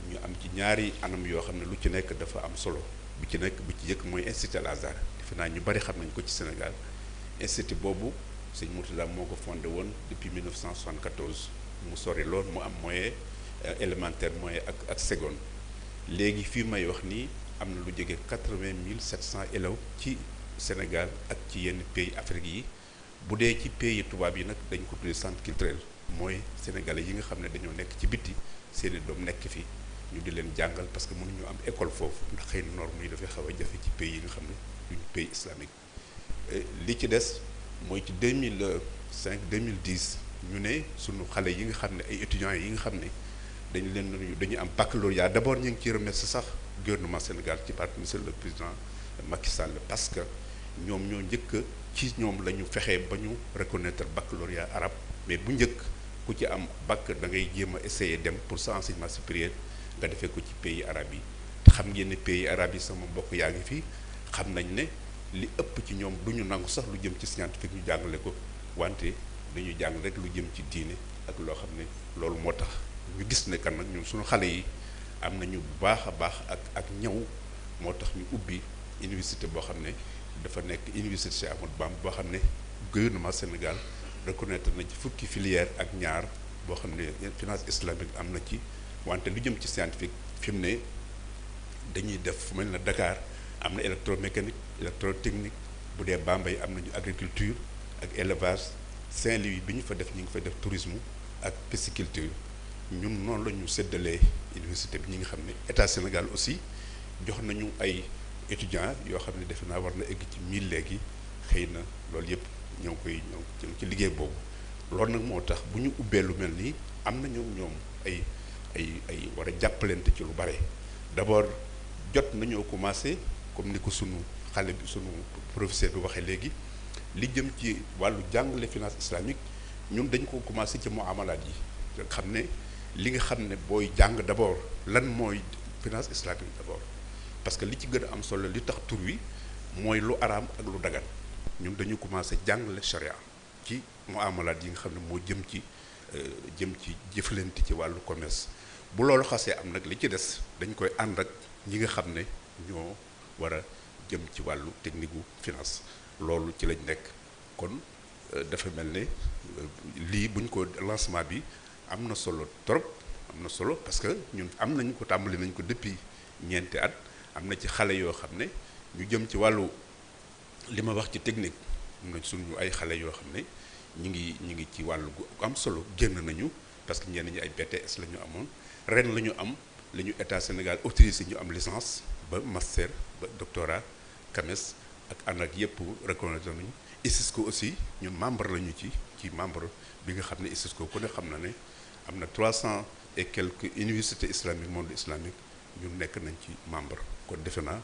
[SPEAKER 18] ñu am ci ñaari anam yoo xam ne lu ci nekk dafa am solo bu ci jëkk mooy Institut Al-Azhar defe naa ñu bari xam nañ ko ci Sénégal. Institut boobu sëñ Mourtada moo ko fondé woon depuis 1974 mu sori lool mu am moyen élémentaire moyen ak seconde léegi fii may wax nii am na lu jege 80 700 élèves ci Sénégal ak ci yenn pays Afrique yi bu dee ci pays tubaab yi nag dañ ko tuddee centre culturel mooy sénégalais yi nga xam ne dañoo nekk ci biti seeni doom nekk fi ñu di leen jàngal parce que mënuñu am école foofu ndax xëy na norme yi dafay xaw a jafe ci pays yi nga xam ne duñu pays islamique. li ci des mooy ci 2005 2010 ñu ne sunu xale yi nga xam ne ay étudiants yi nga xam ne dañu am baccalauréat d'abord ñu ngi ciy remercier sax gouvernement Sénégal ci parti monsieur le président Macky Sall parce que ñoom ñoo njëkk ci ñoom la ñu fexee ba ñu reconnaître baccalauréat arabe mais bu njëkk ku ci am bac da ngay jéem a essayer dem pour sa enseignement supérieur nga defee ko ci pays arabe yi te xam ngeen ne pays arabe yi sama mbokk yaa ngi fi xam nañ ne li ëpp ci ñoom du ñu nangu sax lu jëm ci scientifique ñu jàngale ko wante dañuy jàng rek lu jëm ci diine ak loo xam ne loolu moo tax ñu gis ne kan nag ñun suñu xale yi am nañu bu baax a baax ak ñëw moo tax ñu ubbi université boo xam ne dafa nekk université Cheikh Ahmadou Bamba boo xam ne gouvernement Sénégal reconnaître na ci fukki filière ak ñaar boo xam ne finance islamique am na ci wante lu jëm ci scientifique fi mu ne dañuy def fu mel ne Dakar am na électromécanique électrotechnique bu dee Bambey am nañu agriculture ak élevage Saint-Louis bi ñu fa def ñu ngi fa def tourisme ak pisciculture ñun noonu la ñu séddalee université bi ñi nga xam ne état Sénégal aussi jox nañu ay étudiants yoo xam ne defe naa war na egg ci 1000 léegi xëy na loolu yëpp ñoo ngi ci liggéey boobu loolu nag moo tax bu ñu ubbee lu mel nii am na ñoom ay war a jàppalante ci lu bare d'abord jot nañoo commencé comme ni ko sunu xale bi sunu professeur bi waxee léegi li jëm ci wàllu jàngale finance islamique ñun dañ ko commencé ci muamalaat yi nga xam ne li nga xam ne booy jàng d'abord lan mooy finance islamique d'abord parce que li ci gën a am solo li tax tur wi mooy lu araam ak lu dagan ñun dañu commencé jàngale charia ci muamalaat yi nga xam ne moo jëm ci jëflante ci wàllu commerce bu loolu xasee am nag li ci des dañ koy ànd ak ñi nga xam ne ñoo war a jëm ci wàllu technique gu finance loolu ci lañ nekk kon dafa mel ne lii buñ ko lancement bi am na solo trop am na solo parce que ñun am nañu ko tàmbali nañ ko depuis ñeenti at am na ci xale yoo xam ne ñu jëm ci wàllu li ma wax ci technique am na suñu ay xale yoo xam ne ñu ngi ci wàllu gu am solo génn nañu parce que ñenn ñi ay BTS la ñu amoon ren la ñu am la ñu état Sénégal autorisé ñu am licence ba master ba doctorat CAMES ak ànd ak yëpp reconnaître nañu ISISCO aussi ñun membre lañu ci membre bi nga xam ne ISISCO ku ne xam na ne am na 300 et quelques universités islamiques monde islamique ñun nekk nañ ci membre kon defe naa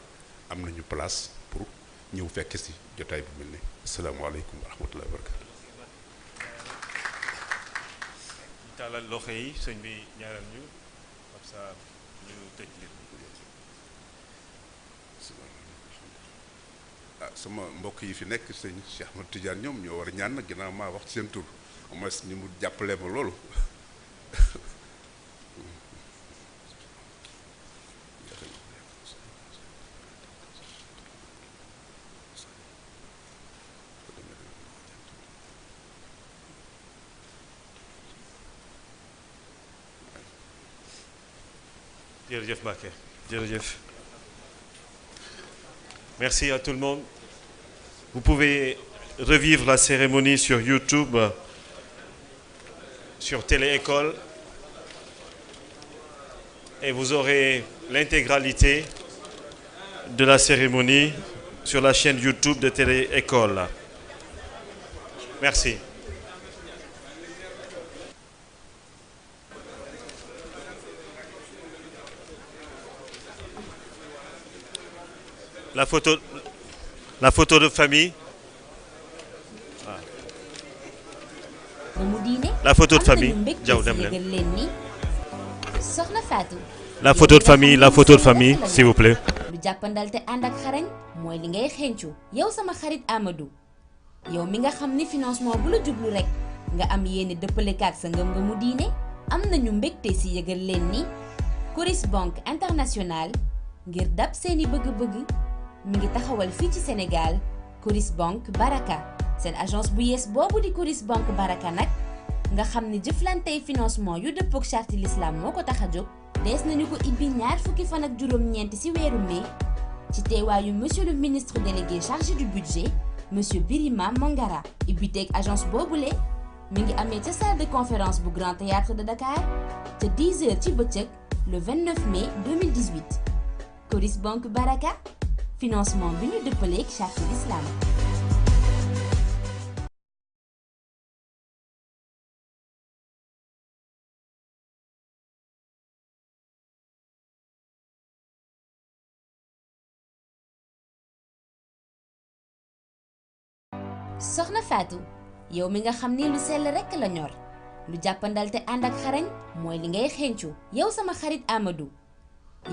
[SPEAKER 18] am nañu place pour ñëw fekk si jotaay bu mel ne asalaamaaleykum wa rahmatullahi wa barakatu.
[SPEAKER 11] tàllal loxo yi sëñ bi ñaaral ñu comme ça ñu tëj leen.
[SPEAKER 18] ah sama mbokk yi fi nekk sëñ Cheikh Ahmad Tidiane ñoom ñoo war a ñaan nag ginnaaw maa wax ci seen tur au moins ñu mu jàppalee ma loolu.
[SPEAKER 11] Jërëjëf Mbacké, jërëjëf. Merci à tout le monde. Vous pouvez revivre la cérémonie sur YouTube, sur Télé-École, et vous aurez l'intégralité de la cérémonie sur la chaîne YouTube de Télé-École. Merci. La photo de famille. La photo de famille. La photo de famille, s'il vous plaît.
[SPEAKER 4] lu jàppandal te ànd ak xarañ mooy li ngay xencu yow sama xarit Amadou yow mi nga xam ni financement bu la jublu rek nga am yéene dëppale kaak sa ngëm-ngëmu diine am nañu mbégte si yëgal leen ni Coris Banque Internationale ngir dab seeni bëgg-bëgg mi ngi taxawal fii ci Sénégal Coris Banque Baraka seen agence bu yees boobu di Coris Banque Baraka nag nga xam ni jëflantey financement yu dëppook charte l'islam moo ko tax a jóg dees nañu ko ibbi ñaar fukki fan ak juróom-ñeent ci weeru mai ci teewaayu monsieur le ministre délégué chargé du budget monsieur Birima Mangara ibbiteeg agence boobule mi ngi amee ca salle de conférence bu Grand Théâtre de Dakar te 10h ci bëccëg le 29 mai 2018 Coris Banque Baraka financement bi ñu dëppaleeg charte l'islam. soxna Fatou yow mi nga xam ni lu sell rekk la ñor lu jàppandal te ànd ak xarañ mooy li ngay xencu yow sama xarit Amadou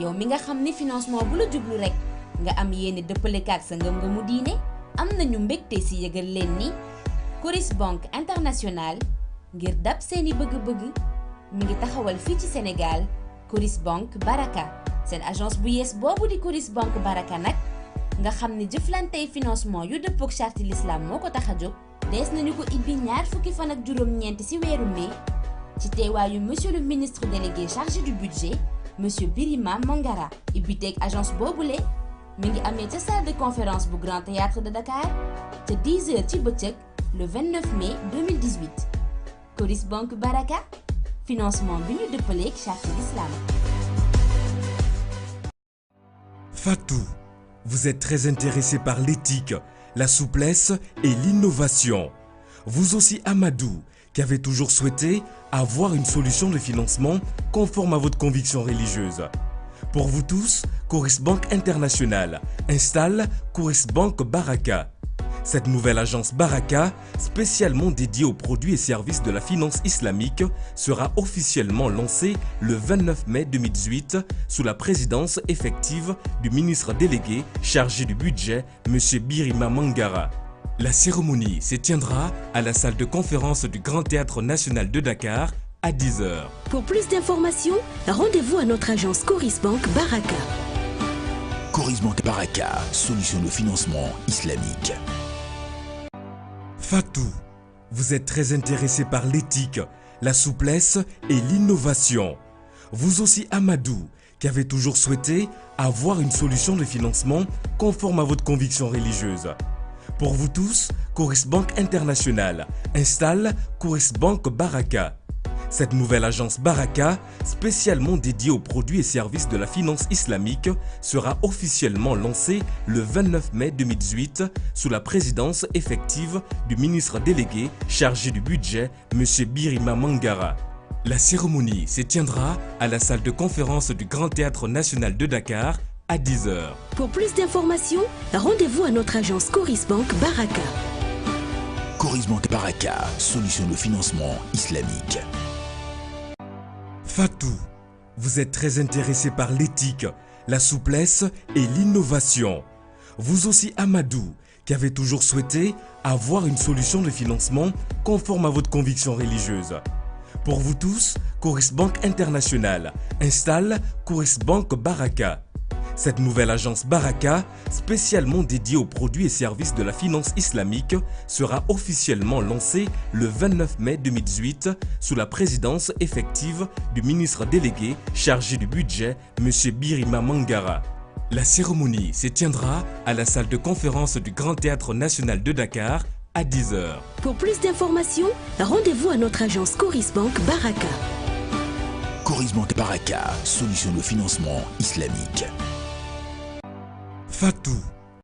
[SPEAKER 4] yow mi nga xam ni financement bu la jublu rekk nga am yéene dëppale kaak sa ngëm-ngëmu diine am nañu mbégte si yëgal leen ni Coris Banque Internationale ngir dab seeni bëgg-bëgg mi ngi taxawal fii ci Sénégal Coris Bank Baraka seen agence bu yees boobu di Coris Bank Baraka nag nga xam ne jëflantey financement yu dëppook charte l'islam moo ko tax a jóg dees nañu ko ibbi ñaar fukki fan ak juróom-ñeent ci weeru mai ci teewaayu monsieur le ministre délégué chargé du budget monsieur Birima Mangara ibbiteeg agence boobule mi ngi amee ca salle de conférence bu Grand Théâtre de Dakar ca 10h ci bëccëg le 29 mai 2018 Coris Bank Baraka financement bi ñu dëppaleeg charte l'islam.
[SPEAKER 1] Fatou, vous êtes très intéressé par l'éthique, la souplesse et l'innovation. Vous aussi Amadou, qui avez toujours souhaité avoir une solution de financement conforme à votre conviction religieuse. Pour vous tous, Coris Bank International installe Coris Bank Baraka. Cette nouvelle agence Baraka, spécialement dédiée aux produits et services de la finance islamique, sera officiellement lancée le 29 mai 2018 sous la présidence effective du ministre délégué chargé du budget, M. Birima Mangara. La cérémonie se tiendra à la salle de conférence du Grand Théâtre National de Dakar à 10h.
[SPEAKER 2] Pour plus d'informations, rendez-vous à notre agence Coris Bank Baraka.
[SPEAKER 3] Coris Bank Baraka, solution de financement islamique.
[SPEAKER 1] Fatou, vous êtes très intéressé par l'éthique, la souplesse et l'innovation. Vous aussi Amadou, qui avez toujours souhaité avoir une solution de financement conforme à votre conviction religieuse. Pour vous tous, Coris Bank International installe Coris Bank Baraka. Cette nouvelle agence Baraka, spécialement dédiée aux produits et services de la finance islamique, sera officiellement lancée le 29 mai 2018 sous la présidence effective du ministre délégué chargé du budget, M. Birima Mangara. La cérémonie se tiendra à la salle de conférence du Grand Théâtre National de Dakar à 10h.
[SPEAKER 2] Pour plus d'informations, rendez-vous à notre agence Coris Bank Baraka.
[SPEAKER 3] Coris Bank Baraka, solution de financement islamique.
[SPEAKER 1] Fatou, vous êtes très intéressé par l'éthique, la souplesse et l'innovation. Vous aussi Amadou, qui avez toujours souhaité avoir une solution de financement conforme à votre conviction religieuse. Pour vous tous, Coris Bank International installe Coris Bank Baraka. Cette nouvelle agence Baraka, spécialement dédiée aux produits et services de la finance islamique, sera officiellement lancée le 29 mai 2018 sous la présidence effective du ministre délégué chargé du budget, M. Birima Mangara. La cérémonie se tiendra à la salle de conférence du Grand Théâtre National de Dakar à 10h.
[SPEAKER 2] Pour plus d'informations, rendez-vous à notre agence Coris Bank Baraka.
[SPEAKER 3] Coris Bank Baraka, solution de financement islamique.
[SPEAKER 1] Fatou,